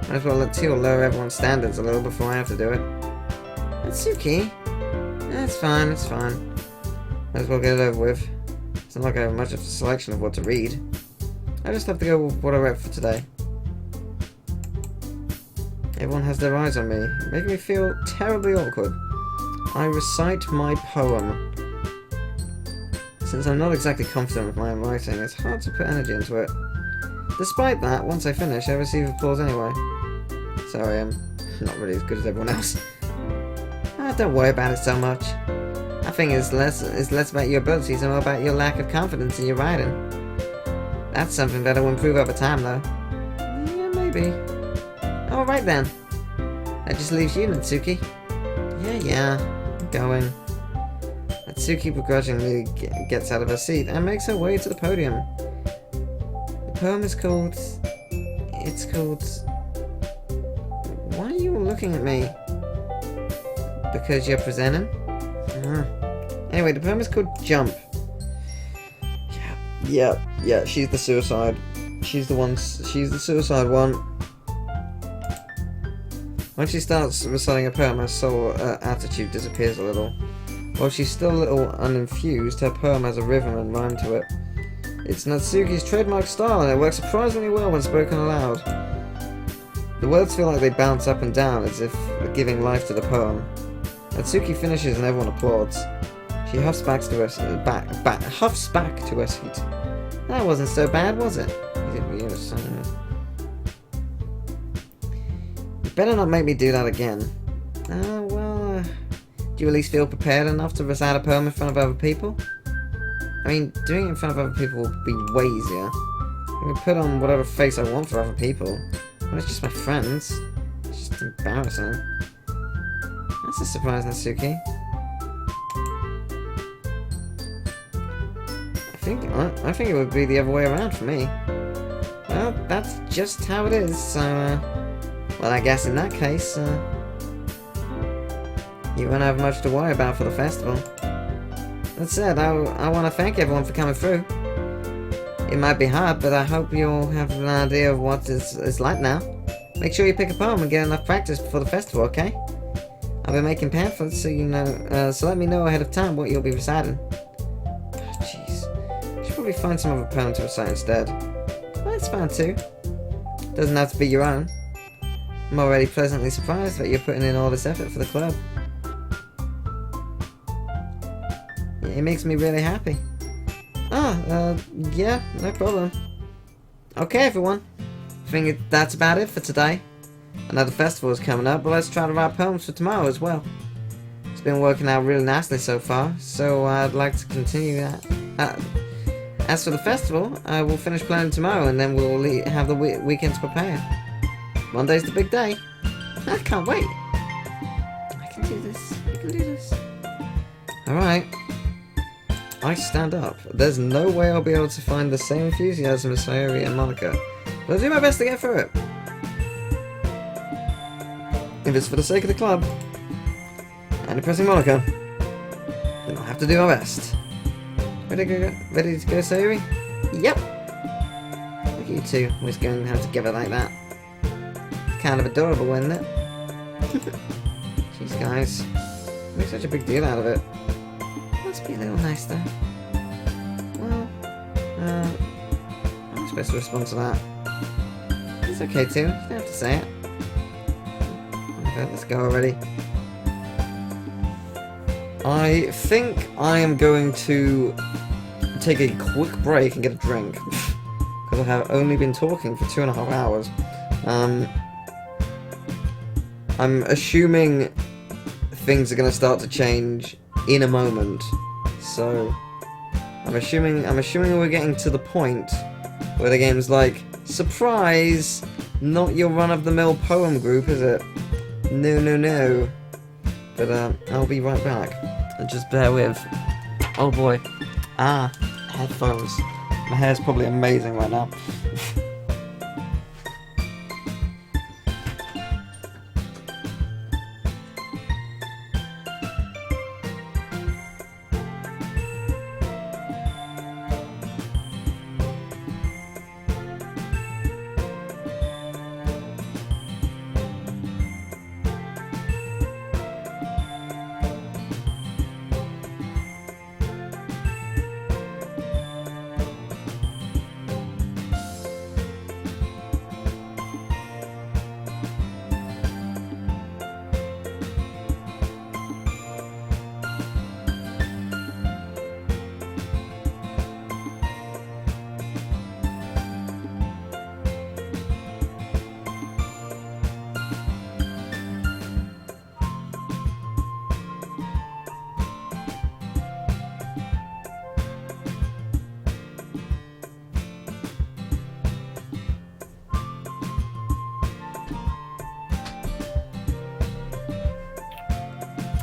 Might as well let Teal lower everyone's standards a little before I have to do it. Atsuki? It's fine, it's fine. Might as well get it over with. It's not like I have much of a selection of what to read. I just have to go with what I read for today. Everyone has their eyes on me, making me feel terribly awkward. I recite my poem. Since I'm not exactly confident with my own writing, it's hard to put energy into it. Despite that, once I finish, I receive applause anyway. Sorry, I'm not really as good as everyone else. Don't worry about it so much. I think it's less about your abilities and more about your lack of confidence in your writing. That's something that will improve over time, though. Yeah, maybe. Alright then. That just leaves you, Natsuki. Yeah, I'm going. Natsuki begrudgingly gets out of her seat and makes her way to the podium. The poem is called... It's called... Why are you all looking at me? Because you're presenting? Anyway, the poem is called Jump. Yeah, she's the suicide. She's the suicide one. When she starts reciting a poem, her soul attitude disappears a little. While she's still a little uninfused, her poem has a rhythm and rhyme to it. It's Natsuki's trademark style, and it works surprisingly well when spoken aloud. The words feel like they bounce up and down, as if giving life to the poem. Natsuki finishes and everyone applauds. She huffs back to her seat. That wasn't so bad, was it? You better not make me do that again. Well, do you at least feel prepared enough to recite a poem in front of other people? I mean, doing it in front of other people would be way easier. I can put on whatever face I want for other people. When it's just my friends. It's just embarrassing. That's a surprise, Natsuki. I think it would be the other way around for me. Well, that's just how it is, so, well, I guess in that case, you won't have much to worry about for the festival. That said, I want to thank everyone for coming through. It might be hard, but I hope you'll have an idea of what it's like now. Make sure you pick a poem and get enough practice before the festival, okay? I'll be making pamphlets, so you know. So let me know ahead of time what you'll be reciting. Jeez, I should probably find some other poem to recite instead. Well, that's fine too. Doesn't have to be your own. I'm already pleasantly surprised that you're putting in all this effort for the club. It makes me really happy. Yeah, no problem. Okay, everyone. I think that's about it for today. Another festival is coming up, but let's try to write poems for tomorrow as well. It's been working out really nicely so far, so I'd like to continue that. As for the festival, we'll finish planning tomorrow, and then we'll have the weekend to prepare. Monday's the big day. I can't wait. I can do this. I can do this. Alright. I stand up. There's no way I'll be able to find the same enthusiasm as Sayori and Monica, but I'll do my best to get through it. If it's for the sake of the club and impressing Monica, then I'll have to do my best. Ready to go, Sayori? Yep. Look at you two, always going out together like that. Kind of adorable, isn't it? Jeez, guys, make such a big deal out of it. Let's be a little nice though. Well, I'm supposed to respond to that. It's okay too, you don't have to say it. Okay, let's go already. I think I am going to take a quick break and get a drink. Because I have only been talking for 2.5 hours. I'm assuming things are going to start to change in a moment. So I'm assuming we're getting to the point where the game's like, surprise, not your run-of-the-mill poem group, is it? No. But I'll be right back. Just bear with. Oh boy. Headphones. My hair's probably amazing right now.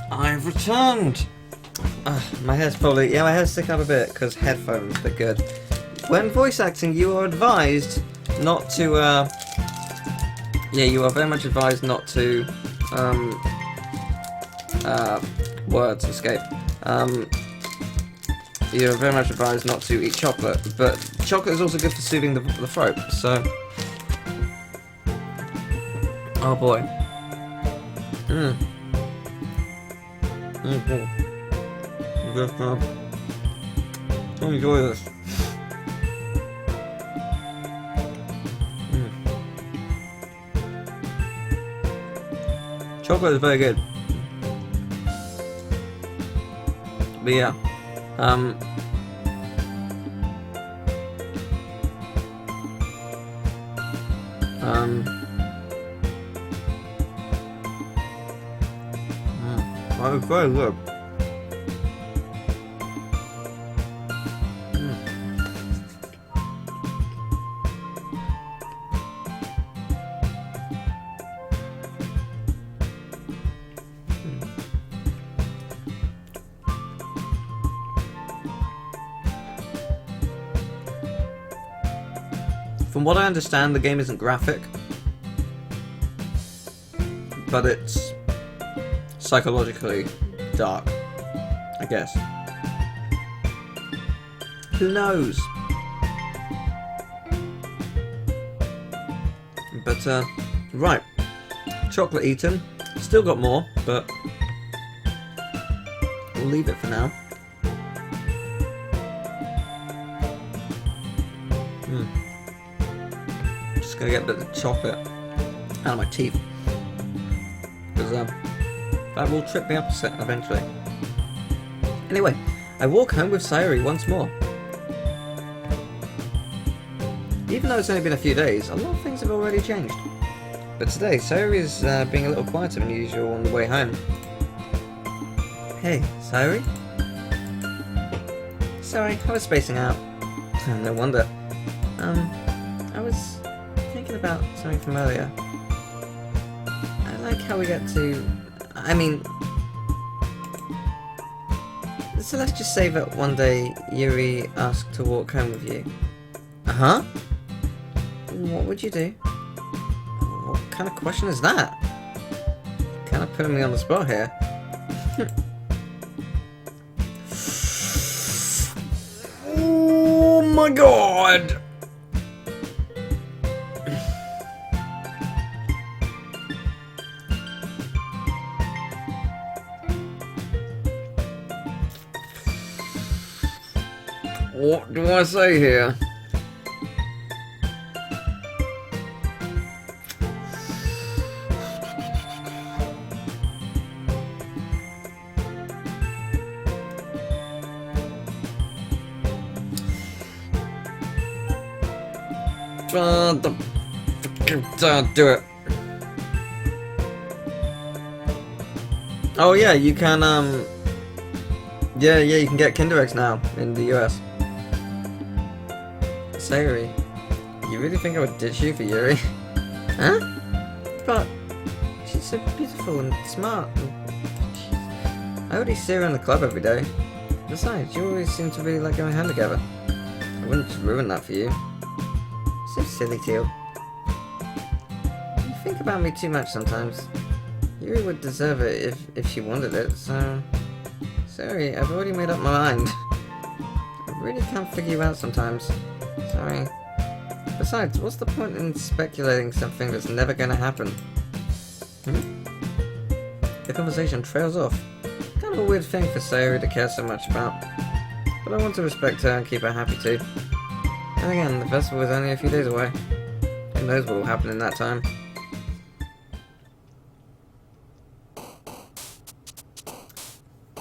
I've returned! My hair's sticking up a bit because headphones, they're good. When voice acting, you are advised not to, you are very much advised not to, words escape. You're very much advised not to eat chocolate, but chocolate is also good for soothing the throat, so... Oh boy. Just enjoy this. Chocolate is very good. But yeah, it's very good. From what I understand, the game isn't graphic, but it's psychologically dark, I guess. Who knows? But, right. Chocolate eaten. Still got more, but we'll leave it for now. Just gonna get a bit of chocolate out of my teeth. Because, that will trip me up eventually. Anyway, I walk home with Sayori once more. Even though it's only been a few days, a lot of things have already changed. But today, Sayori is being a little quieter than usual on the way home. Hey, Sayori? Sorry, I was spacing out. No wonder. I was thinking about something from earlier. I like how we get to... I mean... So let's just say that one day Yuri asked to walk home with you. Uh-huh? What would you do? What kind of question is that? Kind of putting me on the spot here. Oh my god! What do I say here? Do it. Oh yeah, you can yeah, you can get Kinder Eggs now in the US. Sayori, you really think I would ditch you for Yuri? Huh? But she's so beautiful and smart. I already see her in the club every day. Besides, you always seem to really like going home together. I wouldn't ruin that for you. So silly, Teal. You think about me too much sometimes. Yuri would deserve it if she wanted it, so... Sorry, I've already made up my mind. I really can't figure you out sometimes. Sorry. Besides, what's the point in speculating something that's never gonna happen? The conversation trails off. Kind of a weird thing for Sayori to care so much about. But I want to respect her and keep her happy too. And again, the festival is only a few days away. Who knows what will happen in that time.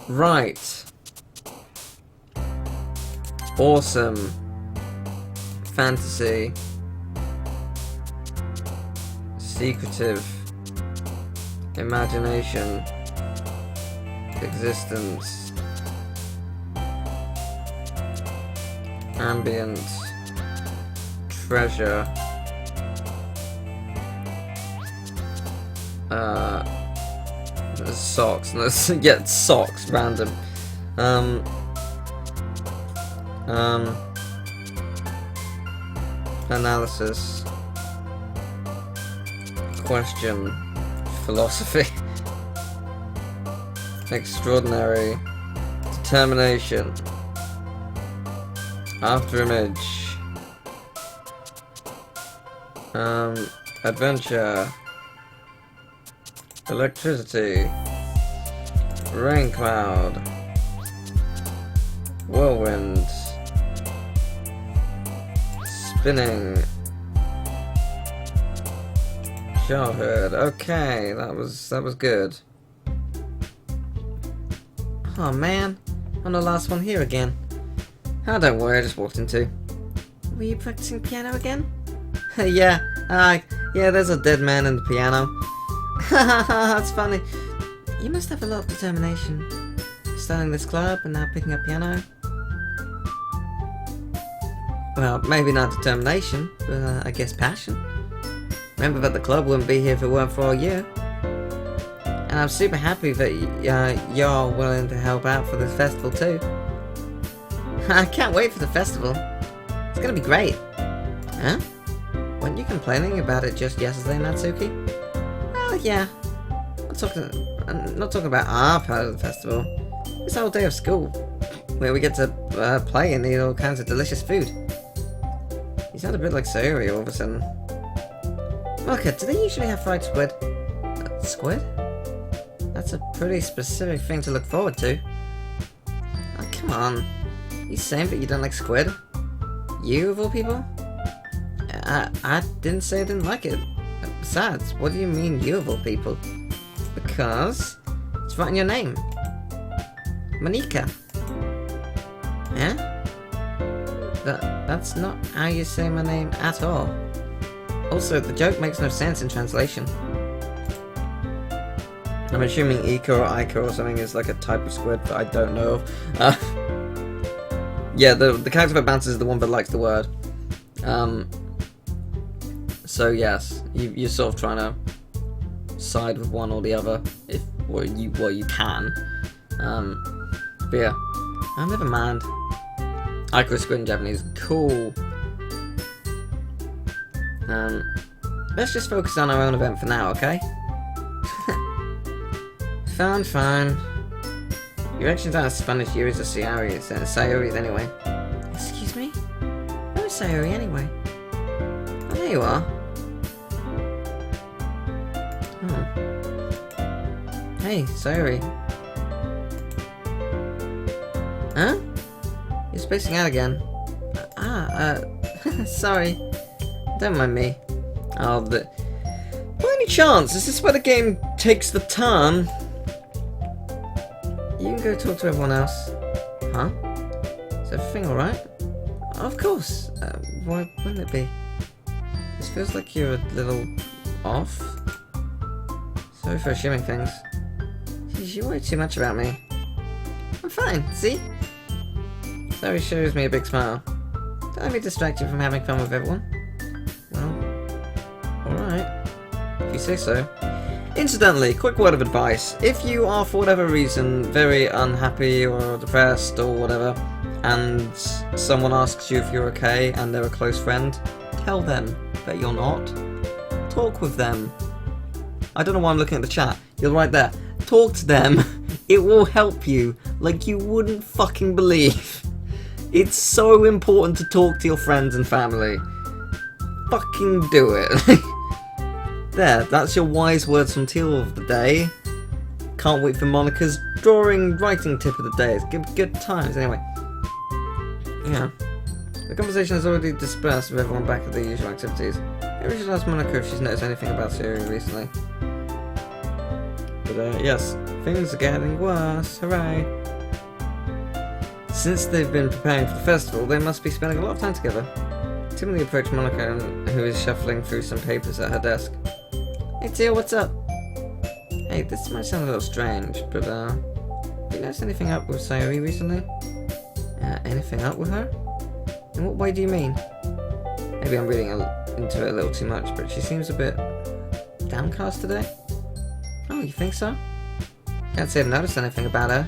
Right. Awesome. Fantasy. Secretive. Imagination. Existence. Ambient. Treasure. Socks. Let's get socks. Random. Analysis. Question. Philosophy. Extraordinary. Determination. After image. Adventure. Electricity. Rain cloud. Whirlwind. Spinning. Childhood. Okay, that was good. Oh man, I'm the last one here again. Oh, don't worry, I just walked in too. Were you practicing piano again? Yeah, there's a dead man in the piano. That's funny. You must have a lot of determination. Starting this club and now picking up piano. Well, maybe not determination, but I guess passion. Remember that the club wouldn't be here if it weren't for all you. And I'm super happy that you're willing to help out for this festival too. I can't wait for the festival. It's gonna be great. Huh? weren't you complaining about it just yesterday, Natsuki? Well, yeah. I'm not talking about our part of the festival. This whole day of school, where we get to play and eat all kinds of delicious food. You sound a bit like Sayuri all of a sudden. Mocha, do they usually have fried squid? Squid? That's a pretty specific thing to look forward to. Oh, come on. You saying that you don't like squid? You, of all people? I didn't say I didn't like it. Besides, what do you mean, you of all people? Because it's right in your name. Monika. Yeah? That's not how you say my name at all. Also, the joke makes no sense in translation. I'm assuming Ika or Ika or something is like a type of squid, but I don't know. Yeah, the character that bounces is the one that likes the word. So yes, you're sort of trying to side with one or the other, if you can. But yeah, never mind. Ika squid in Japanese, cool. Let's just focus on our own event for now, okay? Fine. Your actions aren't as fun as Yuri's or Sayori's anyway. Excuse me? Where's Sayori anyway? Oh, there you are. Hey, Sayori. Huh? You're spacing out again. Sorry. Don't mind me. By any chance, is this where the game takes the turn? You can go talk to everyone else. Huh? Is everything alright? Of course. Why wouldn't it be? This feels like you're a little off. Sorry for assuming things. Jeez, you worry too much about me. I'm fine, see? Sorry shows me a big smile. Don't let me distract you from having fun with everyone. Well, alright. If you say so. Incidentally, quick word of advice. If you are, for whatever reason, very unhappy or depressed or whatever, and someone asks you if you're okay and they're a close friend, tell them that you're not. Talk with them. I don't know why I'm looking at the chat. You're right there. Talk to them. It will help you like you wouldn't fucking believe. It's so important to talk to your friends and family. Fucking do it. There, that's your wise words from Teal of the day. Can't wait for Monica's writing tip of the day. It's good times, anyway. Yeah. The conversation has already dispersed with everyone back at the usual activities. Maybe we should ask Monica if she's noticed anything about Sayori recently. But yes, things are getting worse. Hooray! Since they've been preparing for the festival, they must be spending a lot of time together. Timidly approached Monica, who is shuffling through some papers at her desk. Hey Teal, what's up? Hey, this might sound a little strange, but have you noticed anything up with Sayori recently? Anything up with her? In what way do you mean? Maybe I'm reading into it a little too much, but she seems a bit downcast today. Oh, you think so? Can't say I've noticed anything about her.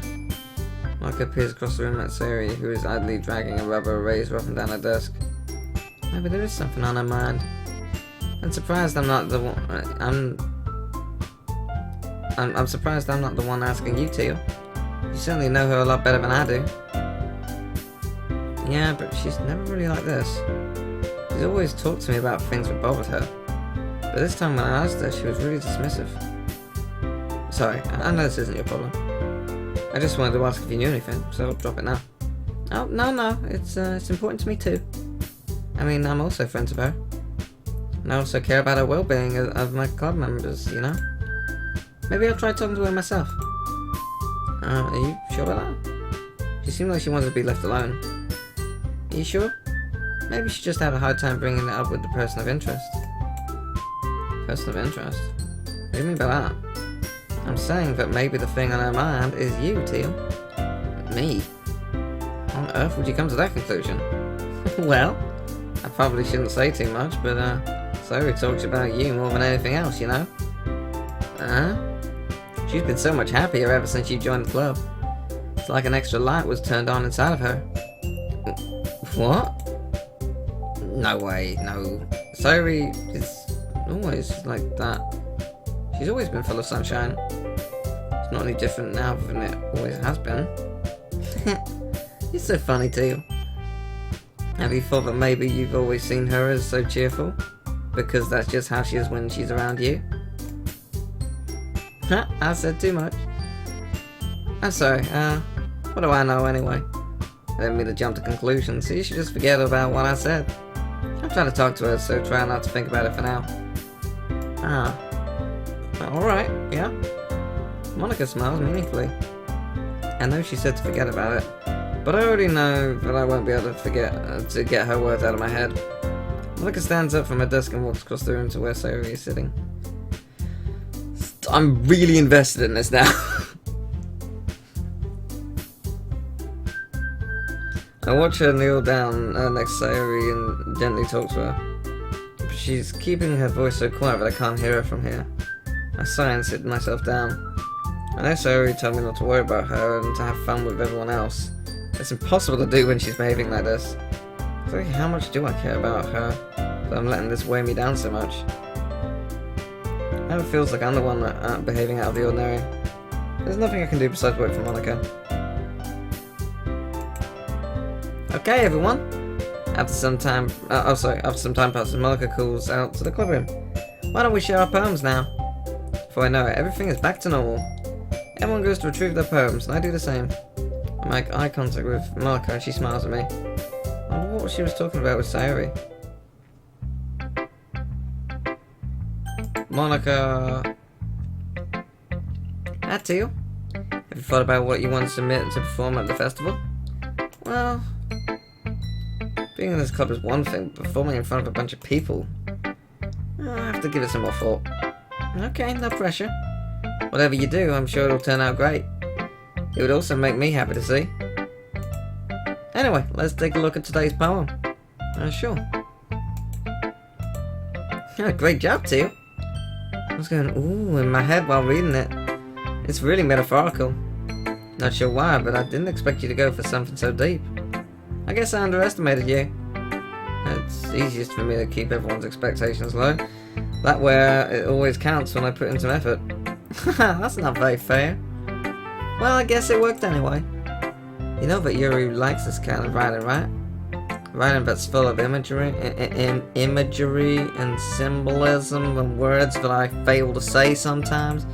Monica peers across the room at Sayori, who is idly dragging a rubber eraser up and down her desk. Maybe there is something on her mind. I'm surprised I'm not the one. I'm surprised I'm not the one asking you, Teal. You certainly know her a lot better than I do. Yeah, but she's never really like this. She's always talked to me about things that bothered her. But this time when I asked her, she was really dismissive. Sorry, I know this isn't your problem. I just wanted to ask if you knew anything, so I'll drop it now. Oh, no, it's important to me too. I mean, I'm also friends with her. And I also care about her well-being of my club members, you know? Maybe I'll try talking to her myself. Are you sure about that? She seemed like she wanted to be left alone. Are you sure? Maybe she just had a hard time bringing it up with the person of interest. Person of interest? What do you mean by that? I'm saying that maybe the thing on her mind is you, Teal. Me? How on earth would you come to that conclusion? Well, I probably shouldn't say too much, but Sayori talks about you more than anything else, you know? She's been so much happier ever since you joined the club. It's like an extra light was turned on inside of her. What? No way, no. Sayori is always like that. She's always been full of sunshine. It's not any different now than it always has been. You're so funny too. Have you thought that maybe you've always seen her as so cheerful? Because that's just how she is when she's around you? I said too much. I'm sorry, what do I know anyway? I didn't mean to jump to conclusions, so you should just forget about what I said. I'm trying to talk to her, so try not to think about it for now. Alright, yeah. Monica smiles meaningfully. I know she said to forget about it, but I already know that I won't be able to get her words out of my head. Monica stands up from her desk and walks across the room to where Sayori is sitting. I'm really invested in this now. I watch her kneel down next to Sayori and gently talk to her. She's keeping her voice so quiet that I can't hear her from here. I sigh and sit myself down. I know Sayori told me not to worry about her and to have fun with everyone else. It's impossible to do when she's behaving like this. So how much do I care about her that I'm letting this weigh me down so much? Now it feels like I'm the one behaving out of the ordinary. There's nothing I can do besides wait for Monica. Okay, everyone. After some time passes, Monica calls out to the clubroom. Why don't we share our poems now? Before I know it, everything is back to normal. Everyone goes to retrieve their poems, and I do the same. I make eye contact with Monica, and she smiles at me. I wonder what she was talking about with Sayori. Monica. That to you? Have you thought about what you want to submit to perform at the festival? Well, being in this club is one thing, but performing in front of a bunch of people, I have to give it some more thought. Okay, no pressure. Whatever you do, I'm sure it'll turn out great. It would also make me happy to see. Anyway, let's take a look at today's poem. Sure. Great job, Teal. I was going ooh in my head while reading it. It's really metaphorical. Not sure why, but I didn't expect you to go for something so deep. I guess I underestimated you. It's easiest for me to keep everyone's expectations low. That way it always counts when I put in some effort. That's not very fair. Well, I guess it worked anyway. You know that Yuri likes this kind of writing, right? Writing that's full of imagery and symbolism and words that I fail to say sometimes.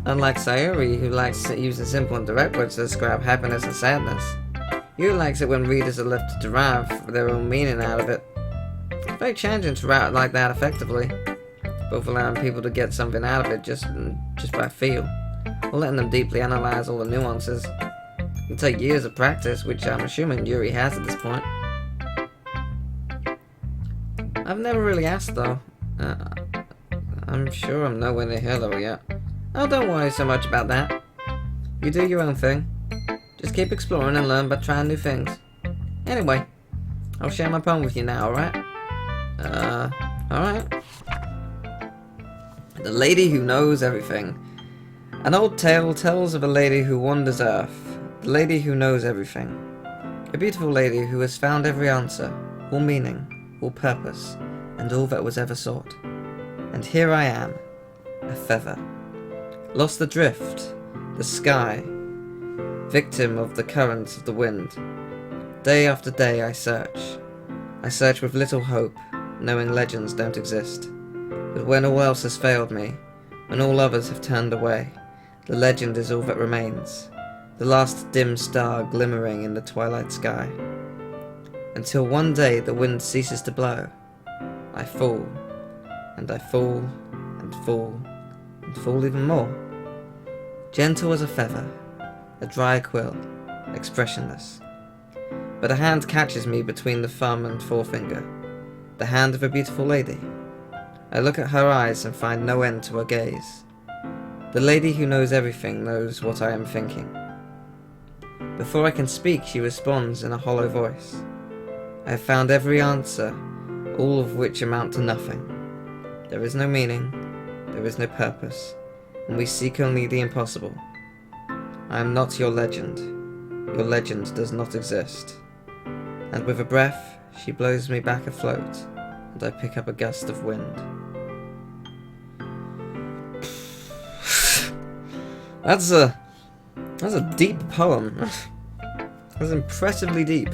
Unlike Sayori, who likes using simple and direct words to describe happiness and sadness. Yuri likes it when readers are left to derive their own meaning out of it. It's very challenging to write like that effectively, both allowing people to get something out of it just by feel, or letting them deeply analyze all the nuances. It'll take years of practice, which I'm assuming Yuri has at this point. I've never really asked though. I'm sure I'm nowhere near her level yet. Oh, don't worry so much about that. You do your own thing. Just keep exploring and learn by trying new things. Anyway, I'll share my poem with you now, alright? Alright. The Lady Who Knows Everything. An old tale tells of a lady who wanders earth. The lady who knows everything. A beautiful lady who has found every answer, all meaning, all purpose, and all that was ever sought. And here I am, a feather. Lost adrift, the sky, victim of the currents of the wind. Day after day I search. I search with little hope, knowing legends don't exist. But when all else has failed me, when all others have turned away, the legend is all that remains, the last dim star glimmering in the twilight sky. Until one day the wind ceases to blow, I fall, and I fall, and fall, and fall even more. Gentle as a feather, a dry quill, expressionless. But a hand catches me between the thumb and forefinger, the hand of a beautiful lady. I look at her eyes and find no end to her gaze. The lady who knows everything knows what I am thinking. Before I can speak, she responds in a hollow voice. I have found every answer, all of which amount to nothing. There is no meaning, there is no purpose, and we seek only the impossible. I am not your legend. Your legend does not exist. And with a breath, she blows me back afloat, and I pick up a gust of wind. That's a deep poem. That's impressively deep.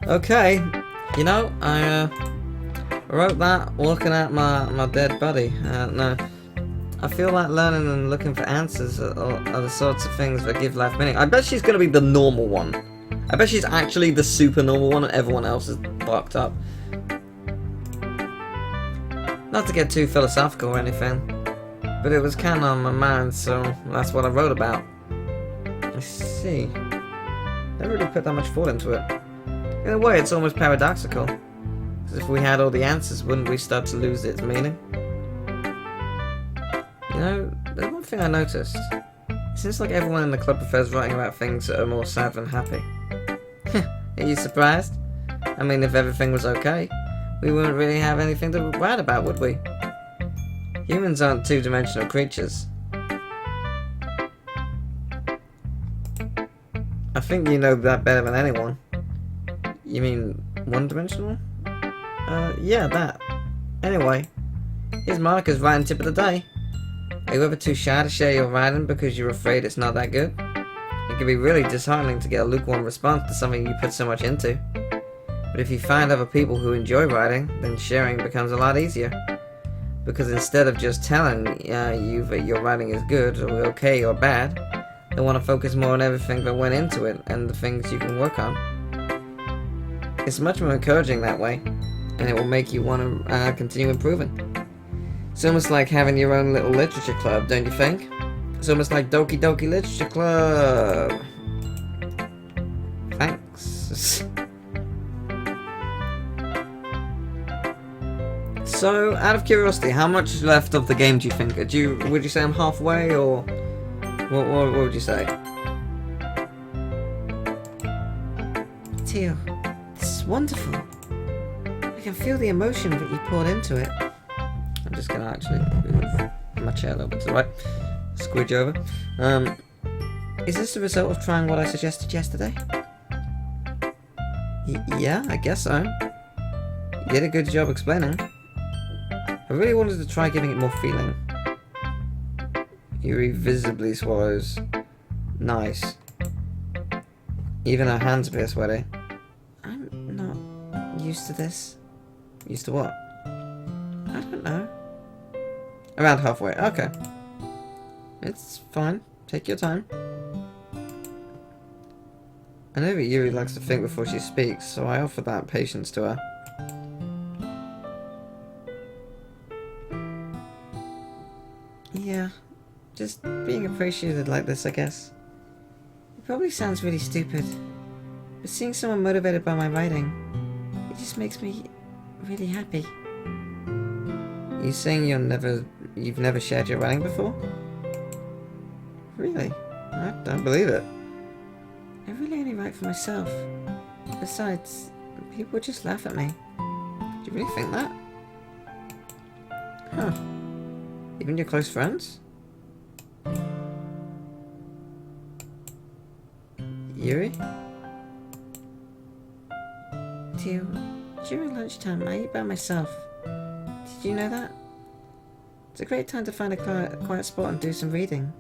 Okay, you know, I wrote that looking at my dead body. No, I feel like learning and looking for answers are the sorts of things that give life meaning. I bet she's gonna be the normal one. I bet she's actually the super normal one and everyone else is fucked up. Not to get too philosophical or anything, but it was kind of on my mind, so that's what I wrote about. I see. Never really put that much thought into it. In a way, it's almost paradoxical. Because if we had all the answers, wouldn't we start to lose its meaning? You know, there's one thing I noticed. It seems like everyone in the club prefers writing about things that are more sad than happy. Are you surprised? I mean, if everything was okay, we wouldn't really have anything to write about, would we? Humans aren't two-dimensional creatures. I think you know that better than anyone. You mean one-dimensional? Yeah, that. Anyway, here's Monica's writing tip of the day. Are you ever too shy to share your writing because you're afraid it's not that good? It can be really disheartening to get a lukewarm response to something you put so much into. But if you find other people who enjoy writing, then sharing becomes a lot easier. Because instead of just telling you that your writing is good or okay or bad, they want to focus more on everything that went into it and the things you can work on. It's much more encouraging that way, and it will make you want to continue improving. It's almost like having your own little literature club, don't you think? It's almost like Doki Doki Literature Club. Thanks. So, out of curiosity, how much is left of the game do you think? Would you say I'm halfway, or what would you say? Teal, this is wonderful. I can feel the emotion that you poured into it. I'm just gonna actually move my chair a little bit to the right. Squidge over. Is this the result of trying what I suggested yesterday? Yeah, I guess so. You did a good job explaining. I really wanted to try giving it more feeling. Yuri visibly swallows. Nice. Even her hands appear sweaty. I'm not used to this. Used to what? I don't know. Around halfway. Okay. It's fine. Take your time. I know that Yuri likes to think before she speaks, so I offer that patience to her. Yeah, just being appreciated like this, I guess. It probably sounds really stupid, but seeing someone motivated by my writing, it just makes me really happy. You saying you've never shared your writing before? Really? I don't believe it. I really only write for myself. Besides, people just laugh at me. Do you really think that? Huh. Even your close friends? Yuri? Teal, during lunchtime I eat by myself. Did you know that? It's a great time to find a quiet spot and do some reading.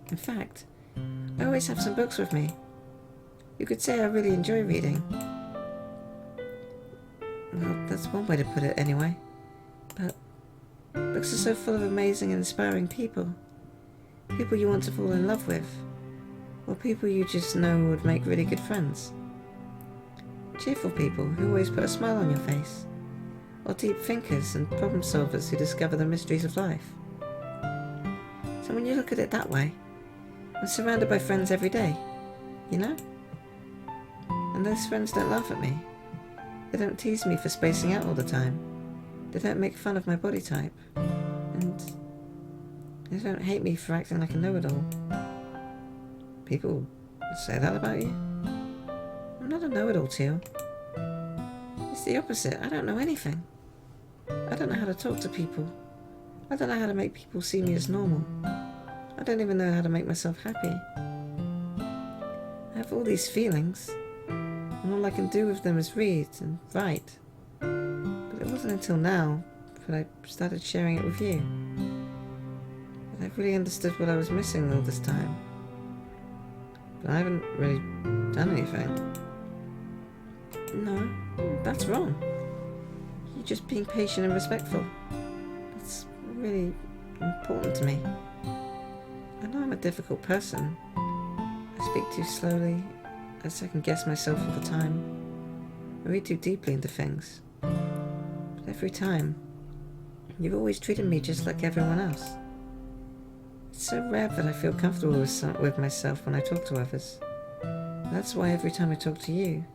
In fact, I always have some books with me. You could say I really enjoy reading. Well, that's one way to put it anyway. But books are so full of amazing and inspiring people. People you want to fall in love with. Or people you just know would make really good friends. Cheerful people who always put a smile on your face. Or deep thinkers and problem solvers who discover the mysteries of life. So when you look at it that way, I'm surrounded by friends every day, you know? And those friends don't laugh at me. They don't tease me for spacing out all the time. They don't make fun of my body type. And they don't hate me for acting like a know-it-all. People say that about you? I'm not a know-it-all, Teal. It's the opposite. I don't know anything. I don't know how to talk to people. I don't know how to make people see me as normal. I don't even know how to make myself happy. I have all these feelings, and all I can do with them is read and write. But it wasn't until now that I started sharing it with you. And I really understood what I was missing all this time. But I haven't really done anything. No, that's wrong. You're just being patient and respectful. It's really important to me. I know I'm a difficult person. I speak too slowly. I second guess myself all the time. I read too deeply into things. But every time, you've always treated me just like everyone else. It's so rare that I feel comfortable with myself when I talk to others. And that's why every time I talk to you,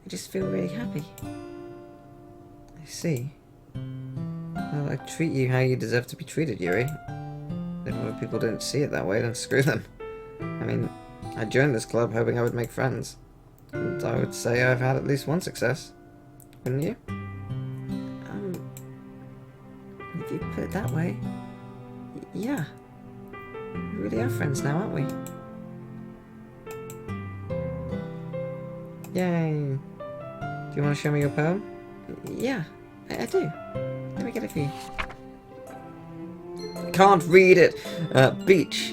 I just feel really happy. I see. Well, I treat you how you deserve to be treated, Yuri. If other people don't see it that way, then screw them. I mean, I joined this club hoping I would make friends. And I would say I've had at least one success. Wouldn't you? If you put it that way, yeah. We really are friends now, aren't we? Yay! Do you want to show me your poem? Yeah, I do. Let me get it for you. Can't read it! Beach.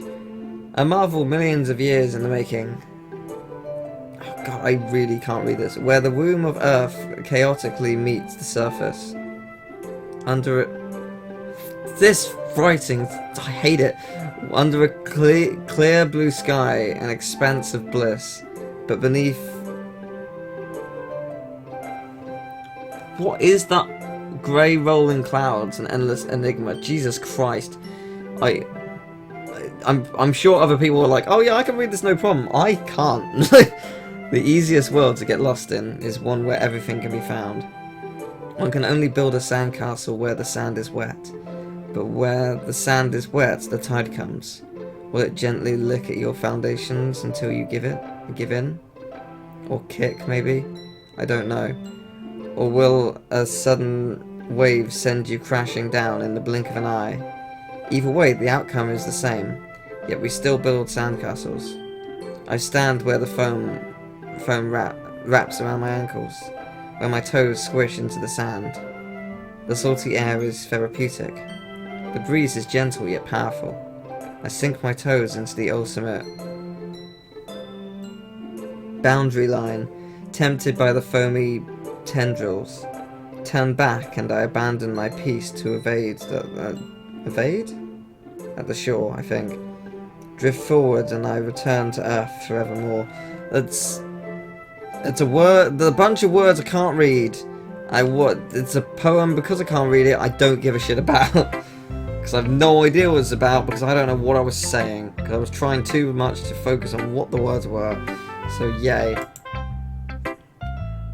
A marvel millions of years in the making. Oh god, I really can't read this. Where the womb of Earth chaotically meets the surface. Under it... This writing, I hate it. Under a clear blue sky, an expanse of bliss. But beneath... What is that? Grey rolling clouds, an endless enigma. Jesus Christ. I'm sure other people are like, oh yeah, I can read this no problem. I can't. The easiest world to get lost in is one where everything can be found. One can only build a sandcastle where the sand is wet. But where the sand is wet, the tide comes. Will it gently lick at your foundations until you give in? Or kick, maybe? I don't know. Or will a sudden wave send you crashing down in the blink of an eye? Either way, the outcome is the same, yet we still build sandcastles. I stand where the foam wraps around my ankles, where my toes squish into the sand. The salty air is therapeutic. The breeze is gentle yet powerful. I sink my toes into the ultimate boundary line, tempted by the foamy tendrils. Turn back and I abandon my peace to evade? At the shore, I think. Drift forward and I return to Earth forevermore. It's a word, a bunch of words I can't read. It's a poem. Because I can't read it, I don't give a shit about. Because I have no idea what it's about, because I don't know what I was saying. Because I was trying too much to focus on what the words were. So yay.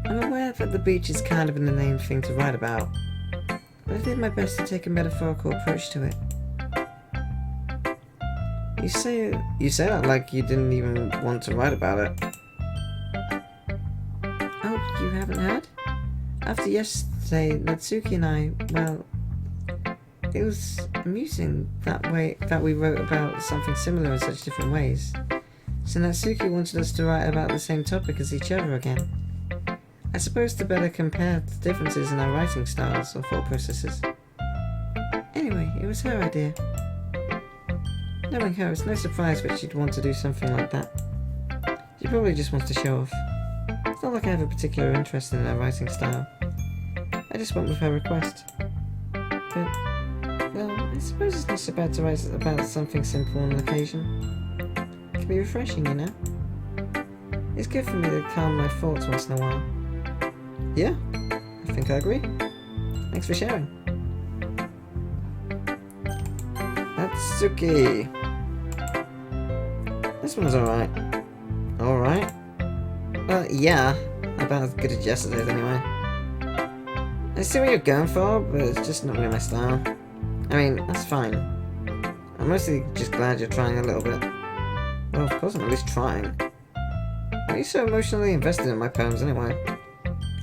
I'm aware that the beach is kind of an inane thing to write about, but I did my best to take a metaphorical approach to it. You say that like you didn't even want to write about it. Oh, you haven't heard? After yesterday, Natsuki and I, well, it was amusing that we wrote about something similar in such different ways. So Natsuki wanted us to write about the same topic as each other again. I suppose to better compare the differences in our writing styles or thought processes. Anyway, it was her idea. Knowing her, it's no surprise that she'd want to do something like that. She probably just wants to show off. It's not like I have a particular interest in her writing style. I just went with her request. But, well, I suppose it's not so bad to write about something simple on occasion. It can be refreshing, you know? It's good for me to calm my thoughts once in a while. Yeah, I think I agree. Thanks for sharing. Natsuki. This one's alright. Alright? Yeah. About as good as yesterday's anyway. I see what you're going for, but it's just not really my style. I mean, that's fine. I'm mostly just glad you're trying a little bit. Well, of course I'm at least trying. Why are you so emotionally invested in my poems anyway?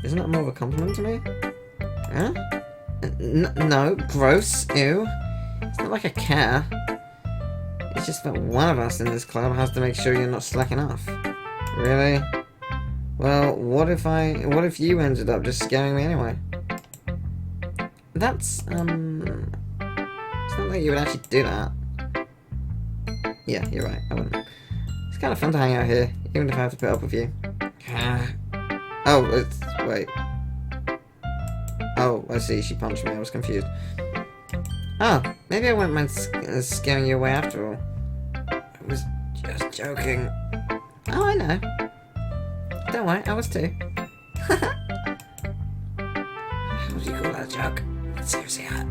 Isn't that more of a compliment to me? Huh? No, gross, ew. It's not like I care. It's just that one of us in this club has to make sure you're not slacking off. Really? Well, what if you ended up just scaring me anyway? That's, it's not like you would actually do that. Yeah, you're right, I wouldn't. It's kind of fun to hang out here, even if I have to put up with you. Oh, wait. Oh, I see, she punched me, I was confused. Oh, maybe I won't mind scaring you away after all. I was just joking. Oh, I know. Don't worry, I was too. How would you call that a joke? That's seriously hurt.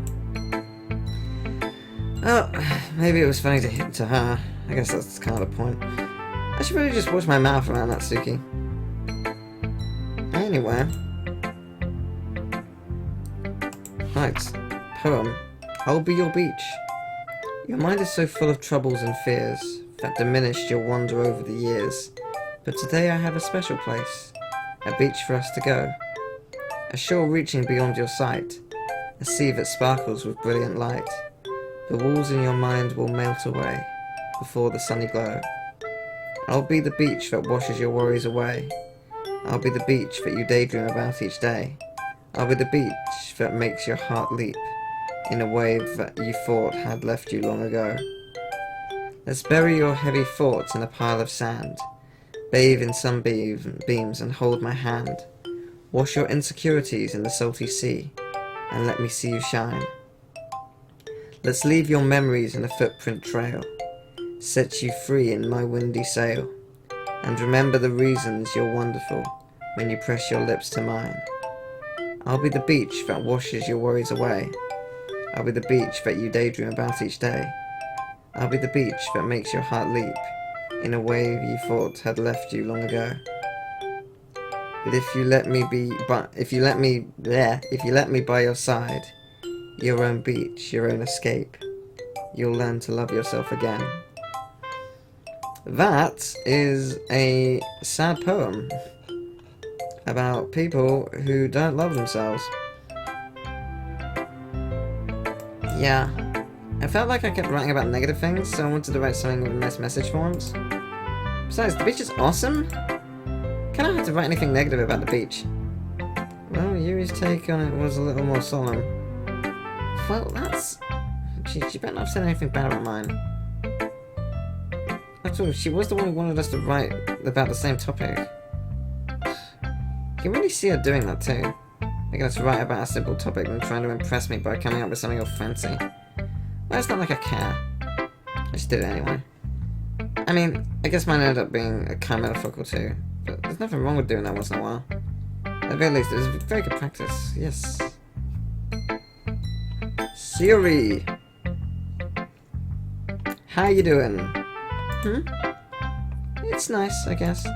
Oh, maybe it was funny to her. I guess that's kind of the point. I should really just wash my mouth around that, Suki. Anyway. Right. Poem. I'll be your beach. Your mind is so full of troubles and fears that diminished your wonder over the years. But today I have a special place. A beach for us to go. A shore reaching beyond your sight. A sea that sparkles with brilliant light. The walls in your mind will melt away before the sunny glow. I'll be the beach that washes your worries away. I'll be the beach that you daydream about each day. I'll be the beach that makes your heart leap in a wave that you thought had left you long ago. Let's bury your heavy thoughts in a pile of sand. Bathe in sunbeams and hold my hand. Wash your insecurities in the salty sea, and let me see you shine. Let's leave your memories in a footprint trail. Set you free in my windy sail. And remember the reasons you're wonderful when you press your lips to mine. I'll be the beach that washes your worries away. I'll be the beach that you daydream about each day. I'll be the beach that makes your heart leap in a wave you thought had left you long ago. But if you let me by your side, your own beach, your own escape, you'll learn to love yourself again. That is a sad poem about people who don't love themselves. Yeah, I felt like I kept writing about negative things, so I wanted to write something with a nice message for once. Besides, the beach is awesome. Kind of had to write anything negative about the beach. Well, Yuri's take on it was a little more solemn. Well, that's... She better not have said anything bad about mine. After all, she was the one who wanted us to write about the same topic. You can really see her doing that too. Making us write about a simple topic and trying to impress me by coming up with something all fancy. Well, it's not like I care. I just did it anyway. I mean, I guess mine ended up being a kind of metaphorical too, but there's nothing wrong with doing that once in a while. At the very least, it was very good practice, yes. Siri! How you doing? It's nice, I guess.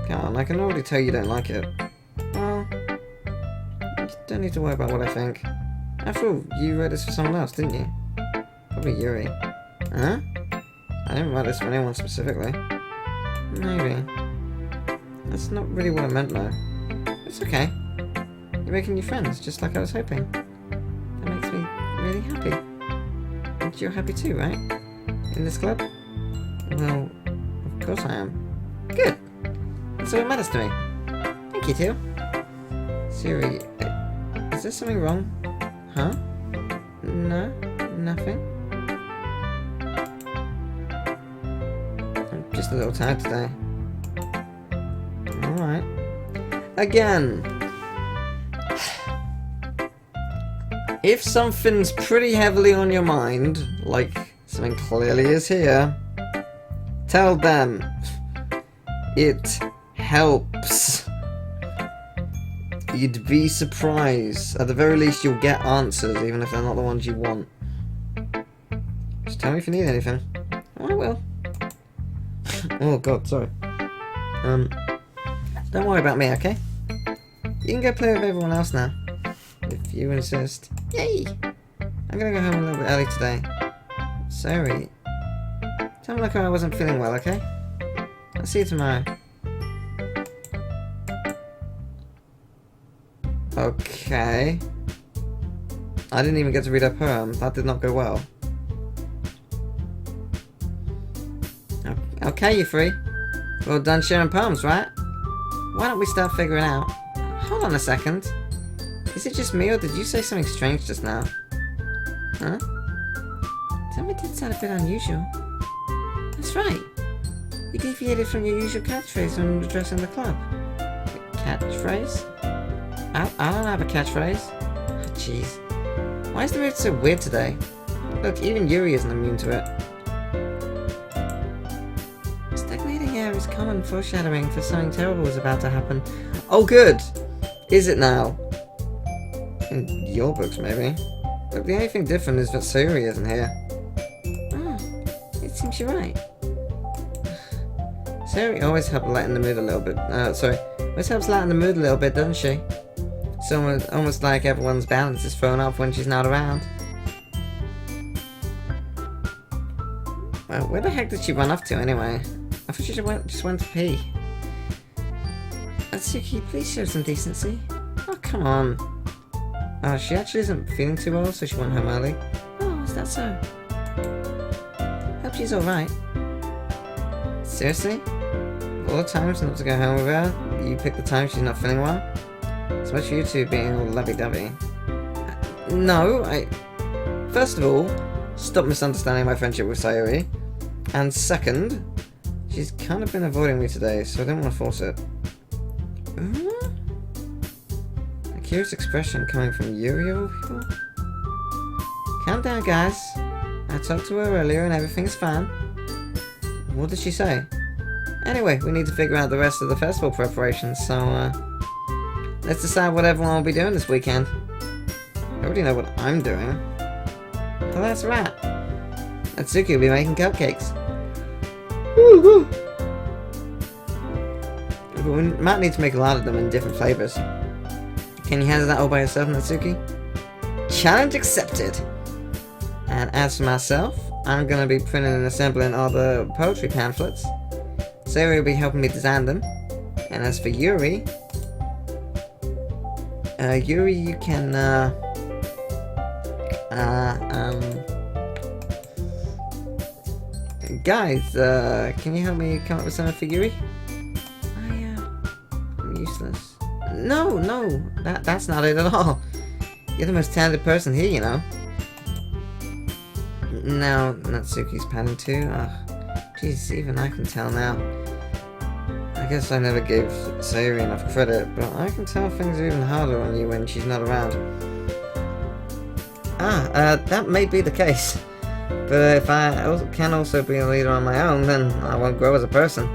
Come on, I can already tell you don't like it. Well, you don't need to worry about what I think. After all, you wrote this for someone else, didn't you? Probably Yuri. Huh? I didn't write this for anyone specifically. Maybe. That's not really what I meant though. It's okay. You're making new friends, just like I was hoping. That makes me really happy. And you're happy too, right? In this club? Well, of course I am. Good! That's all that matters to me. Thank you too. Siri, is there something wrong? Huh? No? Nothing? I'm just a little tired today. Alright. Again! If something's pretty heavily on your mind, like something clearly is here, tell them. It helps. You'd be surprised. At the very least, you'll get answers, even if they're not the ones you want. Just tell me if you need anything. I will. Oh god, sorry. Don't worry about me, okay? You can go play with everyone else now. If you insist. Yay! I'm gonna go home a little bit early today. Sorry. Tell me like I wasn't feeling well, okay? I'll see you tomorrow. Okay. I didn't even get to read her poem. That did not go well. Okay, you three. Well done sharing poems, right? why don't we start figuring out... Hold on a second. Is it just me, or did you say something strange just now? Huh? Something did sound a bit unusual. That's right. You deviated from your usual catchphrase when addressing the club. Catchphrase? I don't have a catchphrase. Oh, jeez. Why is the mood so weird today? Look, even Yuri isn't immune to it. Stagnating air is common foreshadowing for something terrible is about to happen. Oh, good! Is it now? In your books, maybe. Look, the only thing different is that Sayuri isn't here. Oh, it seems you're right. Sayuri always helps lighten the mood a little bit. Always helps lighten the mood a little bit, doesn't she? It's almost like everyone's balance is thrown off when she's not around. Well, where the heck did she run off to anyway? I thought she just went to pee. Atsuki, please show some decency. Oh, come on. She actually isn't feeling too well, so she went home early. Oh, is that so? Hope she's alright. Seriously? All the times not to go home with her, you pick the time she's not feeling well? So much for you two being all lovey-dovey. No, First of all, stop misunderstanding my friendship with Sayuri. And second, she's kind of been avoiding me today, so I didn't want to force it. A curious expression coming from Yuri over people? Calm down, guys. I talked to her earlier and everything's fine. What did she say? Anyway, we need to figure out the rest of the festival preparations, so, let's decide what everyone will be doing this weekend. I already know what I'm doing. Well, that's right. Atsuki will be making cupcakes. Woo-hoo! But we might need to make a lot of them in different flavors. Can you handle that all by yourself, Natsuki? Challenge accepted! And as for myself, I'm gonna be printing and assembling all the poetry pamphlets. Sayuri will be helping me design them. And as for Yuri... Yuri, you can, guys, can you help me come up with something for Yuri? I'm useless. No, that's not it at all. You're the most talented person here, you know. Now, Natsuki's panning too. Jeez, even I can tell now. I guess I never gave Sayuri enough credit, but I can tell things are even harder on you when she's not around. That may be the case. But if I can also be a leader on my own, then I won't grow as a person.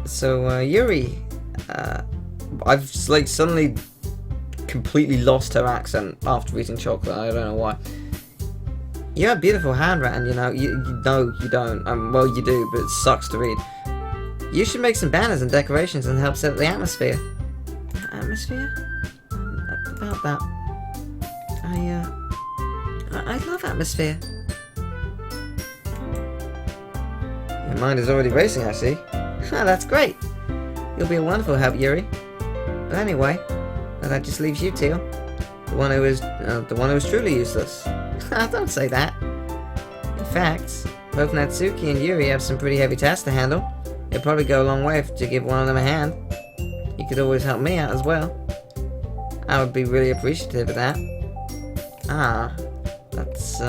So, Yuri, I've suddenly completely lost her accent after eating chocolate. I don't know why. You have beautiful handwriting, you know. You don't. Well, you do, but it sucks to read. You should make some banners and decorations and help set the atmosphere. Atmosphere? About that. I love atmosphere. Your mind is already racing, I see. That's great. You'll be a wonderful help, Yuri. But anyway, that just leaves you two. The one who is truly useless. Don't say that. In fact, both Natsuki and Yuri have some pretty heavy tasks to handle. It'd probably go a long way to give one of them a hand. You could always help me out as well. I would be really appreciative of that. That's,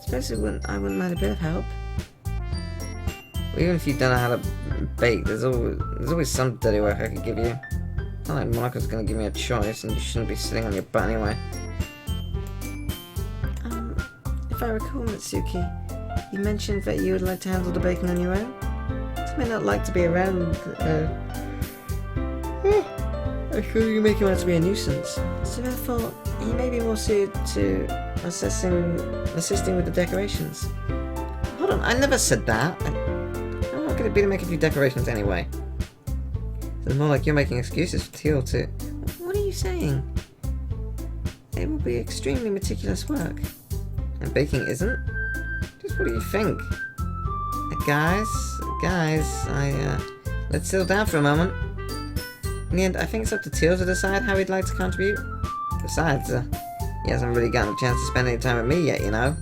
Especially I wouldn't mind a bit of help. Well, even if you don't know how to bake, there's always some dirty work I could give you. It's not like Marco's gonna give me a choice, and you shouldn't be sitting on your butt anyway. If I recall, Mitsuki, you mentioned that you would like to handle the baking on your own? You may not like to be around, I feel you make him out to be a nuisance. So therefore, he may be more suited to assisting with the decorations. Hold on, I never said that. How hard could it be to make a few decorations anyway? It's more like you're making excuses for Teal to... What are you saying? It will be extremely meticulous work. And baking isn't? Just what do you think? Guys, let's settle down for a moment. In the end, I think it's up to Teal to decide how he'd like to contribute. Besides, he hasn't really gotten a chance to spend any time with me yet, you know.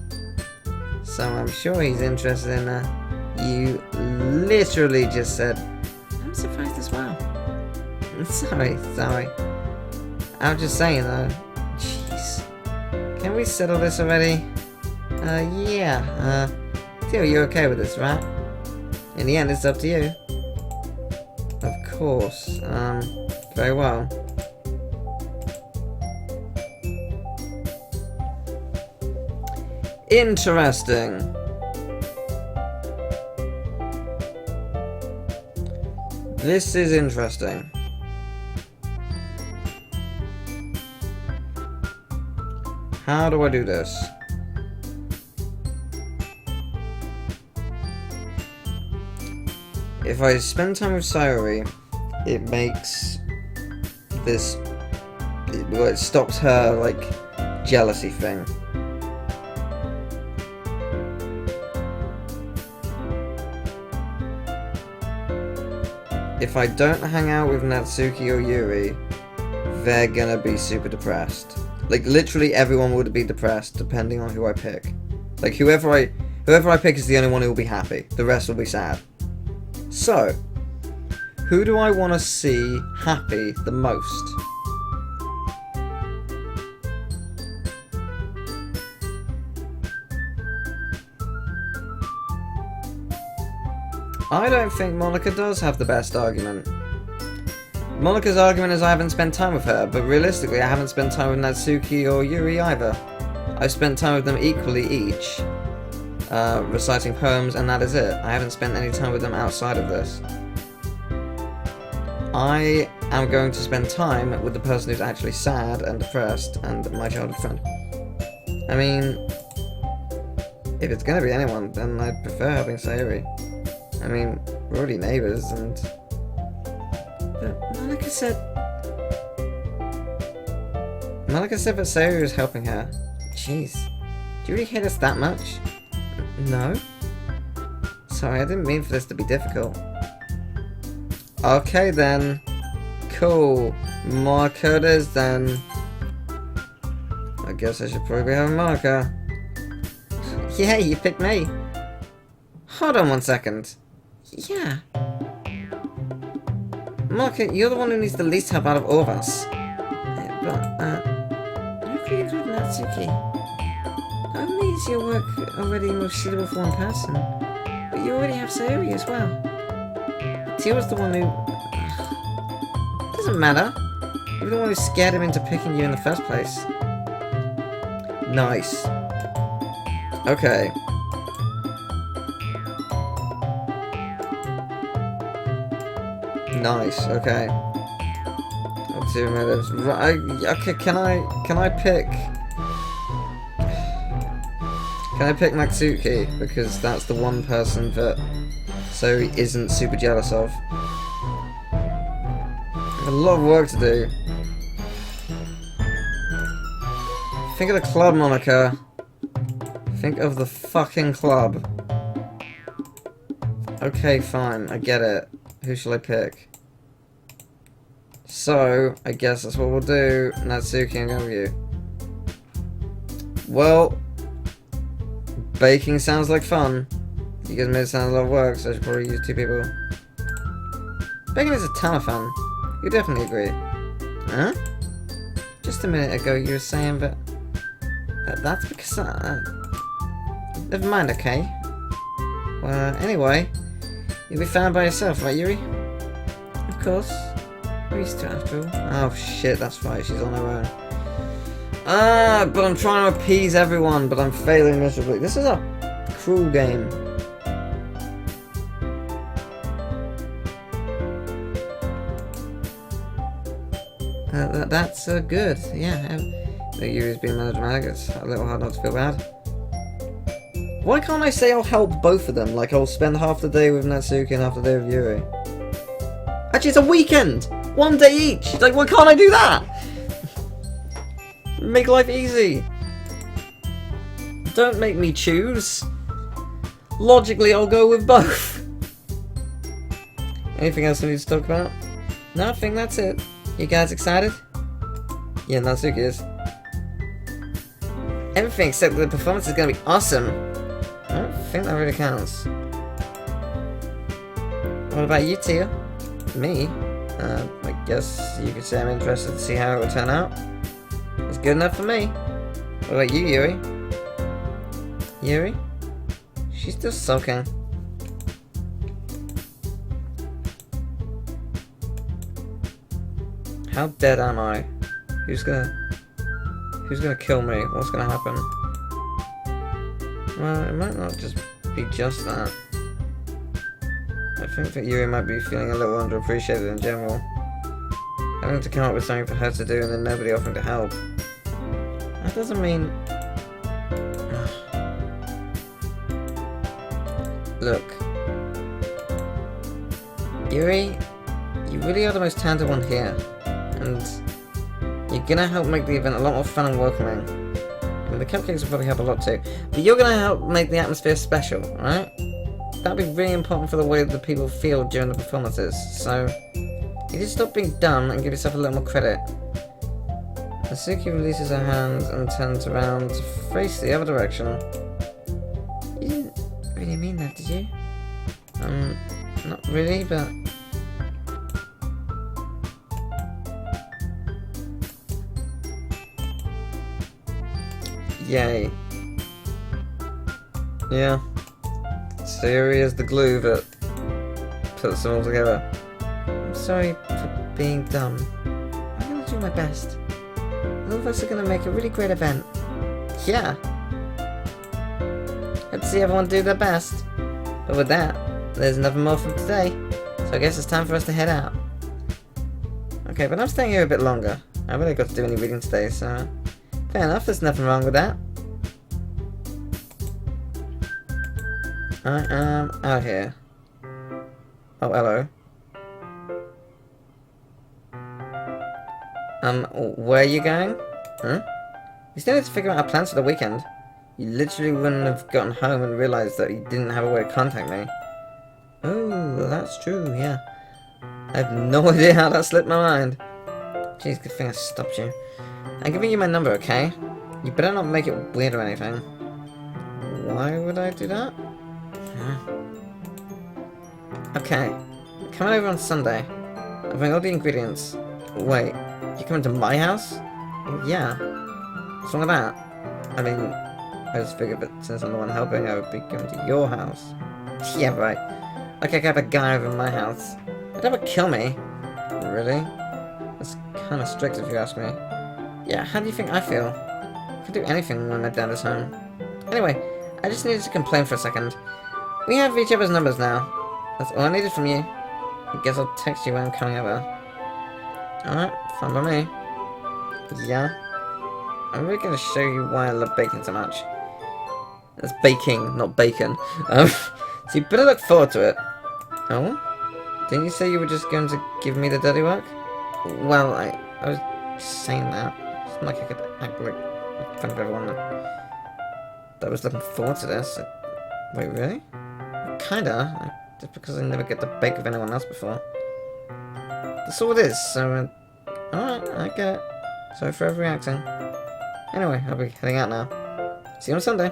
so I'm sure he's interested in her. You literally just said, I'm surprised as well. sorry. I'm just saying though. Jeez. Can we settle this already? Yeah. Theo, you're okay with this, right? In the end, it's up to you. Of course. Very well. Interesting. This is interesting. How do I do this? If I spend time with Sayori, it makes this... it stops her, like, jealousy thing. If I don't hang out with Natsuki or Yuri, they're gonna be super depressed. Like, literally everyone would be depressed, depending on who I pick. Like, whoever I pick is the only one who will be happy. The rest will be sad. So, who do I want to see happy the most? I don't think Monica does have the best argument. Monica's argument is I haven't spent time with her, but realistically I haven't spent time with Natsuki or Yuri either. I've spent time with them equally each, reciting poems, and that is it. I haven't spent any time with them outside of this. I am going to spend time with the person who's actually sad and depressed and my childhood friend. I mean, if it's going to be anyone, then I'd prefer having Sayori. I mean, we're already neighbours, and... But Monica said that Sayori was helping her. Jeez. Do you really hate us that much? No? Sorry, I didn't mean for this to be difficult. Okay then. Cool. More coders then. I guess I should probably be having Monica. Yeah, you picked me. Hold on 1 second. Yeah. Monica, you're the one who needs the least help out of all of us. I agree with Natsuki. Not only is your work already most suitable for one person, but you already have Sayori as well. Tio was the one who... Doesn't matter. You're the one who scared him into picking you in the first place. Nice. Okay. Nice, okay. I'll do minutes. Right, okay, can I pick... Can I pick Natsuki? Because that's the one person that Sayori isn't super jealous of. A lot of work to do. Think of the club, Monica. Think of the fucking club. Okay, fine, I get it. Who shall I pick? So, I guess that's what we'll do. Natsuki, I'm going with you. Well, baking sounds like fun. You guys made it sound a lot of work, so I should probably use 2 people. Baking is a ton of fun. You definitely agree. Huh? Just a minute ago you were saying that... that's because never mind, okay? Well, anyway, you'll be found by yourself, right, Yuri? Of course. We're used to it after all. Oh shit, that's right, she's on her own. But I'm trying to appease everyone, but I'm failing miserably. This is a cruel game. That's good, yeah. Yuri's being melodramatic, it's a little hard not to feel bad. Why can't I say I'll help both of them? Like, I'll spend half the day with Natsuki and half the day with Yuri. Actually, it's a weekend! 1 day each! Like, why can't I do that? Make life easy. Don't make me choose. Logically, I'll go with both. Anything else we need to talk about? No, I think that's it. You guys excited? Yeah, Natsuki is. Everything except the performance is gonna be awesome. think that really counts. What about you, Tia? Me? I guess you could say I'm interested to see how it would turn out. It's good enough for me. What about you, Yuri? Yuri? She's still sulking. How dead am I? Who's gonna kill me? What's gonna happen? Well, it might not just be just that. I think that Yuri might be feeling a little underappreciated in general. Having to come up with something for her to do and then nobody offering to help. That doesn't mean... Look. Yuri, you really are the most talented one here. And you're gonna help make the event a lot more fun and welcoming. I mean, the cupcakes will probably help a lot too. But you're gonna help make the atmosphere special, right? That'll be really important for the way that people feel during the performances. So, you just stop being dumb and give yourself a little more credit. Asuki releases her hands and turns around to face the other direction. You didn't really mean that, did you? Not really, but... Yay. Yeah. So here is the glue that puts them all together. I'm sorry for being dumb. I'm gonna do my best. All of us are gonna make a really great event. Yeah. Let's see everyone do their best. But with that, there's nothing more from today. So I guess it's time for us to head out. Okay, but I'm staying here a bit longer. I haven't really got to do any reading today, so... Fair enough, there's nothing wrong with that. I am out here. Oh, hello. Where are you going? Huh? You still need to figure out our plans for the weekend. You literally wouldn't have gotten home and realized that you didn't have a way to contact me. Oh, that's true, yeah. I have no idea how that slipped my mind. Jeez, good thing I stopped you. I'm giving you my number, okay? You better not make it weird or anything. Why would I do that? Okay. Coming over on Sunday. I'll bring all the ingredients. Wait, you coming to my house? Yeah. What's wrong with that? I mean, I just figured that since I'm the one helping, I would be coming to your house. Yeah, right. Like I got a guy over in my house. He'd never kill me. Really? That's kind of strict if you ask me. Yeah, how do you think I feel? I can do anything when my dad is home. Anyway, I just needed to complain for a second. We have each other's numbers now. That's all I needed from you. I guess I'll text you when I'm coming over. Alright, fine by me. Yeah. I'm really gonna show you why I love baking so much. That's baking, not bacon. So you better look forward to it. Oh? Didn't you say you were just going to give me the dirty work? Well, I was just saying that. It's not like I could act like in front of everyone that I was looking forward to this. Wait, really? Kinda. Just because I never get to bake with anyone else before. That's all it is, so... Alright, I get it. Sorry for overreacting. Anyway, I'll be heading out now. See you on Sunday.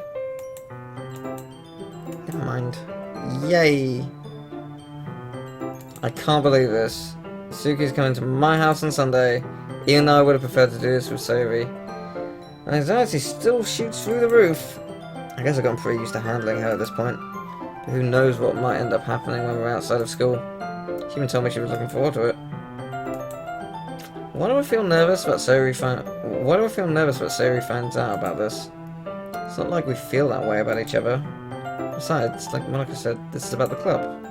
Never mind. Yay! I can't believe this. Suki's coming to my house on Sunday, even though I would have preferred to do this with Sayori. My anxiety still shoots through the roof. I guess I've gotten pretty used to handling her at this point. But who knows what might end up happening when we're outside of school. She even told me she was looking forward to it. Why do I feel nervous about Sayori finds out about this? It's not like we feel that way about each other. Besides, like Monica said, this is about the club.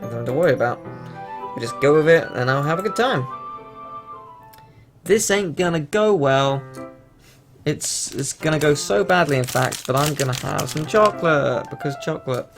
Nothing to worry about. We just go with it, and I'll have a good time. This ain't gonna go well. It's gonna go so badly, in fact, but I'm gonna have some chocolate, because chocolate.